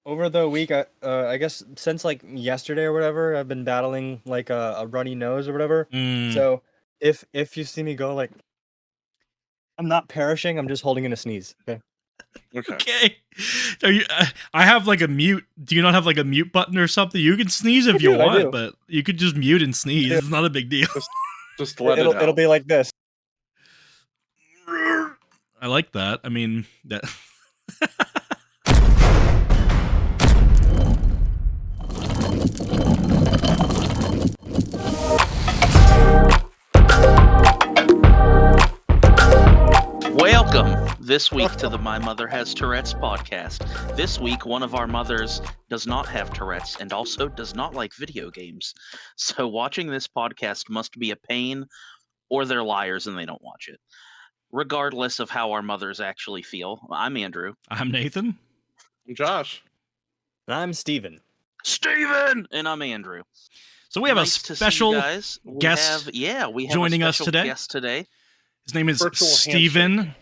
Over the week, I guess since like yesterday or whatever, I've been battling like a runny nose or whatever. So if you see me go like, I'm not perishing. I'm just holding in a sneeze. Okay. Okay. Are you, I have like a mute. Do you not have like a mute button or something? You can sneeze if you want, but you could just mute and sneeze. It's not a big deal. Just let it out. It'll be like this. I like that. I mean, that. Welcome this week to the My Mother Has Tourette's podcast. This week, one of our mothers does not have Tourette's and also does not like video games. So watching this podcast must be a pain, or they're liars and they don't watch it. Regardless of how our mothers actually feel, I'm Andrew. I'm Nathan. I'm Josh. And I'm Steven. Steven! And I'm Andrew. So we have nice a special guest joining us today. Guest today. His name is Steven,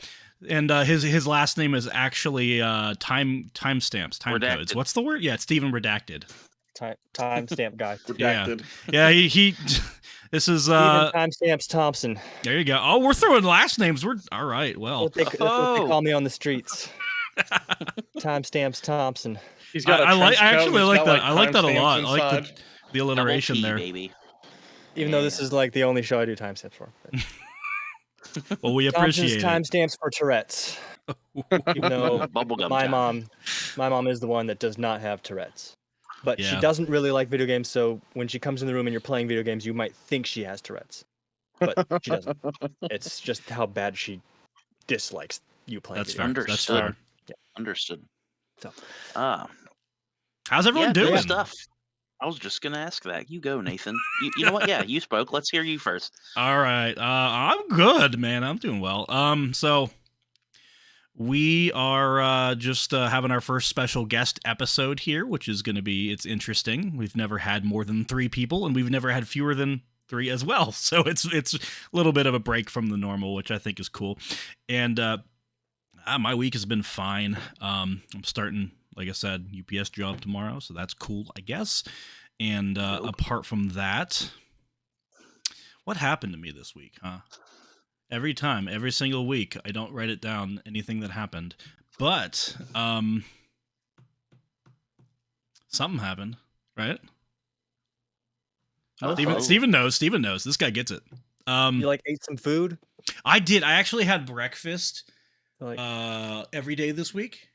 and his last name is actually timestamps, time Redacted. codes. What's the word? Yeah, it's Steven Redacted. Timestamp guy. Redacted. Yeah. He this is timestamps Thompson. There you go. Oh, we're throwing last names. We're all right. Well, That's what they call me on the streets. Timestamps Thompson. He's got. I actually like that. I like that a lot. Inside. I like the alliteration there. Baby. Even though this is like the only show I do timestamps for. Well, we appreciate it. Timestamps for Tourette's. Even though my mom is the one that does not have Tourette's. But she doesn't really like video games, so when she comes in the room and you're playing video games, you might think she has Tourette's. But she doesn't. It's just how bad she dislikes you playing video games. That's fair. Yeah. Understood. So, how's everyone doing? Good stuff. I was just gonna ask that. You go, Nathan. You know what? Yeah, you spoke. Let's hear you first. All right. I'm good, man. I'm doing well. So we are just having our first special guest episode here, which is going to be, it's interesting. We've never had more than 3 people, and we've never had fewer than 3 as well. So it's a little bit of a break from the normal, which I think is cool. And my week has been fine. I'm starting, like I said, UPS job tomorrow, so that's cool, I guess. And apart from that, what happened to me this week, huh? Every single week, I don't write it down, anything that happened. But something happened, right? Steven knows. This guy gets it. you like ate some food? I did. I actually had breakfast every day this week.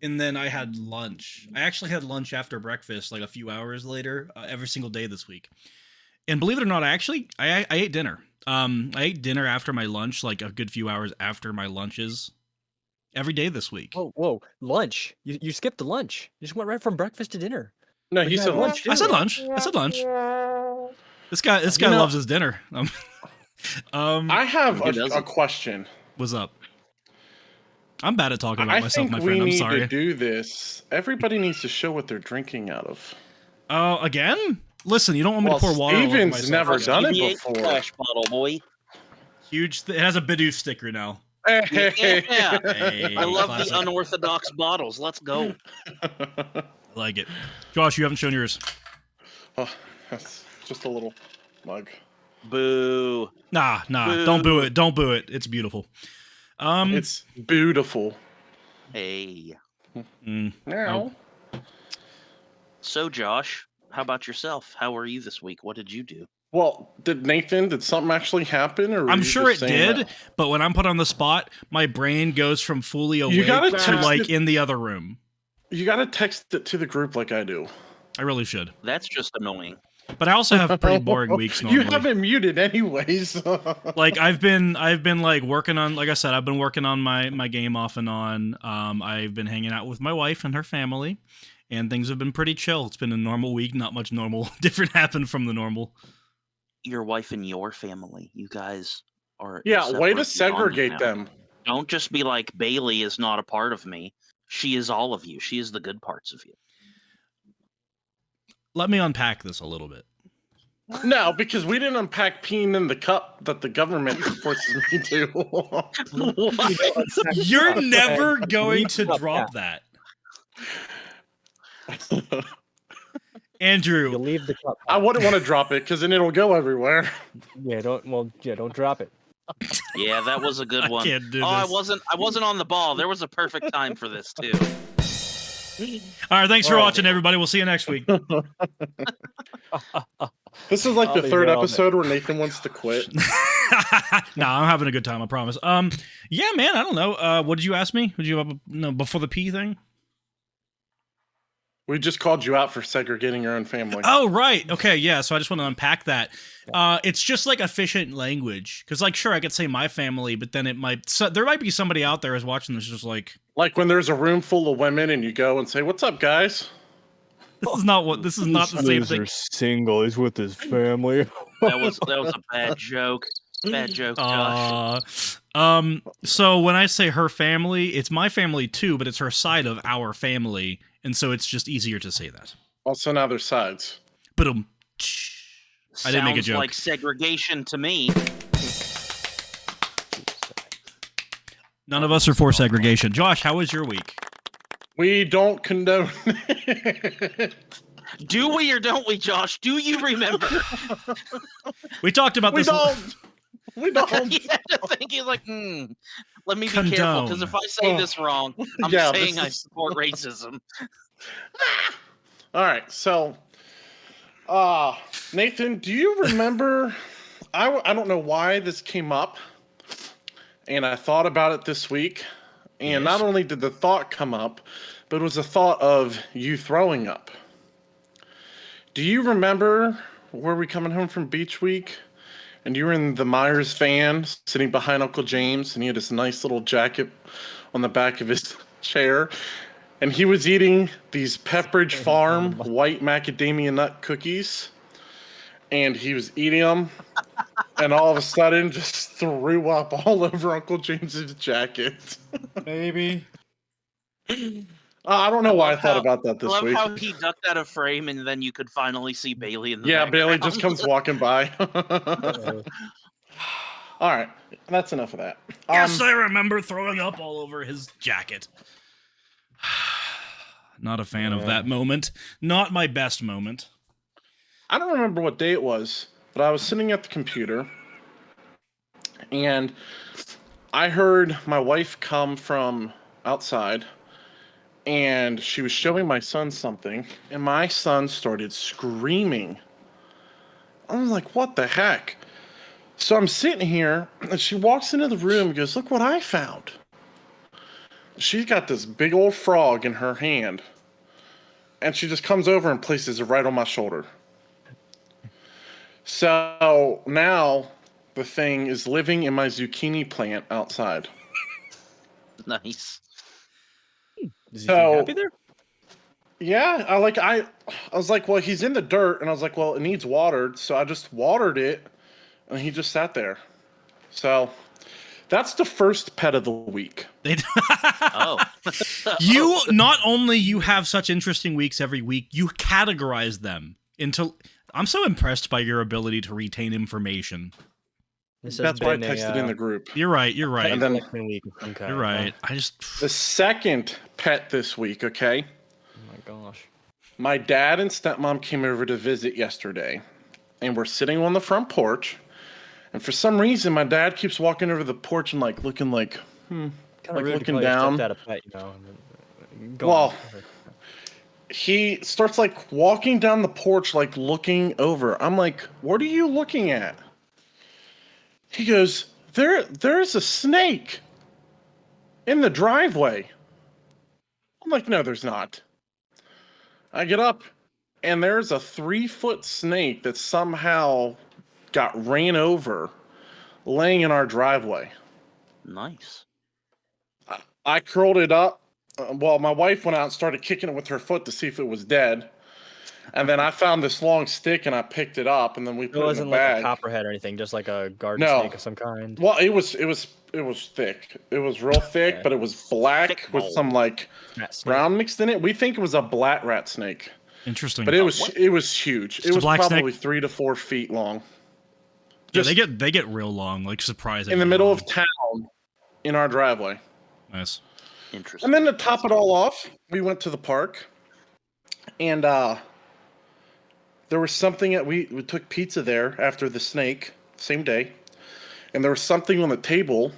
And then I had lunch. I actually had lunch after breakfast, like a few hours later, every single day this week. And believe it or not, I ate dinner. I ate dinner after my lunch, like a good few hours after my lunches, every day this week. Whoa, lunch? You skipped the lunch. You just went right from breakfast to dinner. No, he said lunch. I said lunch. This guy loves his dinner. I have a question. What's up? I'm bad at talking about myself, my friend. I'm sorry. I think we need to do this. Everybody needs to show what they're drinking out of. Again? Listen, you don't want me to pour water over myself. Steven's never done it before. Flash bottle, boy. Huge. It has a Bidoof sticker now. Yeah. Hey, I love classic. the unorthodox bottles. Let's go. I like it. Josh, you haven't shown yours. Oh, that's just a little mug. Boo. Nah. Boo. Don't boo it. It's beautiful. It's beautiful. Hey. Now. So, Josh, how about yourself? How were you this week? What did you do? Well, did something actually happen? Or I'm sure it did, but when I'm put on the spot, my brain goes from fully awake to like in the other room. You gotta text it to the group like I do. I really should. That's just annoying. But I also have pretty boring weeks normally. You haven't muted anyways. Like I've been like working on, like I said, I've been working on my game off and on. I've been hanging out with my wife and her family, and things have been pretty chill. It's been a normal week, not much different happened from the normal. Your wife and your family, you guys are way to segregate them. Don't just be like, Bailey is not a part of me. She is all of you. She is the good parts of you. Let me unpack this a little bit. No, because we didn't unpack peeing in the cup that the government forces me to. You're never going to drop that. Andrew, You leave the cup. I wouldn't want to drop it because then it'll go everywhere. Yeah, don't drop it. Yeah, that was a good one. Can't do I this. wasn't on the ball. There was a perfect time for this too. All right, thanks for watching, everybody. We'll see you next week. This is like I'll the be third here all episode where Nathan wants to quit. No, I'm having a good time, I promise. Yeah, man, I don't know. What did you ask me? Would you have before the P thing? We just called you out for segregating your own family. Oh, right. Okay, yeah. So I just want to unpack that. It's just like efficient language, because like, sure, I could say my family, but then there might be somebody out there who's watching this just like when there's a room full of women and you go and say, "What's up, guys?" This is not the same thing. Single. He's with his family. That was a bad joke. Bad joke, Josh. So when I say her family, it's my family too, but it's her side of our family, and so it's just easier to say that. Also, now there's sides. But I didn't make a Sounds joke. like segregation to me. None of us are for segregation. Josh, how was your week? We don't condone it. Do we or don't we, Josh? Do you remember? We talked about We this. don't. We don't. You had to think you're like, let me be careful, Condone. because if I say this wrong, I'm Yeah, saying this I is- support racism. All right, so, Nathan, do you remember? I don't know why this came up, and I thought about it this week. And not only did the thought come up, but it was a thought of you throwing up. Do you remember where we coming home from beach week? And you were in the Myers van sitting behind Uncle James, and he had this nice little jacket on the back of his chair. And he was eating these Pepperidge Farm white macadamia nut cookies. And he was eating them. And all of a sudden just threw up all over Uncle James's jacket. Maybe. I don't know why I thought about that I this love week. how he ducked out of frame, and then you could finally see Bailey in the Yeah, Bailey background. just comes walking by. All right, that's enough of that. Yes, I remember throwing up all over his jacket. Not a fan of that moment. Not my best moment. I don't remember what day it was, but I was sitting at the computer, and I heard my wife come from outside, and she was showing my son something, and my son started screaming. I was like, what the heck? So I'm sitting here, and she walks into the room and goes, look what I found. She's got this big old frog in her hand, and she just comes over and places it right on my shoulder. So now the thing is living in my zucchini plant outside. Nice. Is he So- happy there? Yeah, I was like, well, he's in the dirt, and I was like, well, it needs watered, so I just watered it, and he just sat there. So that's the first pet of the week. Oh. You not only you have such interesting weeks every week, you categorize them into. I'm so impressed by your ability to retain information. This has That's why I been texted in the group. You're right. You're right. And then week of some kind. You're right. I just. the second pet this week, okay? Oh my gosh. My dad and stepmom came over to visit yesterday, and we're sitting on the front porch, and for some reason, my dad keeps walking over the porch and like looking like, Kind Like of rude looking to call your down. stepdad a pet, you know. Go Well, on. he starts like walking down the porch, like looking over. I'm like, what are you looking at? He goes, there's a snake in the driveway. I'm like, no, there's not. I get up, and there's a 3-foot snake that somehow got ran over laying in our driveway. Nice. I curled it up. Well, my wife went out and started kicking it with her foot to see if it was dead. And then I found this long stick and I picked it up, and then we It put it in wasn't a like bag. a copperhead or anything, just like a garden No. snake of some kind. Well, it was thick. It was real thick, Okay. but it was black Thick with bulb. some like Rat snake. brown mixed in it. We think it was a black rat snake, Interesting. but it was huge. Just It a was black snake? probably 3 to 4 feet long. Yeah, Just they get real long, like surprising. in the middle of town in our driveway. Nice. Interesting. And then to top it all off, we went to the park, And there was something that we took pizza there after the snake, same day. And there was something on the table,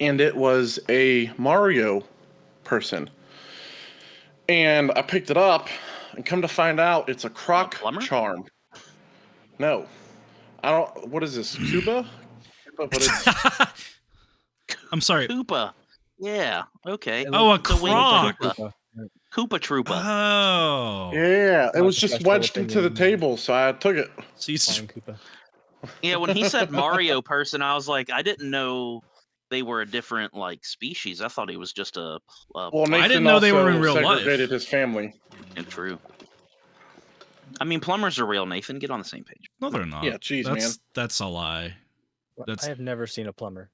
and it was a Mario person. And I picked it up, and come to find out, it's a croc charm. No. I don't. What is this? Cuba? I'm sorry. Koopa. Yeah. Okay. Oh, a croc. Koopa Troopa. Oh. Yeah, it was just wedged into the table, so I took it. Yeah, when he said Mario person, I was like, I didn't know they were a different like species. I thought he was just a. Well, Nathan I didn't know they were in real life. Segregated his family. And true. I mean, plumbers are real, Nathan. Get on the same page. No, they're not. Yeah, jeez, man. That's a lie. I have never seen a plumber.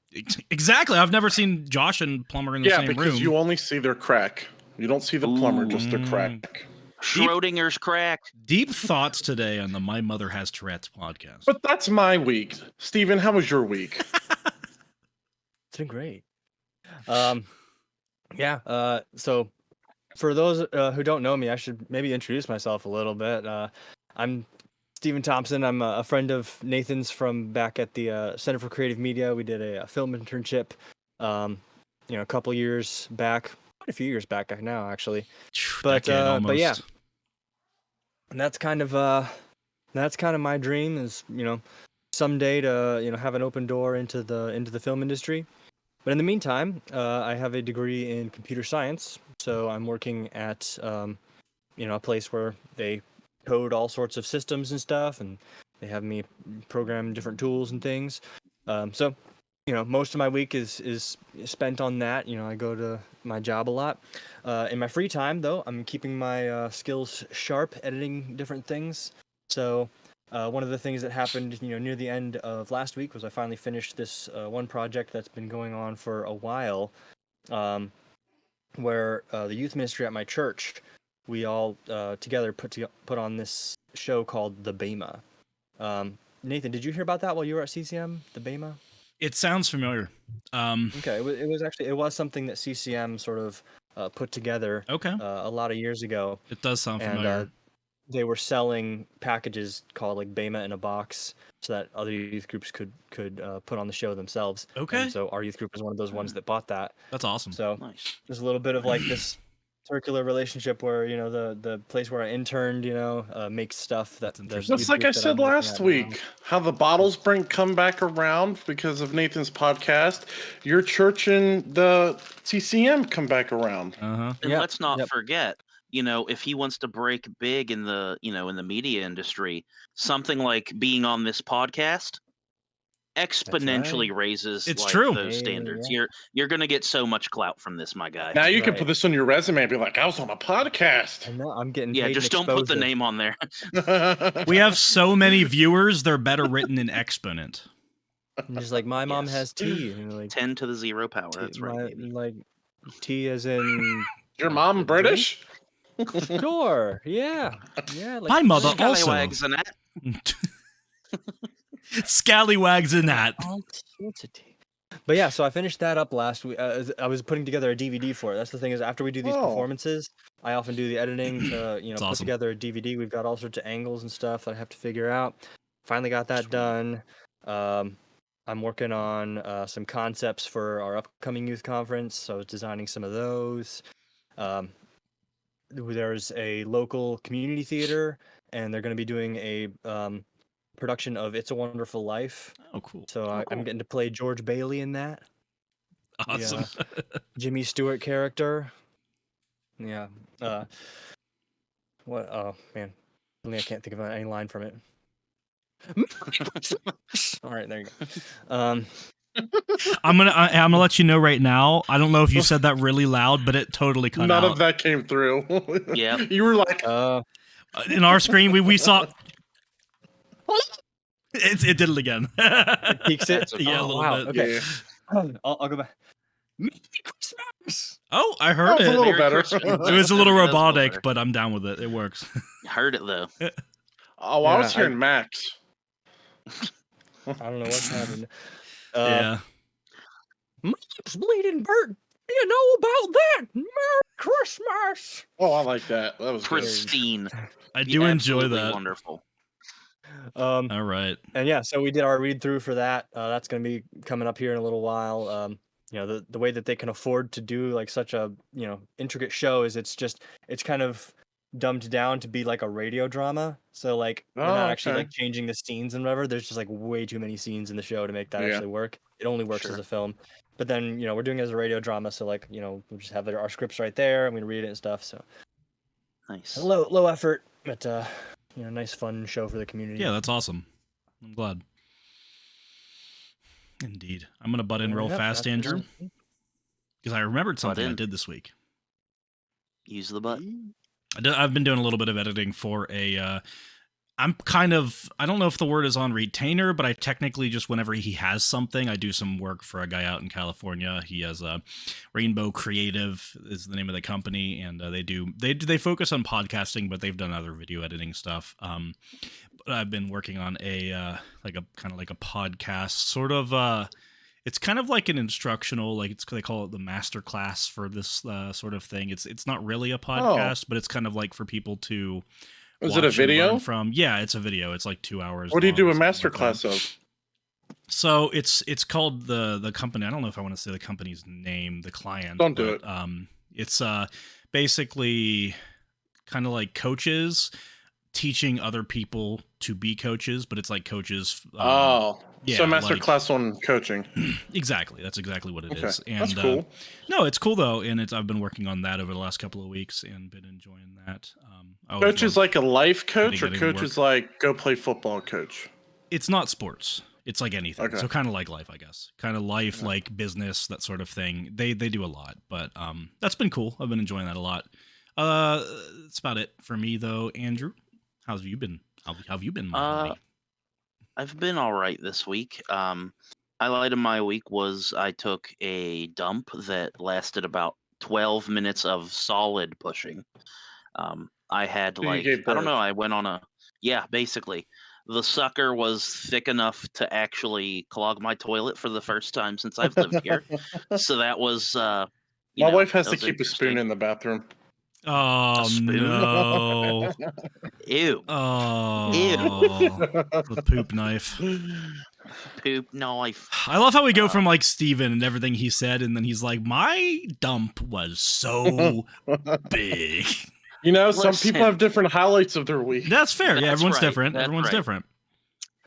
Exactly. I've never seen Josh and plumber in the same room. Yeah, because you only see their crack. You don't see the plumber, just their crack. Schrodinger's crack. Deep thoughts today on the My Mother Has Tourette's podcast. But that's my week. Steven, how was your week? It's been great. Yeah. So for those who don't know me, I should maybe introduce myself a little bit. I'm Stephen Thompson. I'm a friend of Nathan's from back at the Center for Creative Media. We did a film internship, a couple years back, quite a few years back now, actually. But yeah, and that's kind of my dream is someday to have an open door into the film industry. But in the meantime, I have a degree in computer science, so I'm working at a place where they code all sorts of systems and stuff, and they have me program different tools and things. So most of my week is spent on that. I go to my job a lot. In my free time, though, I'm keeping my skills sharp, editing different things. So one of the things that happened, near the end of last week was I finally finished this one project that's been going on for a while, where the youth ministry at my church, we all together put on this show called The Bema. Nathan, did you hear about that while you were at CCM? The Bema? It sounds familiar. Okay, it was something that CCM sort of put together. Okay. A lot of years ago. It does sound familiar. And they were selling packages called like Bema in a box, so that other youth groups could put on the show themselves. Okay. And so our youth group was one of those ones that bought that. That's awesome. So Nice. there's a little bit of like this circular relationship where the place where I interned makes stuff that just like I said last week, how the bottles come back around because of Nathan's podcast. Your church and the CCM come back around. And let's not forget, if he wants to break big in the in the media industry, something like being on this podcast exponentially raises those standards. Yeah. You're gonna get so much clout from this, my guy. Now you can put this on your resume and be like, I was on a podcast. I know, I'm getting paid just don't put the name on there. We have so many viewers, they're better written in exponent. Just like my mom has tea. 10 to the 0 power. That's right. Like tea as in your mom British? Sure. Yeah. Like my mother also. Scallywags and that. Scallywags in that. But yeah, so I finished that up last week. I was putting together a DVD for it. That's the thing is, after we do these performances, I often do the editing to put awesome. together a DVD. We've got all sorts of angles and stuff that I have to figure out. Finally got that done. I'm working on some concepts for our upcoming youth conference. So I was designing some of those. There's a local community theater, and they're going to be doing a production of It's a Wonderful Life. Oh, cool. So I'm getting to play George Bailey in that. Awesome. Jimmy Stewart character. Yeah. What? Oh, man. I can't think of any line from it. All right, there you go. I'm gonna let you know right now. I don't know if you said that really loud, but it totally cut out. None of that came through. Yeah, you were like, in our screen, we saw. It did it again. It peaks it. Yeah, a little bit. Okay, yeah. I'll go back. Merry Christmas. Oh, I heard it. A little better. It was a little robotic, but I'm down with it. It works. Heard it though. Oh, I was hearing Max. I don't know what's happening. Yeah. My lips bleeding, Bert. You know about that? Merry Christmas. Oh, I like that. That was pristine. I do enjoy that. Wonderful. All right. And yeah, so we did our read through for that. That's going to be coming up here in a little while. The way that they can afford to do like such a intricate show is it's kind of dumbed down to be like a radio drama. So like we're not actually like changing the scenes and whatever. There's just like way too many scenes in the show to make that actually work. It only works as a film. But then we're doing it as a radio drama, so like we'll just have our scripts right there and we read it and stuff. So nice, low effort, but nice fun show for the community. Yeah, that's awesome. I'm glad. Indeed. I'm gonna butt in real fast, Andrew, because I remembered something I did this week. Use the butt. I've been doing a little bit of editing for a. I don't know if the word is on retainer, but I technically just whenever he has something, I do some work for a guy out in California. He has a Rainbow Creative is the name of the company, and they focus on podcasting, but they've done other video editing stuff. But I've been working on a kind of like a podcast sort of. It's kind of like an instructional, like they call it the master class for this sort of thing. It's not really a podcast, but it's kind of like for people to. Is it a video? Yeah, it's a video. It's like 2 hours. What do you do a master class of? So it's called the company. I don't know if I want to say the company's name, the client. Don't do it. It's basically kind of like coaches teaching other people to be coaches, but it's like coaches. So master class on coaching. Exactly. That's exactly what it is. And, that's cool. No, it's cool though, and I've been working on that over the last couple of weeks and been enjoying that. Coach is like a life coach, or coach is like go play football coach? It's not sports. It's like anything. Okay. So kind of like life, I guess. Kind of life, like business, that sort of thing. They do a lot, but that's been cool. I've been enjoying that a lot. That's about it for me though. Andrew, how have you been? How have you been, my homie? I've been all right this week. Highlight of my week was I took a dump that lasted about 12 minutes of solid pushing. I had I don't know, I went on basically. The sucker was thick enough to actually clog my toilet for the first time since I've lived here. So that was my wife has to keep a spoon in the bathroom. Oh no! Ew! Oh, the poop knife. Poop knife. I love how we go from like Steven and everything he said, and then he's like, "My dump was so big." Some people have different highlights of their week. That's fair. Yeah, everyone's different. Everyone's different.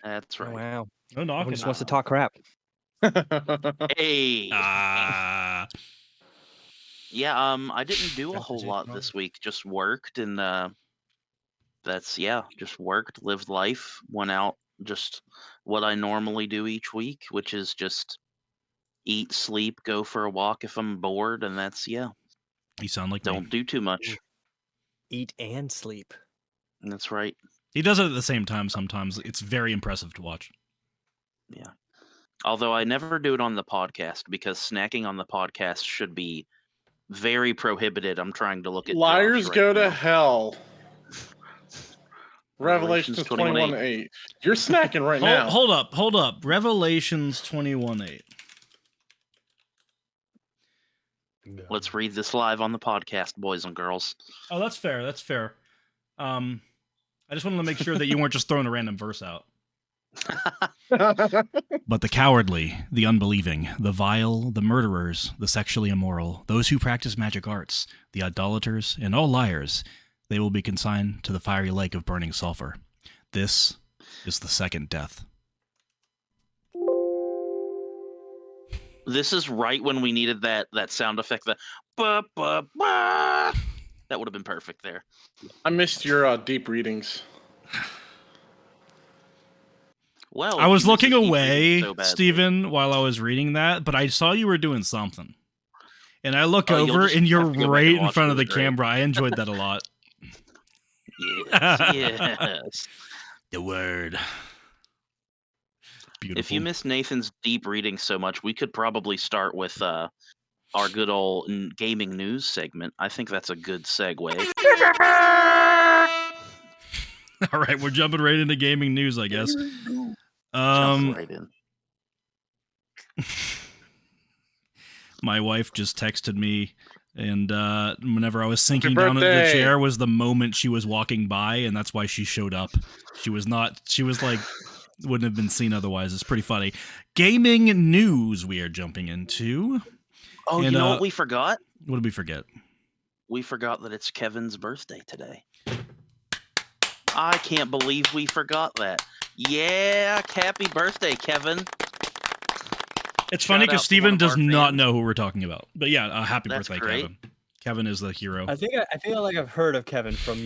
That's right. Oh, wow. No knocking. Everyone just wants to talk crap. Hey. Yeah, I didn't do a whole lot this week. Just worked and just worked, lived life, went out, just what I normally do each week, which is just eat, sleep, go for a walk if I'm bored, and that's You sound like don't do too much. Eat and sleep. That's right. He does it at the same time sometimes. It's very impressive to watch. Yeah. Although I never do it on the podcast because snacking on the podcast should be very prohibited. I'm trying to look at Liars right go now. to hell. Revelations 21:8. You're snacking right now. Hold up. Revelations 21:8. Let's read this live on the podcast, boys and girls. Oh, that's fair. I just wanted to make sure that you weren't just throwing a random verse out. But the cowardly, the unbelieving, the vile, the murderers, the sexually immoral, those who practice magic arts, the idolaters, and all liars, they will be consigned to the fiery lake of burning sulfur. This is the second death. This is right when we needed that sound effect. That that would have been perfect there. I missed your deep readings. Well, I was looking away, Steven, while I was reading that, but I saw you were doing something. And I look over, and you're right in front of the camera. I enjoyed that a lot. Yes. The word. Beautiful. If you miss Nathan's deep reading so much, we could probably start with our good old gaming news segment. I think that's a good segue. All right, we're jumping right into gaming news, I guess. Jump right in. my wife just texted me, and whenever I was sinking down in the chair was the moment she was walking by, and that's why she showed up. She was like, wouldn't have been seen otherwise. It's pretty funny. Gaming news we are jumping into. Oh, and, you know what we forgot? What did we forget? We forgot that it's Kevin's birthday today. I can't believe we forgot that. Yeah, happy birthday, Kevin. It's funny because Steven does not know who we're talking about. But yeah, happy birthday, great. Kevin. Kevin is the hero. I feel like I've heard of Kevin from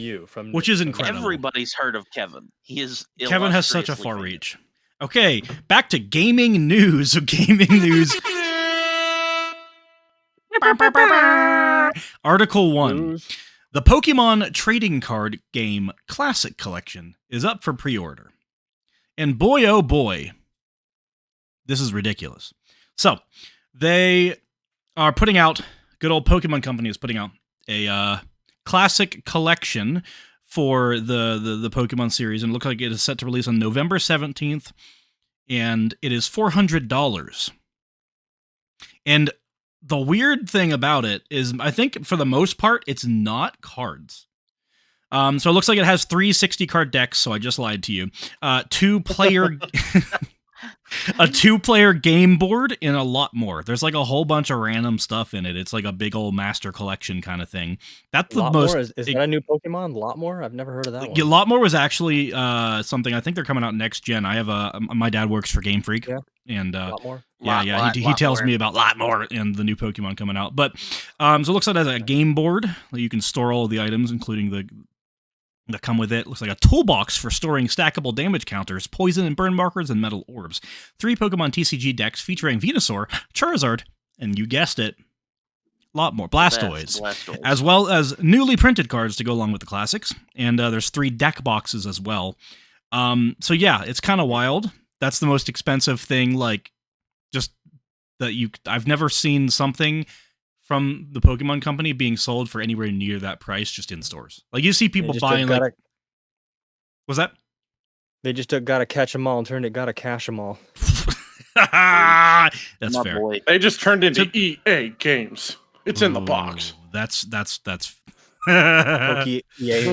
which is incredible. Everybody's heard of Kevin. Kevin has such a far reach. Okay, back to gaming news. So gaming news. Article 1. The Pokemon trading card game Classic Collection is up for pre-order. And boy, oh boy, this is ridiculous. So, they are putting out, good old Pokemon Company is putting out a Classic Collection for the Pokemon series, and it looks like it is set to release on November 17th, and it is $400. And the weird thing about it is, I think for the most part, it's not cards. So it looks like it has 3 60-card decks, so I just lied to you. Two-player... a 2-player game board, and a lot more. There's like a whole bunch of random stuff in it. It's like a big old master collection kind of thing. That's the most... Is that a new Pokemon? Lotmore? I've never heard of that one. Lotmore was actually something, I think they're coming out next gen. I have my dad works for Game Freak. Yeah. And Lotmore? He tells me about Lotmore and the new Pokemon coming out. But so it looks like it has a game board that you can store all of the items, including that come with it. Looks like a toolbox for storing stackable damage counters, poison and burn markers, and metal orbs. 3 Pokemon TCG decks featuring Venusaur, Charizard, and you guessed it, a lot more Blastoise, as well as newly printed cards to go along with the classics. And there's 3 deck boxes as well. So yeah, it's kind of wild. That's the most expensive thing, like, just that I've never seen something from the Pokemon Company being sold for anywhere near that price just in stores. Like, you see people buying, like... What's that? They just gotta catch them all and turned it gotta cash them all. That's fair. Boy. They just turned into EA games. It's in the box. That's EA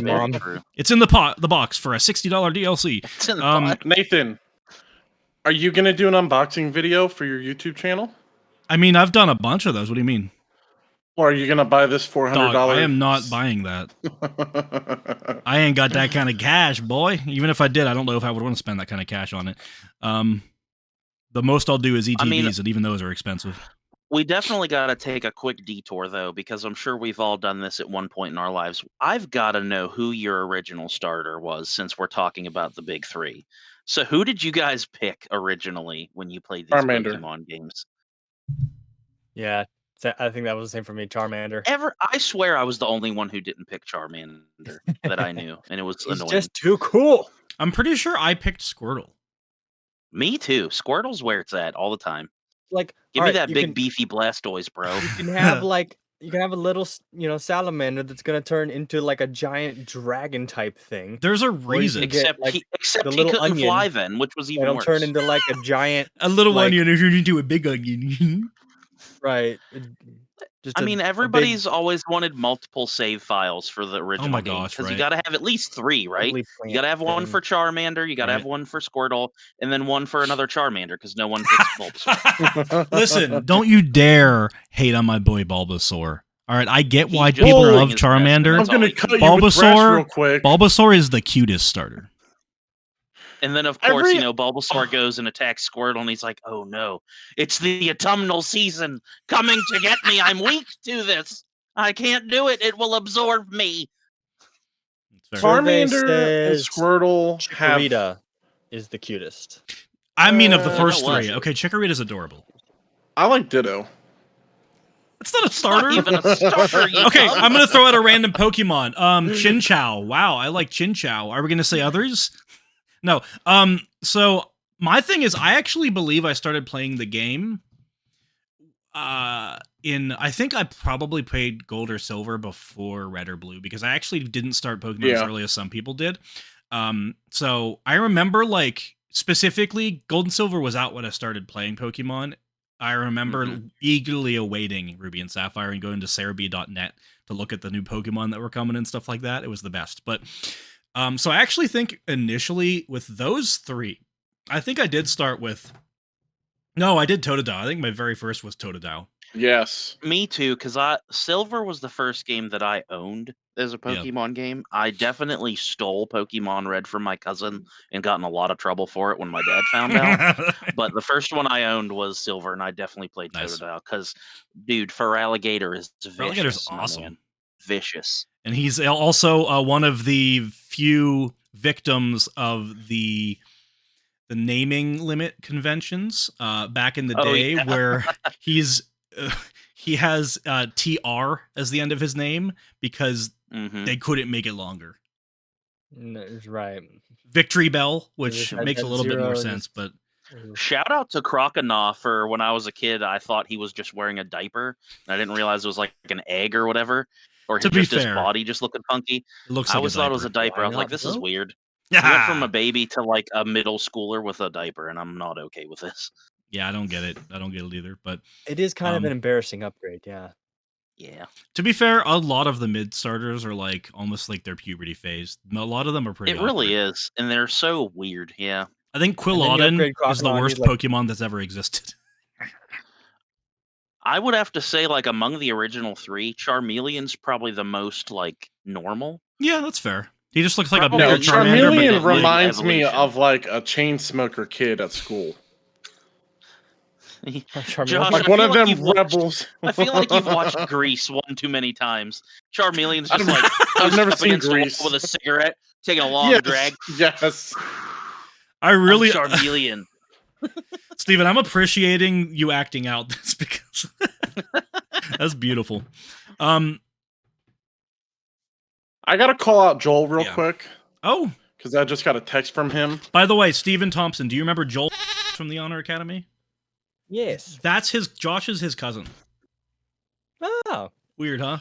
mom. It's in the box for a $60 DLC. It's in the box. Nathan, are you gonna do an unboxing video for your YouTube channel? I mean, I've done a bunch of those. What do you mean? Or are you going to buy this $400? I am not buying that. I ain't got that kind of cash, boy. Even if I did, I don't know if I would want to spend that kind of cash on it. The most I'll do is ETBs, and even those are expensive. We definitely got to take a quick detour, though, because I'm sure we've all done this at one point in our lives. I've got to know who your original starter was, since we're talking about the big 3. So who did you guys pick originally when you played these Pokemon games? Yeah. I think that was the same for me, Charmander. I swear I was the only one who didn't pick Charmander that I knew, and it was He's annoying. Just too cool. I'm pretty sure I picked Squirtle. Me too. Squirtle's where it's at all the time. Like, give me that big beefy Blastoise, bro. You can have a little, salamander that's gonna turn into like a giant dragon type thing. There's a reason. Except he couldn't fly then, which was even worse. It'll turn into like a giant little onion and turn into a big onion. Right. Everybody's always wanted multiple save files for the original game, because you got to have at least 3, right? You got to have one for Charmander, you got to have one for Squirtle, and then one for another Charmander, because no one picks Bulbasaur. Listen, don't you dare hate on my boy Bulbasaur. All right, I get why people love Charmander. I'm going to cut you with Thresh real quick. Bulbasaur is the cutest starter. And then, of course, Bulbasaur goes and attacks Squirtle, and he's like, oh no, it's the autumnal season coming to get me. I'm weak to this. I can't do it. It will absorb me. Charmander and Squirtle Chikorita is the cutest. I mean, of the first 3. Okay, Chikorita's adorable. I like Ditto. It's not a starter. Not even a starter. Okay, I'm going to throw out a random Pokemon. Chinchou. Wow, I like Chinchou. Are we going to say others? No. So my thing is, I actually believe I started playing the game I think I probably played Gold or Silver before Red or Blue, because I actually didn't start Pokemon as early as some people did. So I remember, like, specifically Gold and Silver was out when I started playing Pokemon, I remember eagerly awaiting Ruby and Sapphire and going to Cerebi.net to look at the new Pokemon that were coming and stuff like that. It was the best. But so I actually think initially with those three, I think I did start with. No, I did Totodile. I think my very first was Totodile. Yes. Me too, because Silver was the first game that I owned as a Pokemon game. I definitely stole Pokemon Red from my cousin and got in a lot of trouble for it when my dad found out. But the first one I owned was Silver, and I definitely played Totodile because, dude, Feraligatr is vicious. Feraligator's awesome. Man. Vicious. And he's also one of the few victims of the naming limit conventions back in the day where he has TR as the end of his name because they couldn't make it longer. Right. Victory Bell, which makes a little bit more sense, but shout out to Croconaw for when I was a kid. I thought he was just wearing a diaper, and I didn't realize it was like an egg or whatever, or his body just looking funky. I always thought it was a diaper. I was like, this is weird. He went from a baby to like a middle schooler with a diaper, and I'm not okay with this. Yeah, I don't get it. I don't get it either. But it is kind of an embarrassing upgrade. Yeah. Yeah. To be fair, a lot of the mid starters are like almost like their puberty phase. A lot of them are pretty. It really is, and they're so weird. Yeah. I think Quilladin is the worst Pokemon that's ever existed. I would have to say, like, among the original three, Charmeleon's probably the most like normal. Yeah, that's fair. He just looks like a bigger Charmander. Charmeleon reminds me of like a chain smoker kid at school. Josh, like one of them rebels. I feel like you've watched Grease one too many times. Charmeleon's just like I've never seen Grease with a cigarette, taking a long drag. Yes, I really Charmeleon. Steven, I'm appreciating you acting out this because that's beautiful. I gotta call out Joel real quick. Oh, because I just got a text from him. By the way, Steven Thompson, do you remember Joel from the Honor Academy? Yes. That's Josh is his cousin. Oh. Weird, huh?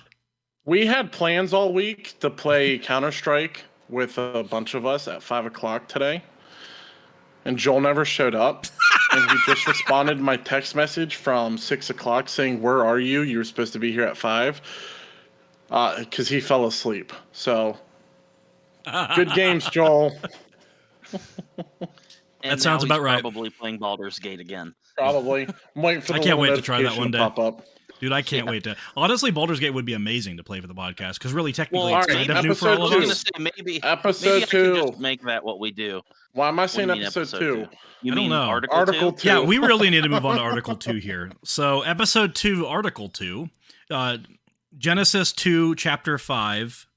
We had plans all week to play Counter-Strike with a bunch of us at 5 o'clock today. And Joel never showed up. And he just responded to my text message from 6 o'clock saying, "Where are you? You were supposed to be here at 5. Because he fell asleep. So, good games, Joel. That sounds about right. Probably playing Baldur's Gate again. Probably. I'm waiting for I the can't wait to try that one day. Pop up. Dude, I can't wait to. Honestly, Baldur's Gate would be amazing to play for the podcast because really, technically, well, it's kind of new for all of us. Maybe episode 2. I can just make that what we do. Why am I saying episode 2? You mean Article 2? Yeah, we really need to move on to Article 2 here. So, episode 2, Article 2, Genesis 2, Chapter 5.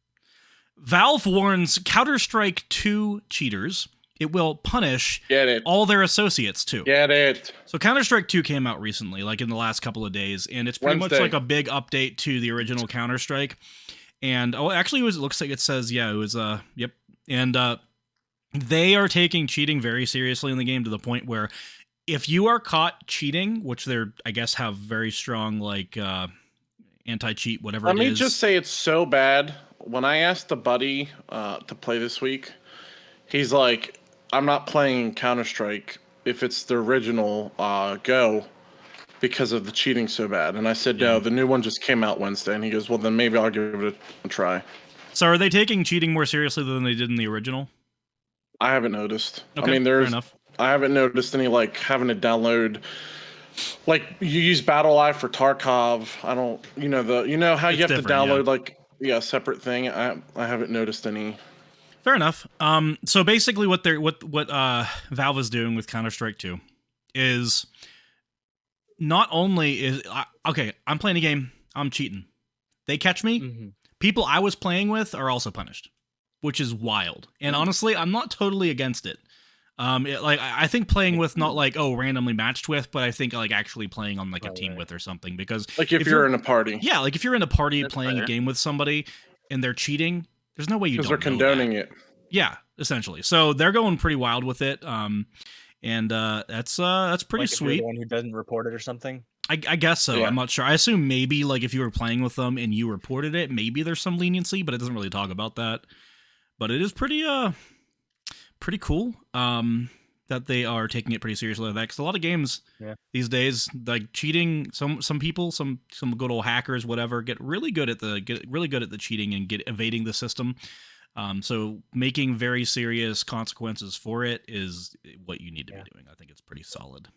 Valve warns Counter-Strike 2 cheaters. It will punish all their associates too. Get it. So Counter-Strike 2 came out recently, like in the last couple of days, and it's pretty much like a big update to the original Counter-Strike. And actually, it looks like it says, it was yep. And they are taking cheating very seriously in the game to the point where if you are caught cheating, which they're I guess have very strong like anti-cheat whatever. Let me just say it's so bad. When I asked a buddy to play this week, he's like, I'm not playing Counter-Strike if it's the original Go because of the cheating so bad. And I said, no, the new one just came out Wednesday. And he goes, well, then maybe I'll give it a try. So are they taking cheating more seriously than they did in the original? I haven't noticed. Okay, I mean, fair enough. I haven't noticed any like having to download. Like you use BattleEye for Tarkov. I don't, how you have to download separate thing. I haven't noticed any. Fair enough. So basically, what Valve is doing with Counter-Strike 2 is not only is I'm playing a game, I'm cheating. They catch me. Mm-hmm. People I was playing with are also punished, which is wild. And honestly, I'm not totally against it. I think playing with not randomly matched with, but I think actually playing on a team with or something because if you're in a party, if you're in a party playing a game with somebody and they're cheating. There's no way you don't know that. Because they're condoning it. Yeah, essentially. So they're going pretty wild with it. And that's pretty sweet. If you're the one who doesn't report it or something. I guess so. Yeah. I'm not sure. I assume maybe if you were playing with them and you reported it, maybe there's some leniency, but it doesn't really talk about that. But it is pretty cool. that they are taking it pretty seriously. Because a lot of games these days, like cheating, some people, some good old hackers, whatever, get really good at the cheating and evading the system. So making very serious consequences for it is what you need to be doing. I think it's pretty solid.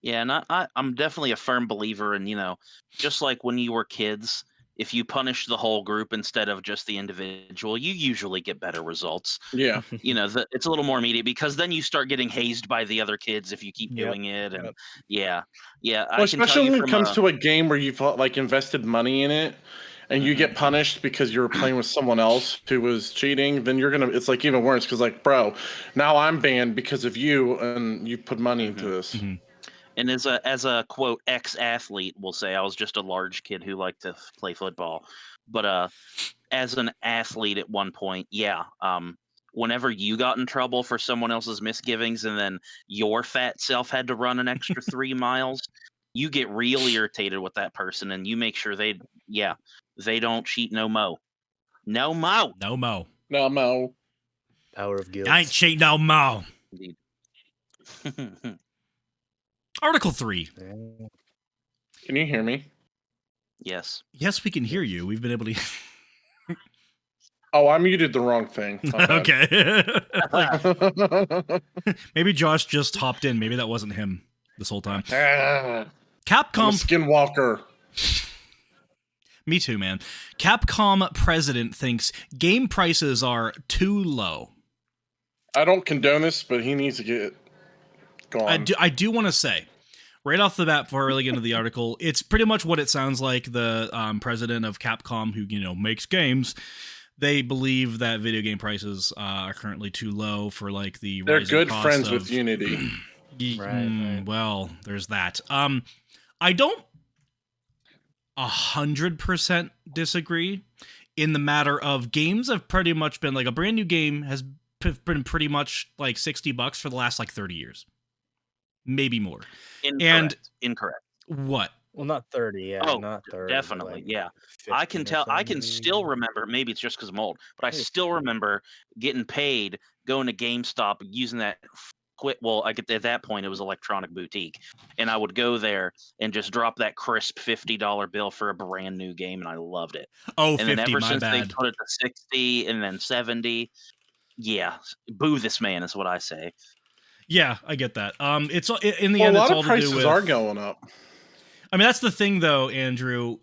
Yeah, and I'm definitely a firm believer in, just like when you were kids, if you punish the whole group instead of just the individual, you usually get better results. Yeah. It's a little more immediate because then you start getting hazed by the other kids if you keep doing it. And yeah. Well, I can tell especially you when it comes to a game where you've like invested money in it and you get punished because you were playing with someone else who was cheating, then it's like even worse because like, bro, now I'm banned because of you and you put money into this. Mm-hmm. And as a quote ex-athlete will say, I was just a large kid who liked to play football. But as an athlete at one point, whenever you got in trouble for someone else's misgivings and then your fat self had to run an extra 3 miles, you get real irritated with that person and you make sure they don't cheat no mo. No mo. No mo. No mo. Power of guilt. I ain't cheat no mo. Indeed. Article 3. Can you hear me? Yes. Yes, we can hear you. We've been able to. Oh, I muted the wrong thing. Okay. Maybe Josh just hopped in. Maybe that wasn't him this whole time. I'm Capcom. a skinwalker. Me too, man. Capcom president thinks game prices are too low. I don't condone this, but he needs to get gone. I do want to say, right off the bat, before I really get into the article, it's pretty much what it sounds like. The president of Capcom, who makes games, they believe that video game prices are currently too low for like the. They're good cost friends of, with Unity. Right. Well, there's that. I don't 100% disagree in the matter of games have pretty much been like a brand new game has been pretty much like $60 for the last like 30 years. Maybe more. Incorrect. What? Well, not 30, not 30. Definitely, I can tell. I can still remember. Maybe it's just because I'm old, but I still remember getting paid, going to GameStop, using that Well, at that point it was Electronic Boutique, and I would go there and just drop that crisp $50 bill for a brand new game, and I loved it. Oh, and 50, then ever my since bad. they put it to 60 and then 70, boo this man is what I say. Yeah, I get that. It's in the end, a lot it's all of to do prices with. are going up. I mean, that's the thing, though, Andrew.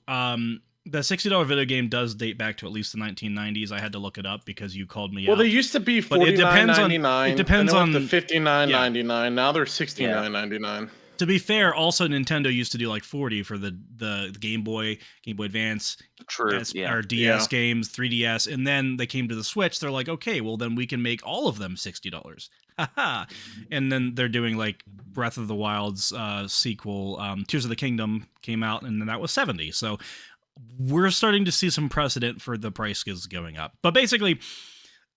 The $60 video game does date back to at least the 1990s. I had to look it up because you called me out. Well, they used to be $49.99. It depends on the $59.99. Now they're $69.99. To be fair, also Nintendo used to do like 40 for the Game Boy Advance, or DS games, 3DS, and then they came to the Switch. They're like, okay, well then we can make all of them $60. Haha. And then they're doing like Breath of the Wild's sequel, Tears of the Kingdom came out, and then that was 70. So we're starting to see some precedent for the prices going up. But basically,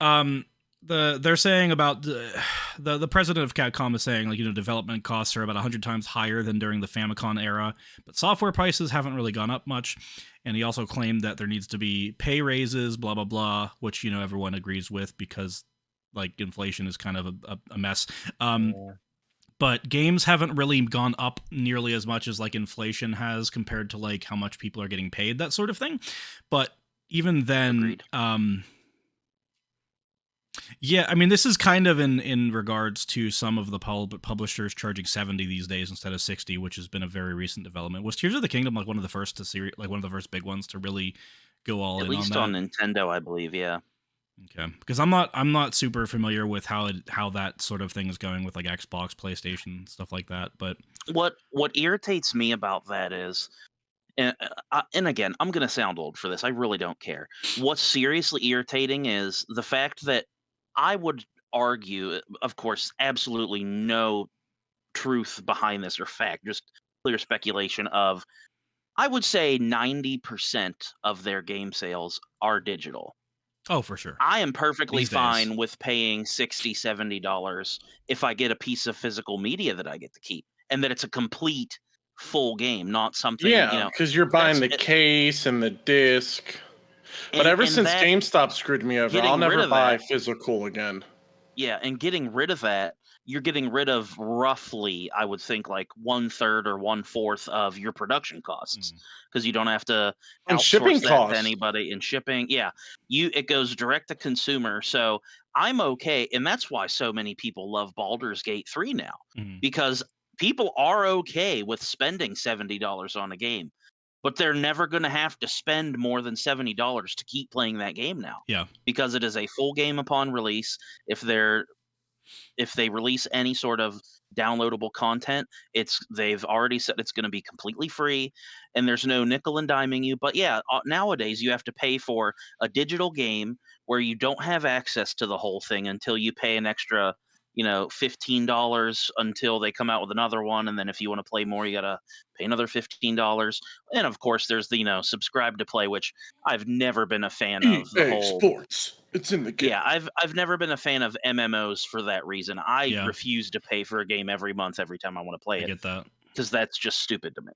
they're saying about the president of Capcom is saying, like, development costs are about 100 times higher than during the Famicom era, but software prices haven't really gone up much. And he also claimed that there needs to be pay raises, blah blah blah, which everyone agrees with because like inflation is kind of a mess. But games haven't really gone up nearly as much as like inflation has compared to like how much people are getting paid, that sort of thing. But even then, yeah, I mean, this is kind of in regards to some of the publishers charging 70 these days instead of 60, which has been a very recent development. Was Tears of the Kingdom like one of the first one of the first big ones to really go all in on that? At least on Nintendo, I believe, yeah. Okay, because I'm not super familiar with how that sort of thing is going with like Xbox, PlayStation, stuff like that. But what irritates me about that is, and again, I'm gonna sound old for this. I really don't care. What's seriously irritating is the fact that I would argue, of course, absolutely no truth behind this or fact, just clear speculation of, I would say 90% of their game sales are digital. Oh, for sure. I am perfectly fine with paying $60, $70 if I get a piece of physical media that I get to keep, and that it's a complete full game, not something. Yeah, because you're buying the case and the disc. But ever since GameStop screwed me over, I'll never buy physical again. Yeah, and getting rid of that, you're getting rid of roughly, I would think, like 1/3 or 1/4 of your production costs because you don't have to And shipping outsource that to costs. anybody and shipping. Yeah, it goes direct to consumer. So I'm okay, and that's why so many people love Baldur's Gate 3 now because people are okay with spending $70 on a game, but they're never going to have to spend more than $70 to keep playing that game now. Yeah. Because it is a full game upon release. If they release any sort of downloadable content, they've already said it's going to be completely free, and there's no nickel and diming you. But yeah, nowadays you have to pay for a digital game where you don't have access to the whole thing until you pay an extra, $15 until they come out with another one, and then if you want to play more, you gotta pay another $15. And of course, there's the subscribe to play, which I've never been a fan of. The EA whole Sports, it's in the game. yeah, I've never been a fan of MMOs for that reason. I Yeah. refuse to pay for a game every month every time I want to play I it get that. because that's just stupid to me.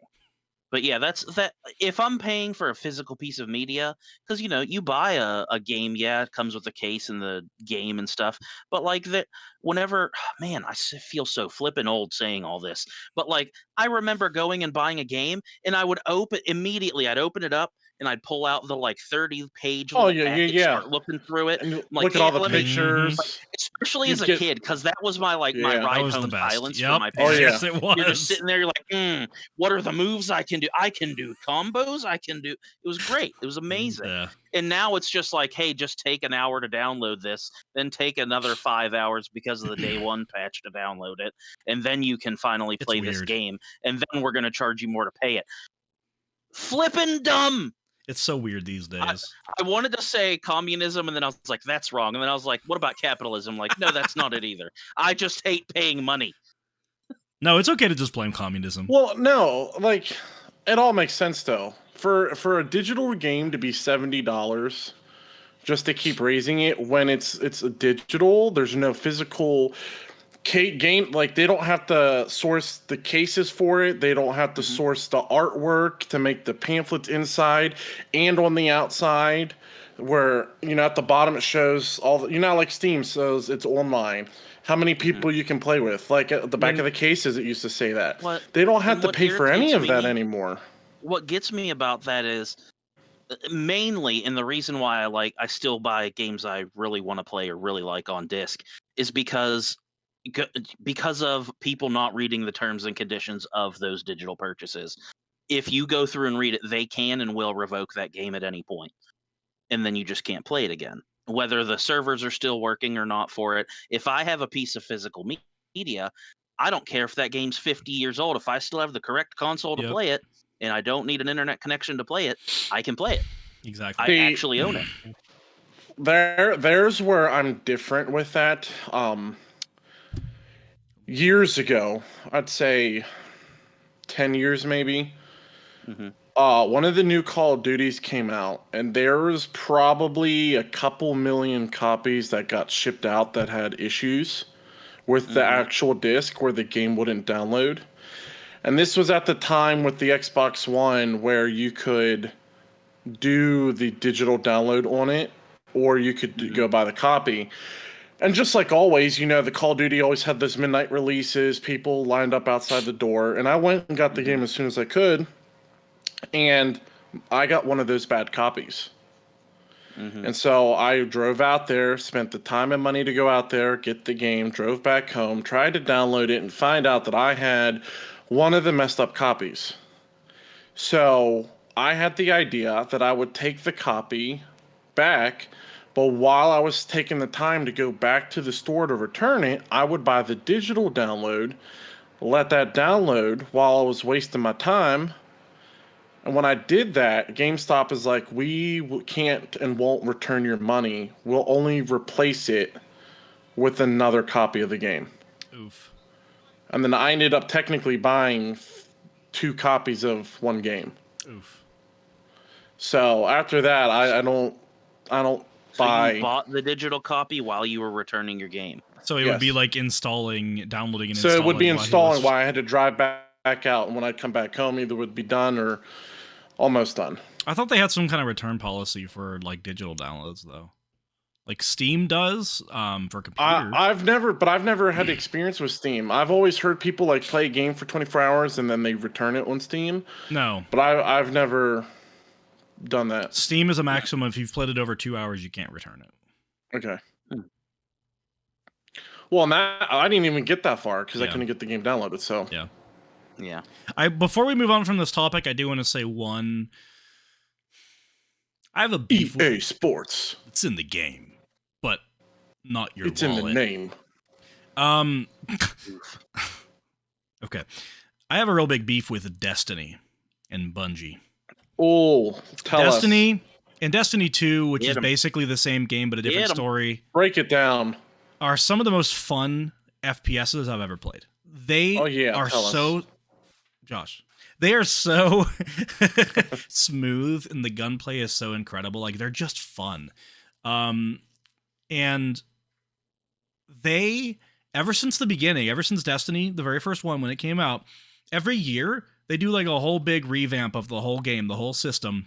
But yeah, that's that. If I'm paying for a physical piece of media, because you buy a game, yeah, it comes with a case and the game and stuff. But like that, whenever, man, feel so flippin' old saying all this. But like, I remember going and buying a game, and I would immediately. I'd open it up and I'd pull out the 30-page Oh, little yeah, package, yeah. start looking through it. And I'm like, look at all the let me- pictures. especially You'd as a get- kid, because that was my my Yeah. ride That was home the best. silence Yep. for my Oh, parents. yeah. Yes, it was. You're just sitting there, you're like, what are the moves I can do? I can do combos. I can do. It was great. It was amazing. Yeah. And now it's just like, hey, just take an hour to download this, then take another 5 hours because of the day one patch to download it, and then you can finally It's play this weird. game, and then we're gonna charge you more to pay it. Flippin' dumb. It's so weird these days. I wanted to say communism, and then I was like, that's wrong. And then I was like, what about capitalism? Like, no, that's not it either. I just hate paying money. No, it's okay to just blame communism. Well, no, like it all makes sense though. For a digital game to be $70 just to keep raising it when it's a digital, there's no physical game, like they don't have to source the cases for it, they don't have to source the artwork to make the pamphlets inside and on the outside, where at the bottom it shows all the, like Steam says it's online, how many people you can play with, like at the back of the cases it used to say that. They don't have to pay for any of that anymore. What gets me about that is mainly, and the reason why I still buy games I really want to play or really like on disc, is because of people not reading the terms and conditions of those digital purchases. If you go through and read it, they can and will revoke that game at any point, and then you just can't play it again, whether the servers are still working or not for it. If I have a piece of physical media, I don't care if that game's 50 years old. If I still have the correct console to play it, and I don't need an internet connection to play it, I can play it. Exactly. I actually own it. There's where I'm different with that. Years ago, I'd say 10 years maybe, one of the new Call of Duties came out, and there was probably a couple million copies that got shipped out that had issues with the actual disc where the game wouldn't download. And this was at the time with the Xbox One where you could do the digital download on it, or you could go buy the copy. And just like always, the Call of Duty always had those midnight releases, people lined up outside the door, and I went and got the game as soon as I could, and I got one of those bad copies. And so I drove out there, spent the time and money to go out there, get the game, drove back home, tried to download it, and find out that I had one of the messed up copies. So I had the idea that I would take the copy back, but while I was taking the time to go back to the store to return it, I would buy the digital download, let that download while I was wasting my time. And when I did that, GameStop is like, we can't and won't return your money. We'll only replace it with another copy of the game. Oof. And then I ended up technically buying 2 copies of one game. Oof. So after that, I don't buy. So you bought the digital copy while you were returning your game. So it would be like downloading and installing. So it would be installing while I had to drive back out, and when I'd come back home, either would be done or almost done. I thought they had some kind of return policy for digital downloads though. like Steam does for computers. I've never had experience with Steam. I've always heard people like play a game for 24 hours and then they return it on Steam. No, but I've never done that. Steam is a maximum. If you've played it over 2 hours, you can't return it. Okay. Well, and that I didn't even get that far because I couldn't get the game downloaded. So yeah. Before we move on from this topic, I do want to say one. I have a beef. EA Sports. It's in the game, but not your It's wallet. in the name. Okay. I have a real big beef with Destiny and Bungie. Oh, Destiny us. And Destiny 2, which is basically the same game but a different story. Break it down. Are some of the most fun FPSs I've ever played. They are so... Josh. They are so smooth, and the gunplay is so incredible. Like, they're just fun. And they, ever since the beginning, ever since Destiny, the very first one, when it came out, every year, they do, like, a whole big revamp of the whole game, the whole system.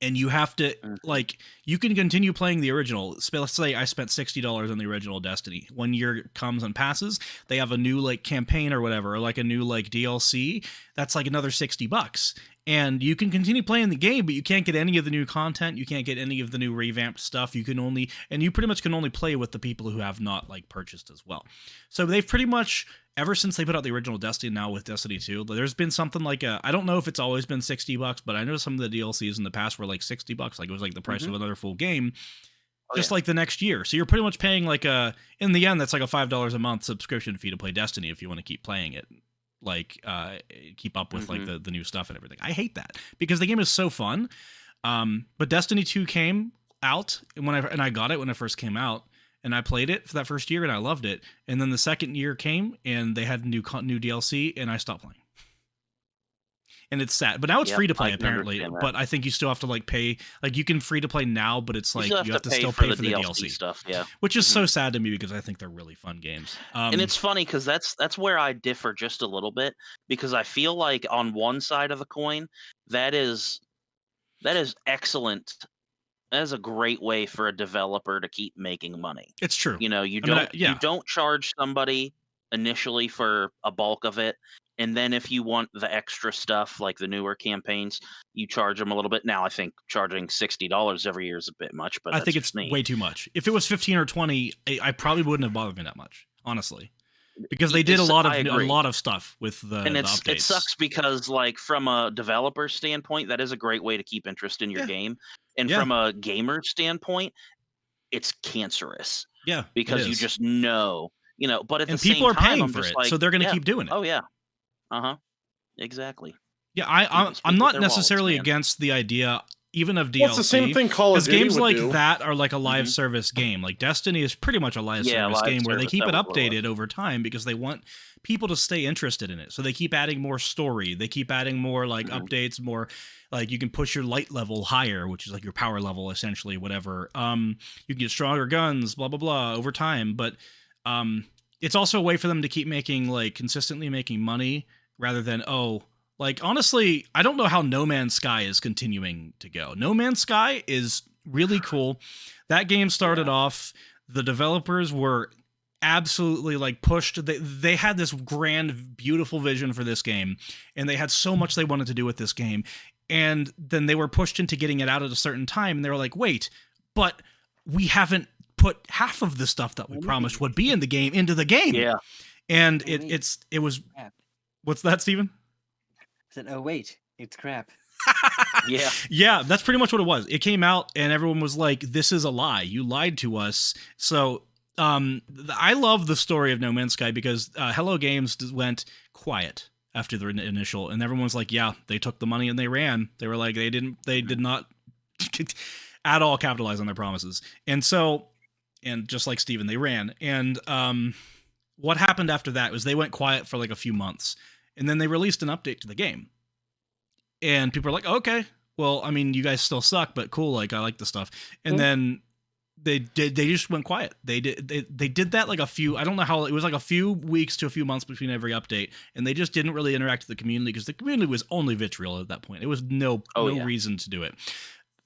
And you have to, like, you can continue playing the original. Let's say I spent $60 on the original Destiny. 1 year comes and passes, they have a new, like, campaign or whatever, or, like, a new, like, DLC. That's, like, another $60. And you can continue playing the game, but you can't get any of the new content. You can't get any of the new revamped stuff. You pretty much can only play with the people who have not, like, purchased as well. So they've pretty much... Ever since they put out the original Destiny, now with Destiny 2, there's been something like I don't know if it's always been $60, but I know some of the DLCs in the past were like $60. Like, it was like the price of another full game, like the next year. So you're pretty much paying like in the end, that's like a $5 a month subscription fee to play Destiny if you want to keep playing it, like keep up with like the new stuff and everything. I hate that because the game is so fun. But Destiny 2 came out and I got it when it first came out. And I played it for that first year, and I loved it. And then the second year came, and they had new DLC, and I stopped playing. And it's sad, but now it's free to play apparently. But I think you still have to like pay. Like, you can free to play now, but it's like you have to still pay for the DLC stuff. Which is so sad to me because I think they're really fun games. And it's funny because that's where I differ just a little bit, because I feel like on one side of the coin, that is excellent. That is a great way for a developer to keep making money. It's true. You know, you don't charge somebody initially for a bulk of it, and then if you want the extra stuff like the newer campaigns, you charge them a little bit. Now, I think charging $60 every year is a bit much, but I think it's way too much. If it was 15 or 20, I probably wouldn't have bothered me that much, honestly. Because they did a lot of stuff with the updates. It sucks because, like, from a developer standpoint, that is a great way to keep interest in your game. And from a gamer standpoint, it's cancerous. Yeah, because you just know, But at the same time, people are paying for it, like, so they're going to keep doing it. Oh yeah, exactly. Yeah, I'm not necessarily against the idea. Even of DLC. Well, it's the same thing Call of Duty games like do. that are like a live service game. Like Destiny is pretty much a live service game where they keep it updated over time because they want people to stay interested in it. So they keep adding more story. They keep adding more like updates, more like you can push your light level higher, which is like your power level essentially, whatever. You can get stronger guns, blah, blah, blah over time. But it's also a way for them to keep consistently making money rather than, like, honestly, I don't know how No Man's Sky is continuing to go. No Man's Sky is really cool. That game started off, the developers were absolutely, like, pushed. They had this grand, beautiful vision for this game, and they had so much they wanted to do with this game. And then they were pushed into getting it out at a certain time, and they were like, wait, but we haven't put half of the stuff that we promised would be in the game into the game. Yeah. And it was... What's that, Steven? Said, oh wait, it's crap. Yeah, that's pretty much what it was. It came out and everyone was like, this is a lie, you lied to us. So I love the story of No Man's Sky because Hello Games went quiet after the initial, and everyone was like, yeah, they took the money and they ran. They were like, they did not at all capitalize on their promises. And just like Steven, they ran. And what happened after that was they went quiet for like a few months. And then they released an update to the game. And people are like, okay, well, I mean, you guys still suck, but cool, like, I like the stuff. And then they just went quiet. They did that like I don't know how, it was like a few weeks to a few months between every update. And they just didn't really interact with the community because the community was only vitriol at that point. It was no reason to do it.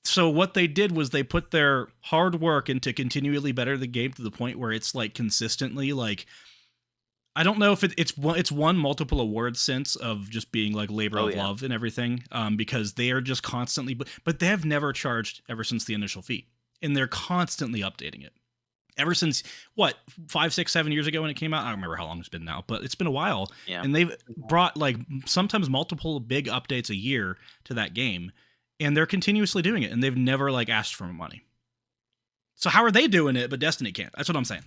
So what they did was they put their hard work into continually better the game to the point where it's like consistently like, I don't know if it's won multiple awards since of just being like labor of love and everything, because they are just constantly, but they have never charged ever since the initial fee, and they're constantly updating it. Ever since, 5, 6, 7 years ago when it came out? I don't remember how long it's been now, but it's been a while. Yeah. And they've brought like sometimes multiple big updates a year to that game, and they're continuously doing it, and they've never like asked for money. So how are they doing it, but Destiny can't? That's what I'm saying.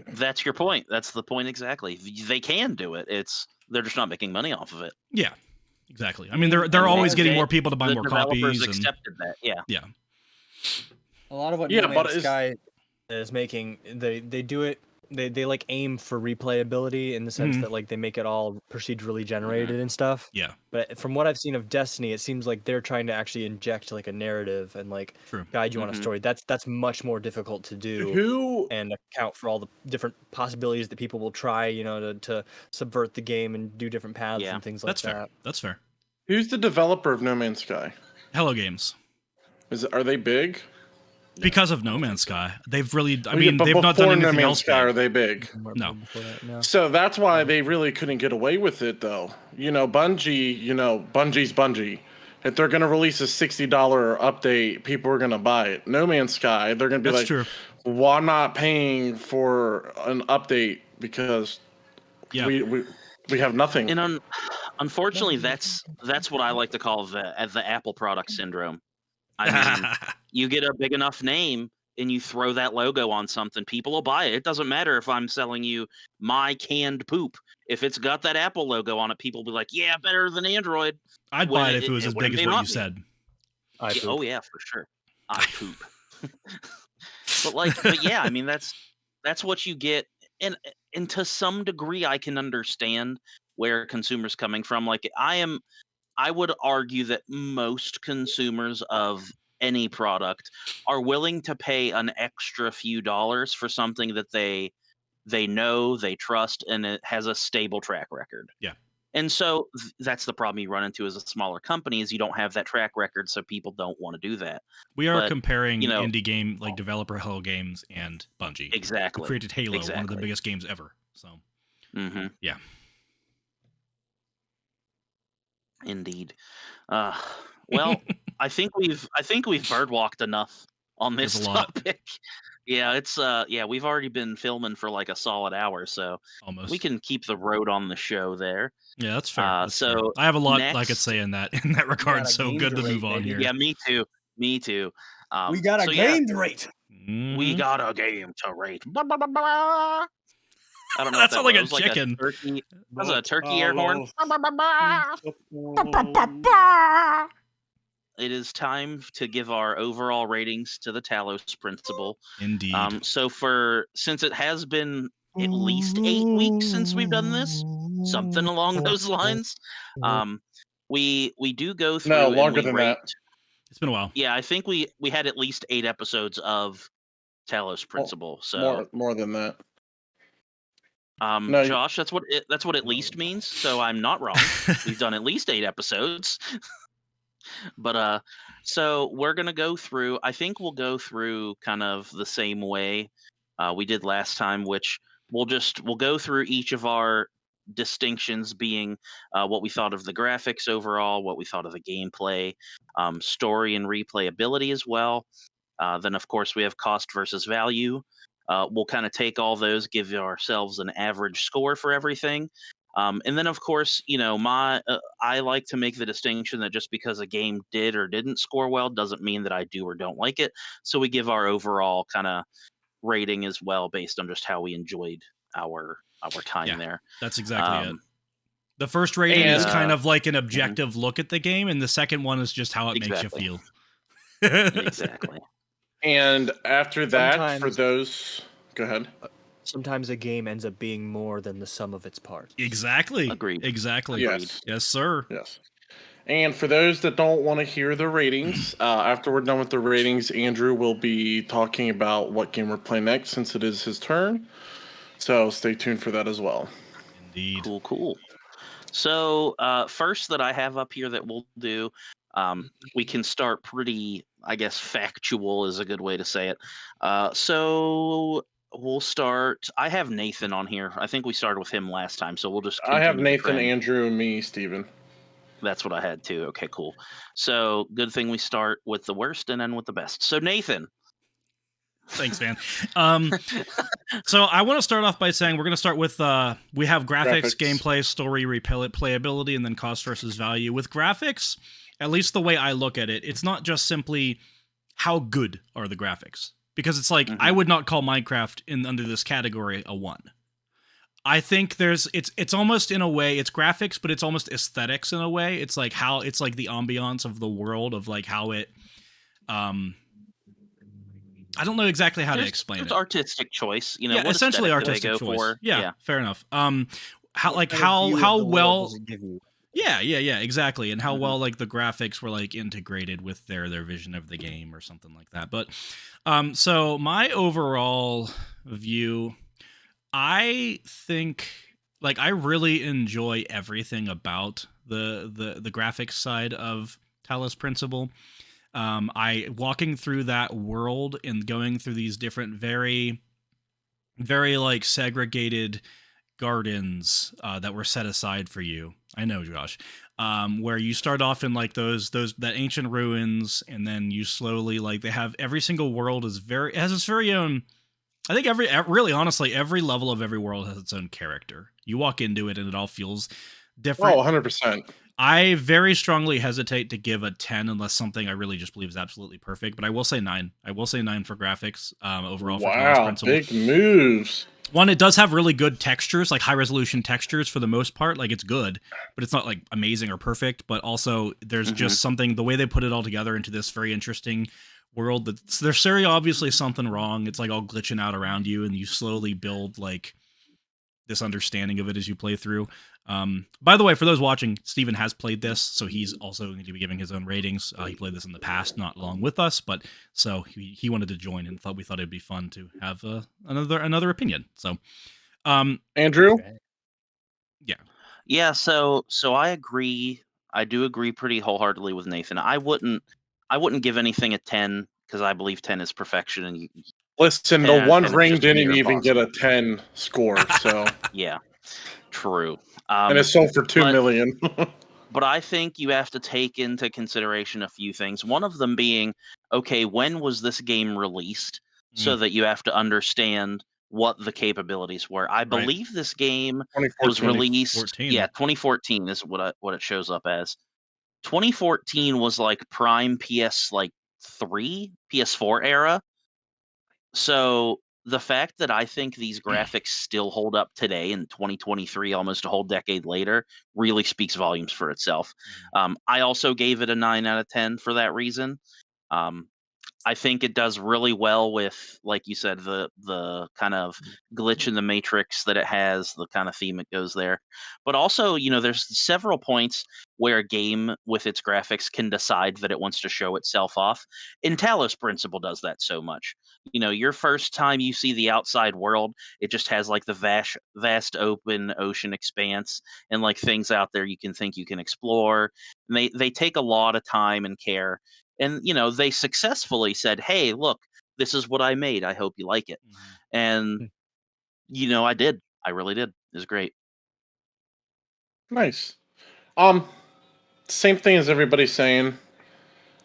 That's your point. That's the point exactly. They can do it. They're just not making money off of it. Yeah, exactly. I mean, they're always getting more people to buy more copies. Developers accepted that. Yeah. Yeah. A lot of what No Man's Sky is making, they do it. They like aim for replayability in the sense that like they make it all procedurally generated and stuff. Yeah. But from what I've seen of Destiny, it seems like they're trying to actually inject like a narrative and like guide you on a story. That's much more difficult to do and account for all the different possibilities that people will try, to subvert the game and do different paths and things like that. That's fair. Who's the developer of No Man's Sky? Hello Games. Are they big? Because of No Man's Sky, they've really. they've not done anything No Man's else. Sky, are they big? No. So that's why they really couldn't get away with it, though. Bungie. Bungie's Bungie. If they're going to release a $60 update, people are going to buy it. No Man's Sky, they're going to be true. Well, I'm not paying for an update because we have nothing. And unfortunately, that's what I like to call the Apple product syndrome. I mean, you get a big enough name and you throw that logo on something, people will buy it. It doesn't matter if I'm selling you my canned poop. If it's got that Apple logo on it, people will be like, yeah, better than Android. I'd buy it if it was as big as what you said. Oh, yeah, for sure. I poop. but yeah, I mean, that's what you get. And to some degree, I can understand where consumers coming from. Like, I would argue that most consumers of any product are willing to pay an extra few dollars for something that they know, they trust, and it has a stable track record. Yeah. And so that's the problem you run into as a smaller company is you don't have that track record, so people don't want to do that. We are comparing indie game like developer Hello Games and Bungie. Exactly. Who created Halo, one of the biggest games ever. So yeah. Indeed. Well, I think we've birdwalked enough on this topic. Yeah, it's we've already been filming for like a solid hour, so almost we can keep the road on the show there. Yeah, that's fair. Fair. I have a lot I could say in that regard, so good to move on here. Yeah, me too. We got a game to rate. We got a game to rate. I don't know. That sounds like a chicken. That was a turkey air horn. It is time to give our overall ratings to the Talos Principle. Indeed. Since it has been at least 8 weeks since we've done this, something along those lines, we do go through. No, longer than that. It's been a while. Yeah, I think we had at least 8 episodes of Talos Principle. So more than that. No, Josh, that's what at least means. So I'm not wrong. We've done at least 8 episodes. But so we're gonna go through. I think we'll go through kind of the same way we did last time, which we'll go through each of our distinctions, being what we thought of the graphics overall, what we thought of the gameplay, story and replayability as well. Then of course we have cost versus value. We'll kind of take all those, give ourselves an average score for everything. And then, of course, I like to make the distinction that just because a game did or didn't score well doesn't mean that I do or don't like it. So we give our overall kind of rating as well based on just how we enjoyed our time there. That's exactly it. The first rating is kind of like an objective look at the game, and the second one is just how it makes you feel. Exactly. And after that, for those... Go ahead. Sometimes a game ends up being more than the sum of its parts. Exactly. Agreed. Exactly. Yes. Yes, sir. Yes. And for those that don't want to hear the ratings, after we're done with the ratings, Andrew will be talking about what game we're playing next since it is his turn. So stay tuned for that as well. Indeed. Cool. So first that I have up here that we'll do, We can start pretty, I guess, factual is a good way to say it. So we'll start. I have Nathan on here. I think we started with him last time, so we'll just I have continue the Nathan, trend. Andrew, and me, Steven. That's what I had too. Okay, cool. So good thing we start with the worst and end with the best. So Nathan. Thanks, man. So I want to start off by saying we're going to start with we have graphics, gameplay, story, replayability, and then cost versus value. With graphics, at least the way I look at it, it's not just simply how good are the graphics, because it's like I would not call Minecraft under this category a 1. I think it's almost in a way it's graphics, but it's almost aesthetics in a way. It's like it's like the ambiance of the world of like how it I don't know exactly how to explain it. Artistic choice, you know. Yeah, what essentially artistic choice. For? Yeah, fair enough. How well does it give you? Yeah, exactly, and how well like the graphics were like integrated with their vision of the game or something like that. But so my overall view, I think like I really enjoy everything about the graphics side of Talos Principle. I walking through that world and going through these different very like segregated gardens that were set aside for you. I know, Josh. Where you start off in like those that ancient ruins, and then you slowly like they have every single world has its very own. I think really honestly every level of every world has its own character. You walk into it and it all feels different. Oh, 100%. I very strongly hesitate to give a 10 unless something I really just believe is absolutely perfect, but I will say 9. I will say 9 for graphics overall for Talos Principle. Big moves. One, it does have really good textures, like high-resolution textures for the most part. Like, it's good, but it's not, like, amazing or perfect. But also, there's just something, the way they put it all together into this very interesting world, there's very obviously something wrong. It's, like, all glitching out around you, and you slowly build, like, this understanding of it as you play through. By the way, for those watching, Steven has played this, so he's also going to be giving his own ratings. He played this in the past, not long with us, but so he wanted to join and we thought it'd be fun to have another opinion. So, Andrew, yeah. So I agree. I do agree pretty wholeheartedly with Nathan. I wouldn't give anything a 10 because I believe 10 is perfection. And listen, the One Ring didn't even get a 10 score, so yeah. True. And it sold for $2 million. But I think you have to take into consideration a few things. One of them being, okay, when was this game released? So that you have to understand what the capabilities were. I believe this game was released. 2014 is what it shows up as. 2014 was like prime PS3, PS4 era. So the fact that I think these graphics still hold up today in 2023, almost a whole decade later, really speaks volumes for itself. I also gave it a 9 out of 10 for that reason. I think it does really well with, like you said, the kind of glitch in the matrix that it has, the kind of theme it goes there. But also, you know, there's several points where a game with its graphics can decide that it wants to show itself off. And Talos Principle does that so much. You know, your first time you see the outside world, it just has like the vast open ocean expanse and like things out there you can think you can explore. And they take a lot of time and care. And, you know, they successfully said, hey, look, this is what I made. I hope you like it. And, you know, I did. I really did. It was great. Nice. Same thing as everybody's saying.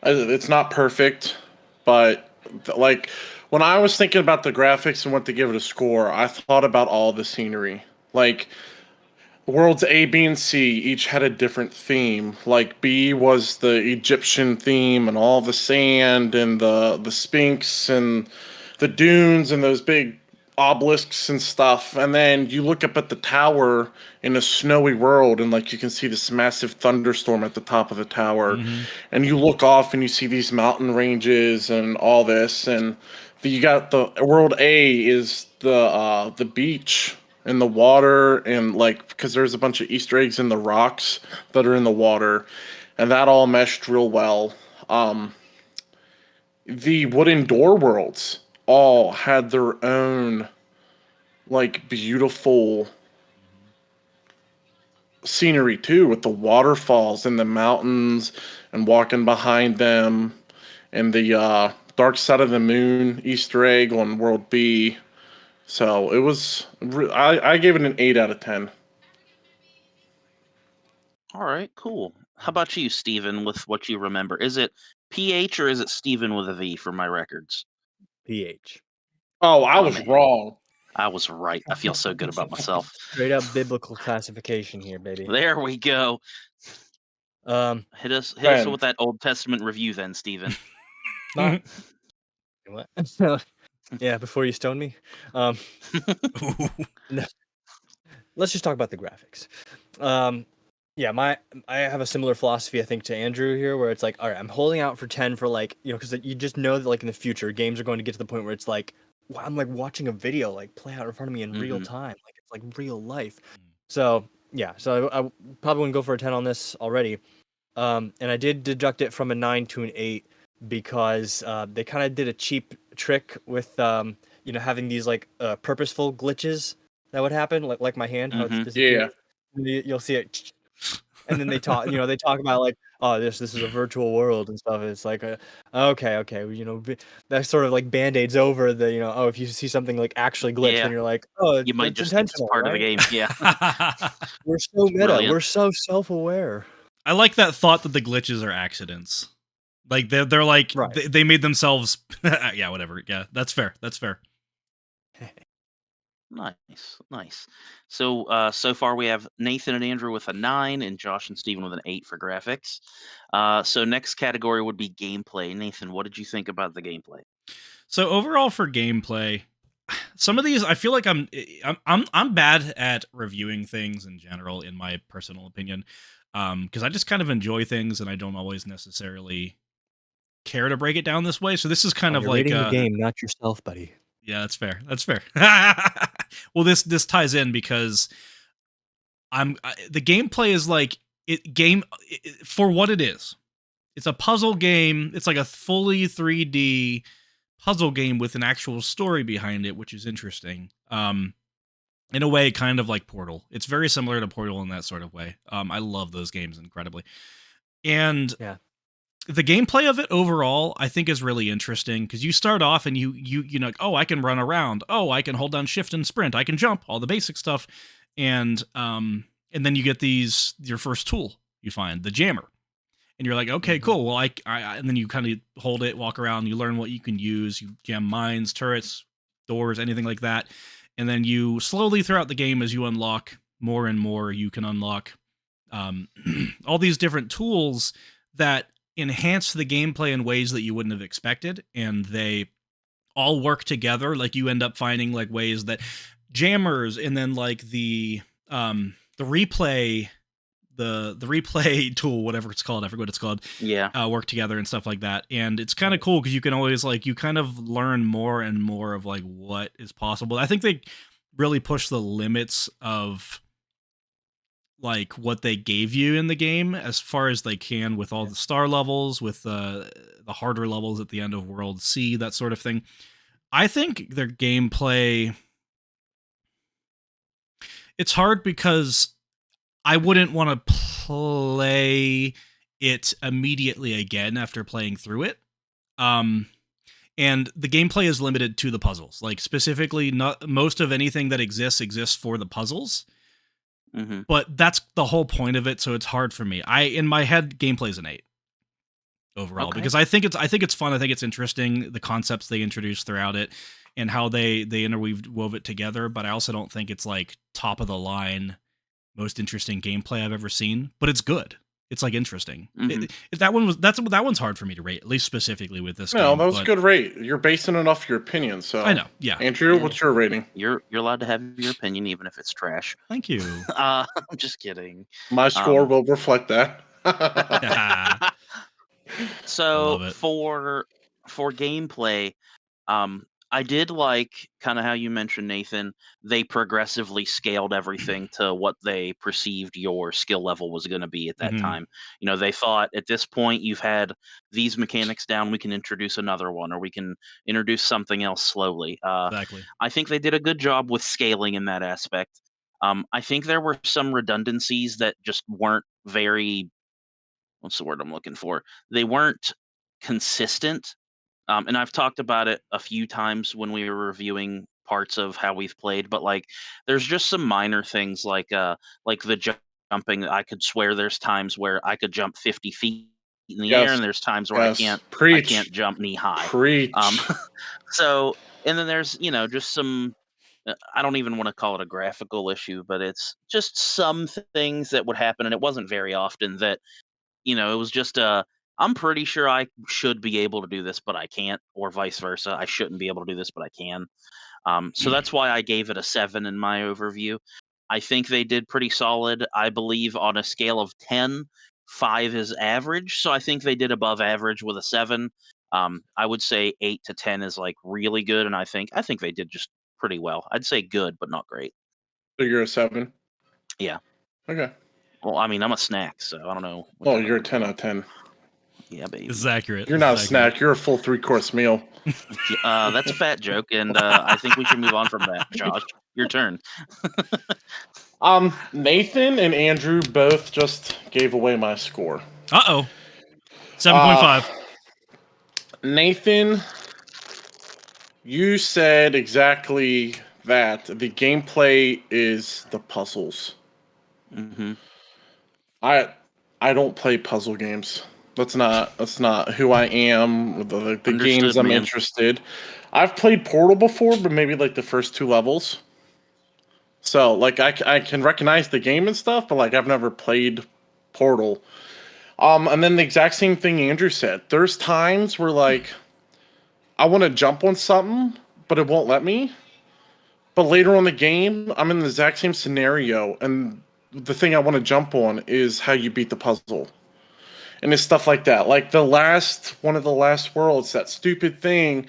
It's not perfect, but like when I was thinking about the graphics and what to give it a score, I thought about all the scenery. Like worlds A, B, and C each had a different theme. Like B was the Egyptian theme and all the sand and the Sphinx and the dunes and those big obelisks and stuff. And then you look up at the tower in a snowy world and like you can see this massive thunderstorm at the top of the tower. And you look off and you see these mountain ranges and all this. And you got the world A is the beach in the water, and like because there's a bunch of Easter eggs in the rocks that are in the water, and that all meshed real well. The wooden door worlds all had their own like beautiful scenery too, with the waterfalls and the mountains and walking behind them, and the Dark Side of the Moon Easter egg on World B. So it was. I gave it an 8 out of 10. All right, cool. How about you, Steven, with what you remember? Is it PH or is it Steven with a V for my records? PH. Oh, I Oh, was man. wrong. I was right. I feel so good about myself. Straight up biblical classification here, baby. There we go. Hit us with that Old Testament review then, Steven. What? Yeah, before you stone me. No. Let's just talk about the graphics. Yeah, I have a similar philosophy, I think, to Andrew here, where it's like, all right, I'm holding out for 10 for like, because you just know that like in the future, games are going to get to the point where it's like, I'm like watching a video like play out in front of me in real time, like it's like real life. So yeah, so I probably wouldn't go for a 10 on this already. And I did deduct it from a 9 to an 8 because they kind of did a cheap trick with having these like purposeful glitches that would happen, like my hand, how it's disappearing. Yeah. You'll see it, and then they talk about like, oh, this is a virtual world and stuff. It's like, okay, that sort of like band-aids over the, oh, if you see something like actually glitch, then you're like, oh, you might it's just think it's intentional, part right? of the game. Yeah. We're so meta. Brilliant. We're so self-aware. I like that thought that the glitches are accidents. Like they're like right. they made themselves. Yeah, whatever. Yeah, that's fair. That's fair. Nice. So so far we have Nathan and Andrew with a 9 and Josh and Steven with an 8 for graphics. So next category would be gameplay. Nathan, what did you think about the gameplay? So overall for gameplay, some of these I feel like I'm bad at reviewing things in general, in my personal opinion, because I just kind of enjoy things and I don't always necessarily care to break it down this way. So this is kind of you're like rating the game, not yourself, buddy. Yeah, that's fair. That's fair. Well, this ties in because the gameplay is like for what it is. It's a puzzle game. It's like a fully 3D puzzle game with an actual story behind it, which is interesting. In a way, kind of like Portal. It's very similar to Portal in that sort of way. I love those games incredibly. And yeah, the gameplay of it overall, I think, is really interesting because you start off and you know, oh, I can run around. Oh, I can hold down shift and sprint. I can jump, all the basic stuff. And then you get your first tool you find, the jammer. And you're like, okay, cool. Well, and then you kind of hold it, walk around, you learn what you can use. You jam mines, turrets, doors, anything like that. And then you slowly throughout the game, as you unlock more and more, you can unlock all these different tools that enhance the gameplay in ways that you wouldn't have expected, and they all work together. Like you end up finding like ways that jammers and then like the replay tool, whatever it's called, I forget what it's called, work together and stuff like that. And it's kind of cool because you can always like, you kind of learn more and more of like what is possible. I think they really push the limits of like what they gave you in the game as far as they can, with all the star levels, with the harder levels at the end of World C, that sort of thing. I think their gameplay, it's hard because I wouldn't want to play it immediately again after playing through it. And the gameplay is limited to the puzzles. Like specifically, not most of anything that exists for the puzzles. But that's the whole point of it, so it's hard for me. In my head, gameplay is an 8 overall, because I think it's fun. I think it's interesting, the concepts they introduce throughout it and how they wove it together. But I also don't think it's like top of the line, most interesting gameplay I've ever seen. But it's good. It's like interesting. That one's hard for me to rate, at least specifically with this. No, game, that was a good rate. You're basing it off your opinion, so I know. Yeah, Andrew, what's your rating? You're allowed to have your opinion, even if it's trash. Thank you. I'm just kidding. My score will reflect that. So for gameplay, I did like kind of how you mentioned, Nathan, they progressively scaled everything to what they perceived your skill level was going to be at that time. You know, they thought at this point you've had these mechanics down, we can introduce another one, or we can introduce something else slowly. Exactly. I think they did a good job with scaling in that aspect. I think there were some redundancies that just weren't very, what's the word I'm looking for? They weren't consistent. And I've talked about it a few times when we were reviewing parts of how we've played, but like there's just some minor things like the jumping. I could swear there's times where I could jump 50 feet in the air, Yes. and there's times where Yes. I can't jump knee high. Preach. So, and then there's, just some, I don't even want to call it a graphical issue, but it's just some things that would happen, and it wasn't very often that, it was just I'm pretty sure I should be able to do this, but I can't, or vice versa. I shouldn't be able to do this, but I can. So that's why I gave it a 7 in my overview. I think they did pretty solid. I believe on a scale of 10, 5 is average. So I think they did above average with a 7. I would say 8 to 10 is like really good, and I think they did just pretty well. I'd say good, but not great. So you're a 7? Yeah. Okay. Well, I mean, I'm a snack, so I don't know. Oh, you're a 10 out of 10. Yeah, baby. This is accurate. You're not a snack. You're a full 3-course meal. That's a fat joke, and I think we should move on from that. Josh, your turn. Nathan and Andrew both just gave away my score. 7.5. Nathan, you said exactly that. The gameplay is the puzzles. Mm-hmm. I don't play puzzle games. That's not who I am. The games I'm interested. I've played Portal before, but maybe like the first 2 levels. So like I can recognize the game and stuff, but like I've never played Portal. And then the exact same thing Andrew said. There's times where like I want to jump on something, but it won't let me. But later on in the game, I'm in the exact same scenario, and the thing I want to jump on is how you beat the puzzle. And it's stuff like that. Like one of the last worlds, that stupid thing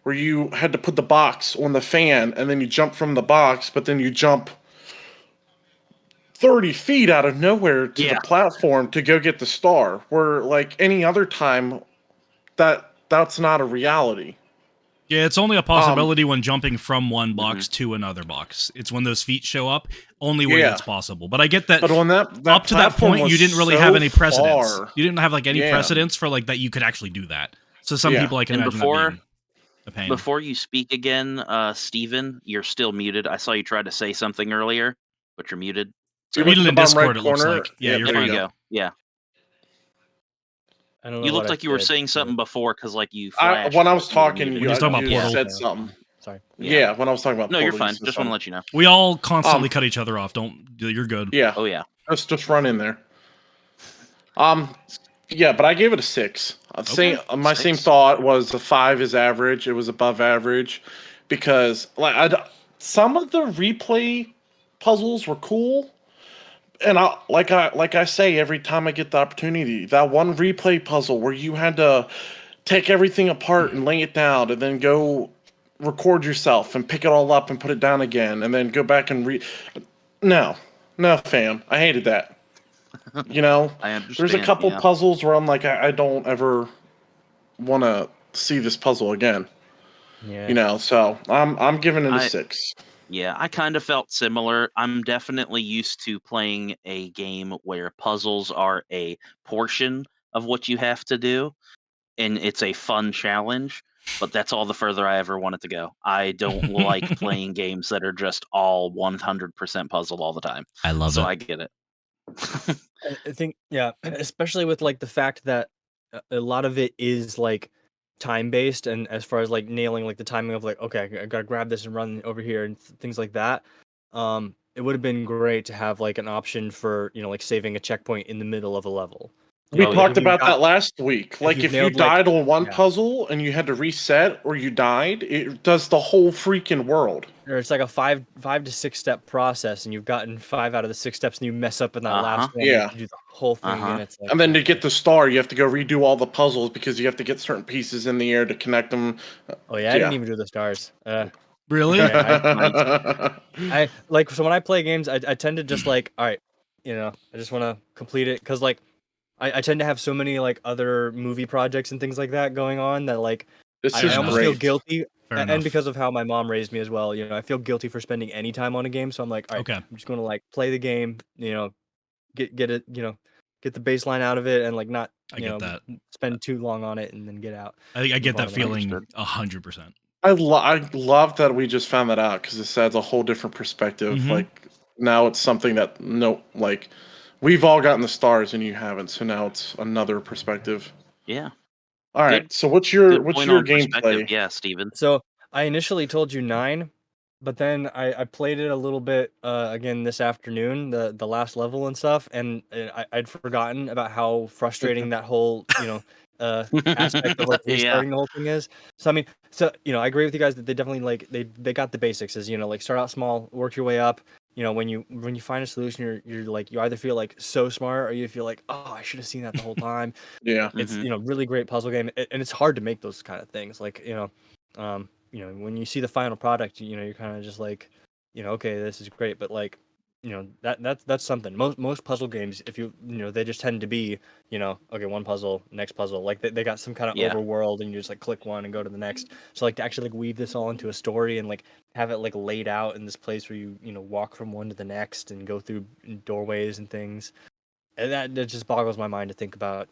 where you had to put the box on the fan and then you jump from the box, but then you jump 30 feet out of nowhere to the platform to go get the star. Where like any other time, that's not a reality. Yeah, it's only a possibility when jumping from one box to another box. It's when those feet show up, only way that's possible. But I get that. But on that up to that point, you didn't really have any precedence. Far. You didn't have like any precedence for like that you could actually do that. So some people I can imagine that being a pain. Before you speak again, Steven, you're still muted. I saw you tried to say something earlier, but you're muted. You're muted in Discord, it looks like. Yeah, you're there fine. You go. Yeah. I don't know you looked like you were saying something before because like you flashed. When I was talking, you said something. Sorry. Yeah, when I was talking about Portal, you're fine. Just want to let you know. We all constantly cut each other off. You're good. Yeah. Oh yeah. Just run in there. Yeah, but I gave it a 6. My same thought was a 5 is average. It was above average because like some of the replay puzzles were cool. And like I say every time I get the opportunity, that one replay puzzle where you had to take everything apart and lay it down and then go record yourself and pick it all up and put it down again and then go back and No, fam. I hated that. I understand, there's a couple puzzles where I'm like, I don't ever want to see this puzzle again. Yeah. So I'm giving it a 6. Yeah, I kind of felt similar. I'm definitely used to playing a game where puzzles are a portion of what you have to do, and it's a fun challenge, but that's all the further I ever want it to go. I don't like playing games that are just all 100% puzzled all the time. I love it. So I get it. I think, especially with like the fact that a lot of it is like time-based, and as far as like nailing like the timing of like, okay, I gotta grab this and run over here and things like that. It would have been great to have like an option for like saving a checkpoint in the middle of a level. We talked about that last week. Like if you died on one puzzle and you had to reset or you died, it does the whole freaking world. Or it's like a 5 to 6 step process, and you've gotten 5 out of the 6 steps, and you mess up in that last one. Yeah. You do the whole thing again. It's like, and then to get the star, you have to go redo all the puzzles because you have to get certain pieces in the air to connect them. Oh yeah, I didn't even do the stars. Really? I like, so when I play games, I tend to just like, all right, I just want to complete it because like I tend to have so many like other movie projects and things like that going on that like This I is almost great. feel guilty, Fair and enough. because of how my mom raised me as well, I feel guilty for spending any time on a game. So I'm like, all right, Okay. I'm just gonna like play the game, get it, get the baseline out of it, and like not, I get that. spend too long on it and then get out. I get Move on that to the next. feeling 100%. I love that we just found that out because this adds a whole different perspective. Mhm. Like now it's something that we've all gotten the stars and you haven't, so now it's another perspective. Yeah. All right. Good- So what's Good your point on perspective. gameplay? Yeah, Steven. So I initially told you 9, but then I played it a little bit again this afternoon, the last level and stuff, and I'd forgotten about how frustrating that whole aspect of like Yeah. restarting the whole thing is. So I mean, I agree with you guys that they definitely like they got the basics, is like start out small, work your way up. When you find a solution, you're like, you either feel like so smart or you feel like, oh, I should have seen that the whole time. Yeah. It's Mhm. really great puzzle game, and it's hard to make those kind of things. Like when you see the final product, you're kind of just like, okay, this is great, but like, that's something. Most puzzle games, if they just tend to be, okay, one puzzle, next puzzle, like they got some kind of Yeah. overworld, and you just like click one and go to the next. So like to actually like weave this all into a story and like have it like laid out in this place where you walk from one to the next and go through doorways and things. And that just boggles my mind to think about,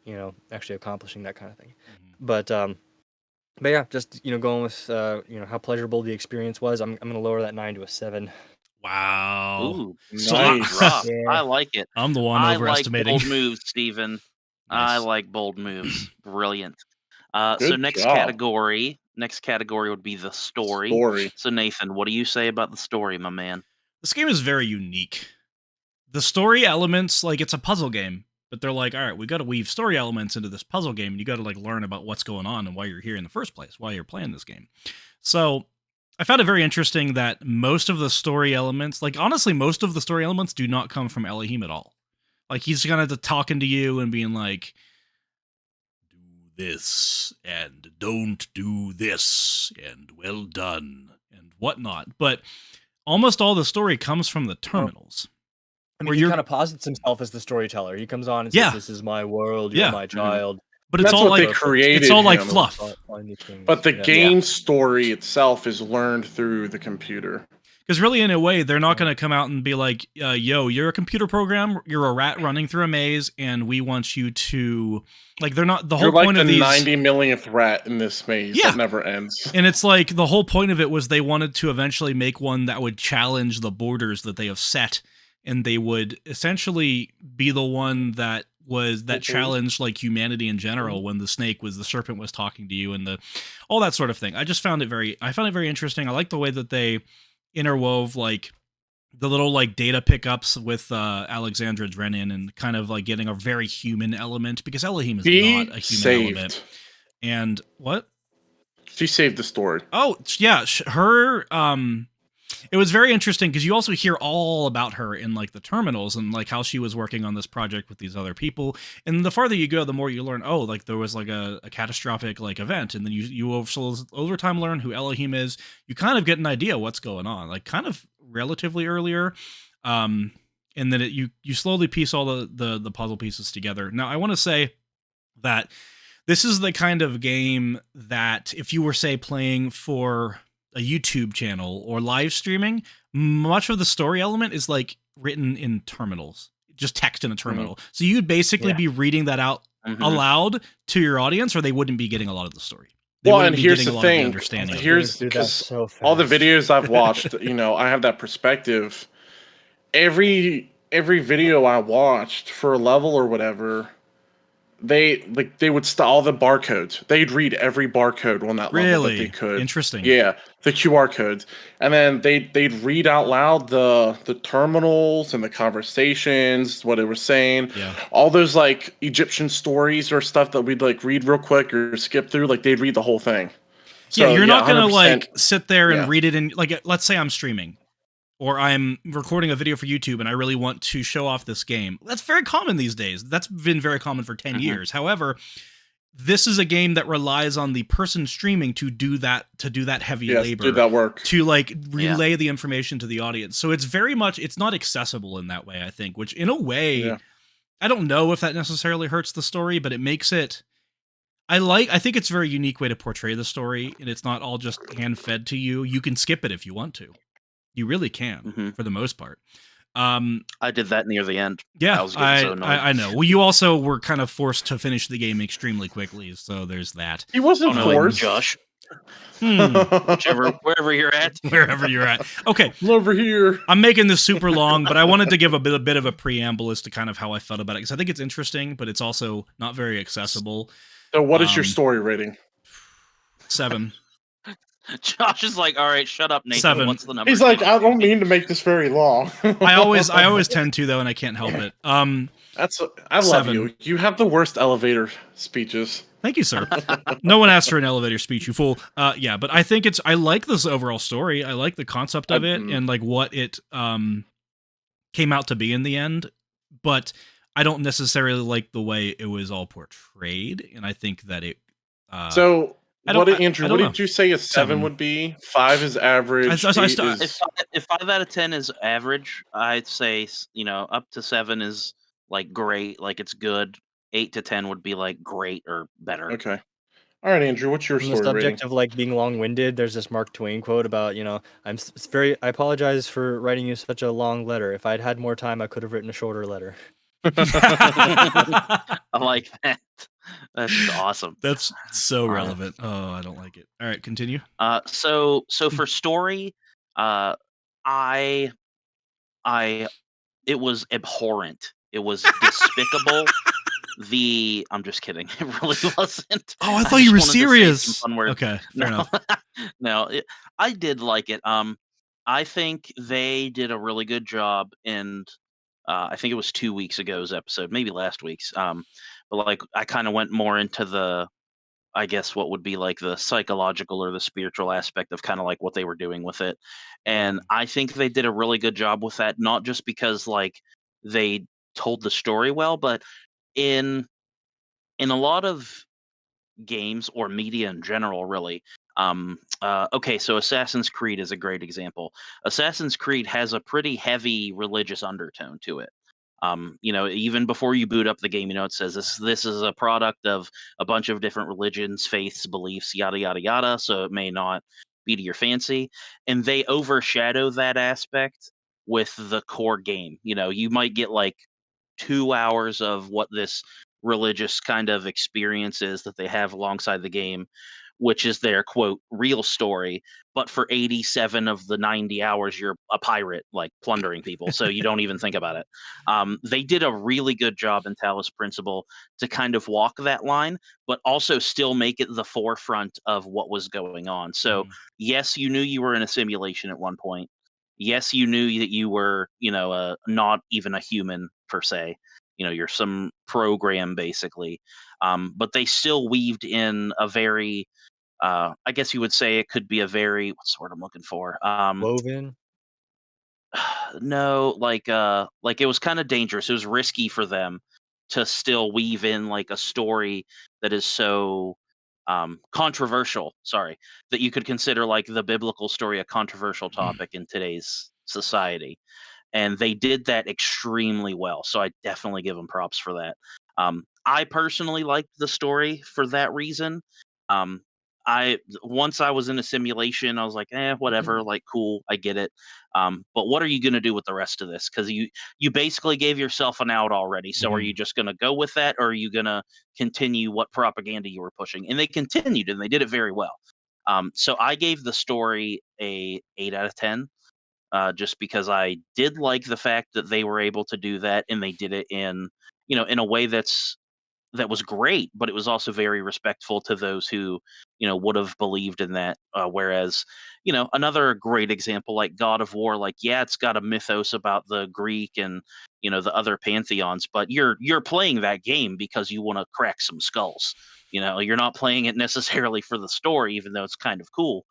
actually accomplishing that kind of thing. But yeah, just going with how pleasurable the experience was. I'm gonna lower that 9 to a 7. Wow. Ooh, Nice. rough. Yeah. I like it. I'm the one I like overestimating. bold moves, Steven. I Nice. like bold moves. Brilliant. So Good next job. category would be the story. Story. So Nathan, what do you say about the story, my man? This game is very unique. The story elements, like, it's a puzzle game, but they're like, all right, we got to weave story elements into this puzzle game, and you got to like learn about what's going on and why you're here in the first place, why you're playing this game. So I found it very interesting that most of the story elements, like honestly, most of the story elements do not come from Elohim at all. Like he's kind of talking to you and being like, do this and don't do this and well done and whatnot. But almost all the story comes from the terminals. I Where mean, he you're- kind of posits himself as the storyteller. He comes on and Yeah. says, "This is my world. You're Yeah. my Mhm. child." But it's That's all what they like created. it's all like him. fluff. Find these things. But the Yeah. game story itself is learned through the computer. Because really, in a way, they're not going to come out and be like, yo, you're a computer program, you're a rat running through a maze, and we want you to... Like, they're not... The whole You're like point the of these... 90 millionth rat in this maze Yeah. that never ends. And it's like, the whole point of it was they wanted to eventually make one that would challenge the borders that they have set, and they would essentially be the one that challenged like humanity in general when the serpent was talking to you and all that sort of thing. I found it very interesting. I like the way that they interwove like the little like data pickups with Alexandra Drennan and kind of like getting a very human element, because Elohim is not a human element. And what? She saved the story. Oh yeah, her it was very interesting because you also hear all about her in like the terminals and like how she was working on this project with these other people. And the farther you go, the more you learn, oh, like there was like a catastrophic like event. And then you over time learn who Elohim is. You kind of get an idea what's going on, like kind of relatively earlier. And then you slowly piece all the puzzle pieces together. Now, I want to say that this is the kind of game that if you were, say, playing for a YouTube channel or live streaming, much of the story element is like written in terminals, just text in a terminal. So you'd basically be reading that out aloud to your audience, or they wouldn't be getting a lot of the story. Well, and here's the thing. Understanding Here's because all the videos I've watched, I have that perspective. Every video I watched for a level or whatever, they would all the barcodes. They'd read every barcode on that level that they could. Interesting. Yeah, the QR codes, and then they'd read out loud the terminals and the conversations, what they were saying. Yeah. All those like Egyptian stories or stuff that we'd like read real quick or skip through. Like they'd read the whole thing. So, you're not gonna 100%. like sit there and read it in like, let's say I'm streaming. Or I'm recording a video for YouTube and I really want to show off this game. That's very common these days. That's been very common for 10 years. However, this is a game that relies on the person streaming to do that heavy labor. Do that work. To like relay the information to the audience. So it's not accessible in that way, I think, which in a way, I don't know if that necessarily hurts the story, but it makes it, I think it's a very unique way to portray the story, and it's not all just hand-fed to you. You can skip it if you want to. You really can, for the most part. I did that near the end. Yeah, I was getting so annoyed. I know. Well, you also were kind of forced to finish the game extremely quickly, so there's that. He wasn't forced. Josh. Wherever you're at. Wherever you're at. Okay. Over here. I'm making this super long, but I wanted to give a bit of a preamble as to kind of how I felt about it, because I think it's interesting, but it's also not very accessible. So what is your story rating? 7. Josh is like, all right, shut up, Nathan. 7. What's the number? He's like, I don't mean to make this very long. I always tend to, though, and I can't help it. I love 7. you. You have the worst elevator speeches. Thank you, sir. No one asked for an elevator speech, you fool. Yeah, but I think I like this overall story. I like the concept of it and like what it came out to be in the end, but I don't necessarily like the way it was all portrayed, and I think that it Andrew, what did you say a 7 would be? 5 is average. If 5 out of 10 is average, I'd say up to 7 is like great, like it's good. 8 to 10 would be like great or better. Okay. All right, Andrew, what's your story On the subject rating? of like being long-winded, there's this Mark Twain quote about, I apologize for writing you such a long letter. If I'd had more time, I could have written a shorter letter. I like that. That's awesome. That's so relevant. Oh, I don't like it. All right, continue. So for story, it was abhorrent. It was despicable. I'm just kidding. It really wasn't. Oh, I thought you were serious. Okay, fair enough. No, I did like it. I think they did a really good job, and I think it was 2 weeks ago's episode, maybe last week's. But like I kind of went more into I guess what would be like the psychological or the spiritual aspect of kind of like what they were doing with it. And I think they did a really good job with that, not just because like they told the story well, but in a lot of games or media in general, really. Okay, so Assassin's Creed is a great example. Assassin's Creed has a pretty heavy religious undertone to it. Even before you boot up the game, it says this is a product of a bunch of different religions, faiths, beliefs, yada yada yada. So it may not be to your fancy, and they overshadow that aspect with the core game. You might get like 2 hours of what this religious kind of experience is that they have alongside the game, which is their quote real story. But for 87 of the 90 hours, you're a pirate, like plundering people. So you don't even think about it. They did a really good job in Talos Principle to kind of walk that line, but also still make it the forefront of what was going on. So yes, you knew you were in a simulation at one point. Yes, you knew that you were, not even a human per se. You're some program basically. But they still weaved in a very, I guess you would say it could be a very, what's the word I'm looking for? Woven? No, like it was kind of dangerous. It was risky for them to still weave in like a story that is so controversial, that you could consider like the biblical story a controversial topic in today's society. And they did that extremely well. So I definitely give them props for that. I personally liked the story for that reason. Once I was in a simulation, I was like, whatever, like cool, I get it. But what are you going to do with the rest of this? Because you basically gave yourself an out already. So are you just going to go with that, or are you going to continue what propaganda you were pushing? And they continued, and they did it very well. So I gave the story a 8 out of 10. Just because I did like the fact that they were able to do that, and they did it in a way that was great, but it was also very respectful to those who would have believed in that. Whereas another great example like God of War, like it's got a mythos about the Greek and the other pantheons, but you're playing that game because you want to crack some skulls. You're not playing it necessarily for the story, even though it's kind of cool.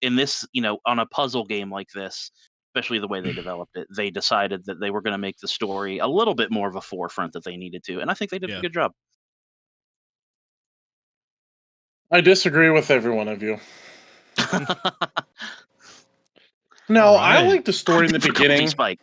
In this, on a puzzle game like this, especially the way they developed it, they decided that they were going to make the story a little bit more of a forefront that they needed to. And I think they did a good job. I disagree with every one of you. No, I like the story in the beginning. Spike.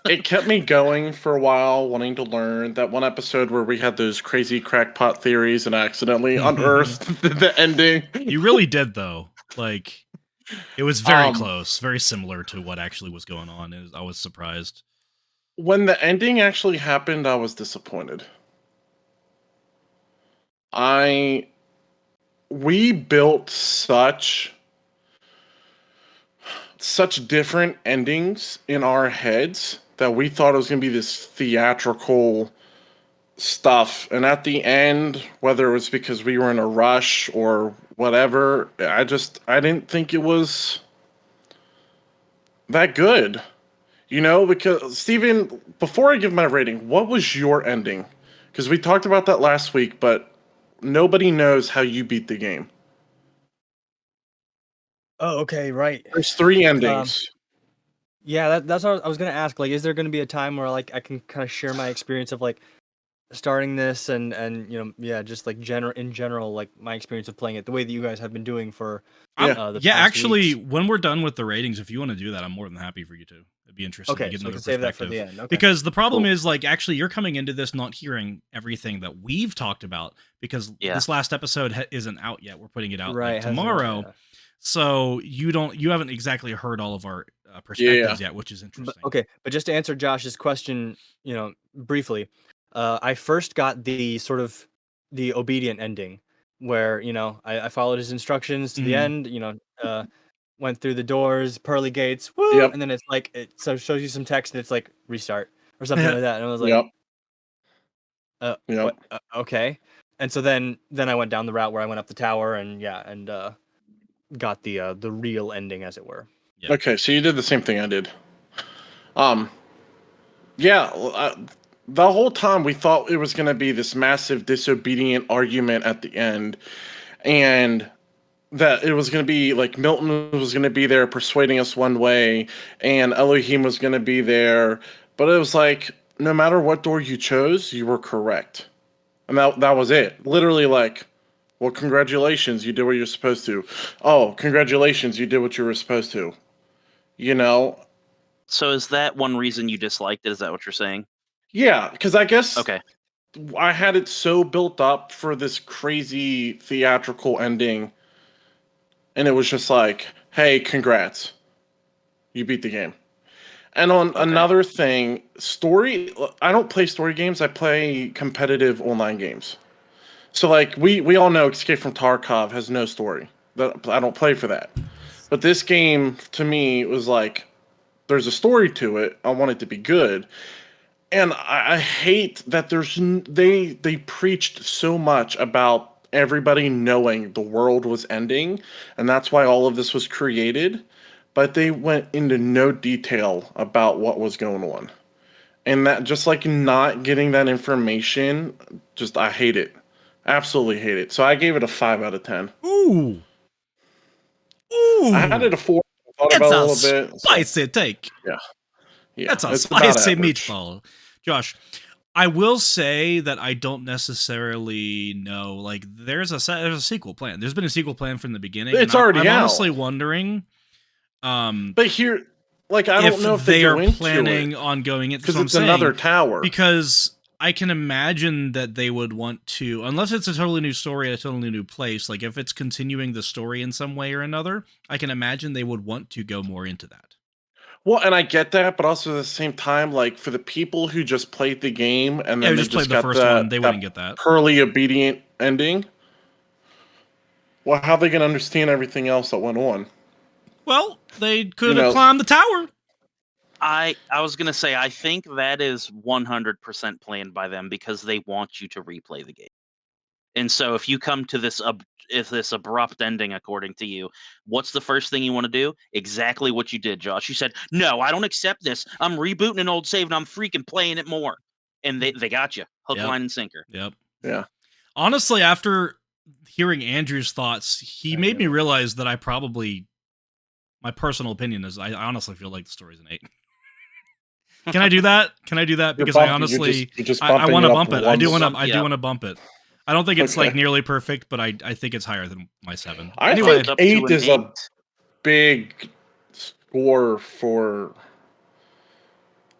it kept me going for a while, wanting to learn. That one episode where we had those crazy crackpot theories and accidentally unearthed the ending. You really did, though. Like, it was very close, very similar to what actually was going on. I was surprised. When the ending actually happened, I was disappointed. We built such different endings in our heads that we thought it was going to be this theatrical stuff, and at the end, whether it was because we were in a rush or whatever, I didn't think it was that good. Because Steven, before I give my rating, what was your ending? Because we talked about that last week, but nobody knows how you beat the game. Oh, okay, right. There's 3 endings. Yeah, that's what I was gonna ask. Like, is there gonna be a time where like I can kind of share my experience of like starting this and just like in general, like my experience of playing it the way that you guys have been doing for the past actually, weeks. when we're done with the ratings, if you want to do that, I'm more than happy for you to. It'd be interesting to get so we another can save that for perspective. the end. Okay. Because the problem is, like, actually, you're coming into this not hearing everything that we've talked about because this last episode isn't out yet. We're putting it out tomorrow, so you haven't exactly heard all of our perspectives yet, which is interesting. But just to answer Josh's question, briefly, I first got the sort of the obedient ending where I followed his instructions to the end. Went through the doors, pearly gates, woo, and then it's like it shows you some text and it's like restart or something like that, and I was like, what? Okay. And so then I went down the route where I went up the tower and got the real ending, as it were. Yeah. Okay, so you did the same thing I did. The whole time we thought it was going to be this massive disobedient argument at the end, and that it was going to be like Milton was going to be there persuading us one way, and Elohim was going to be there, but it was like no matter what door you chose, you were correct, and that was it. Literally, like, well, congratulations, you did what you're supposed to. Oh, congratulations, you did what you were supposed to. So is that one reason you disliked it? Is that what you're saying? Yeah, because I guess okay. I had it so built up for this crazy theatrical ending, and it was just like, hey, congrats. You beat the game. And on another thing, story, I don't play story games, I play competitive online games. So, like, we all know Escape from Tarkov has no story. I don't play for that. But this game, to me, was like, there's a story to it. I want it to be good. And I hate that they preached so much about everybody knowing the world was ending, and that's why all of this was created, but they went into no detail about what was going on. And that, just like not getting that information, I hate it. Absolutely hate it. So I gave it a 5 out of 10. Ooh. I had it a 4. I thought about it a little bit. Spicy take. Yeah. That's a spicy meatball. Josh, I will say that I don't necessarily know. Like, there's a sequel plan. There's been a sequel plan from the beginning. It's already out. I'm honestly wondering. But here, like, I don't know if they are planning on going into, because it's another tower. Because I can imagine that they would want to, unless it's a totally new story at a totally new place. Like, if it's continuing the story in some way or another, I can imagine they would want to go more into that. Well, and I get that, but also at the same time, like, for the people who just played the game and then they just played the got first one, they wouldn't get that pearly obedient ending. Well, how are they going to understand everything else that went on? Well, they could have climbed the tower. I was going to say, I think that is 100% planned by them because they want you to replay the game. And so if you come to this abrupt ending, according to you, what's the first thing you want to do? Exactly what you did, Josh. You said, no, I don't accept this. I'm rebooting an old save and I'm freaking playing it more. And they got you. Hook, line, and sinker. Yep. Yeah. Honestly, after hearing Andrew's thoughts, he made me realize that my personal opinion is I honestly feel like the story's an 8. Can I do that? Because I honestly, I want to bump it. I do want to bump it. I don't think it's like nearly perfect, but I think it's higher than my 7. I think 8 is a big score for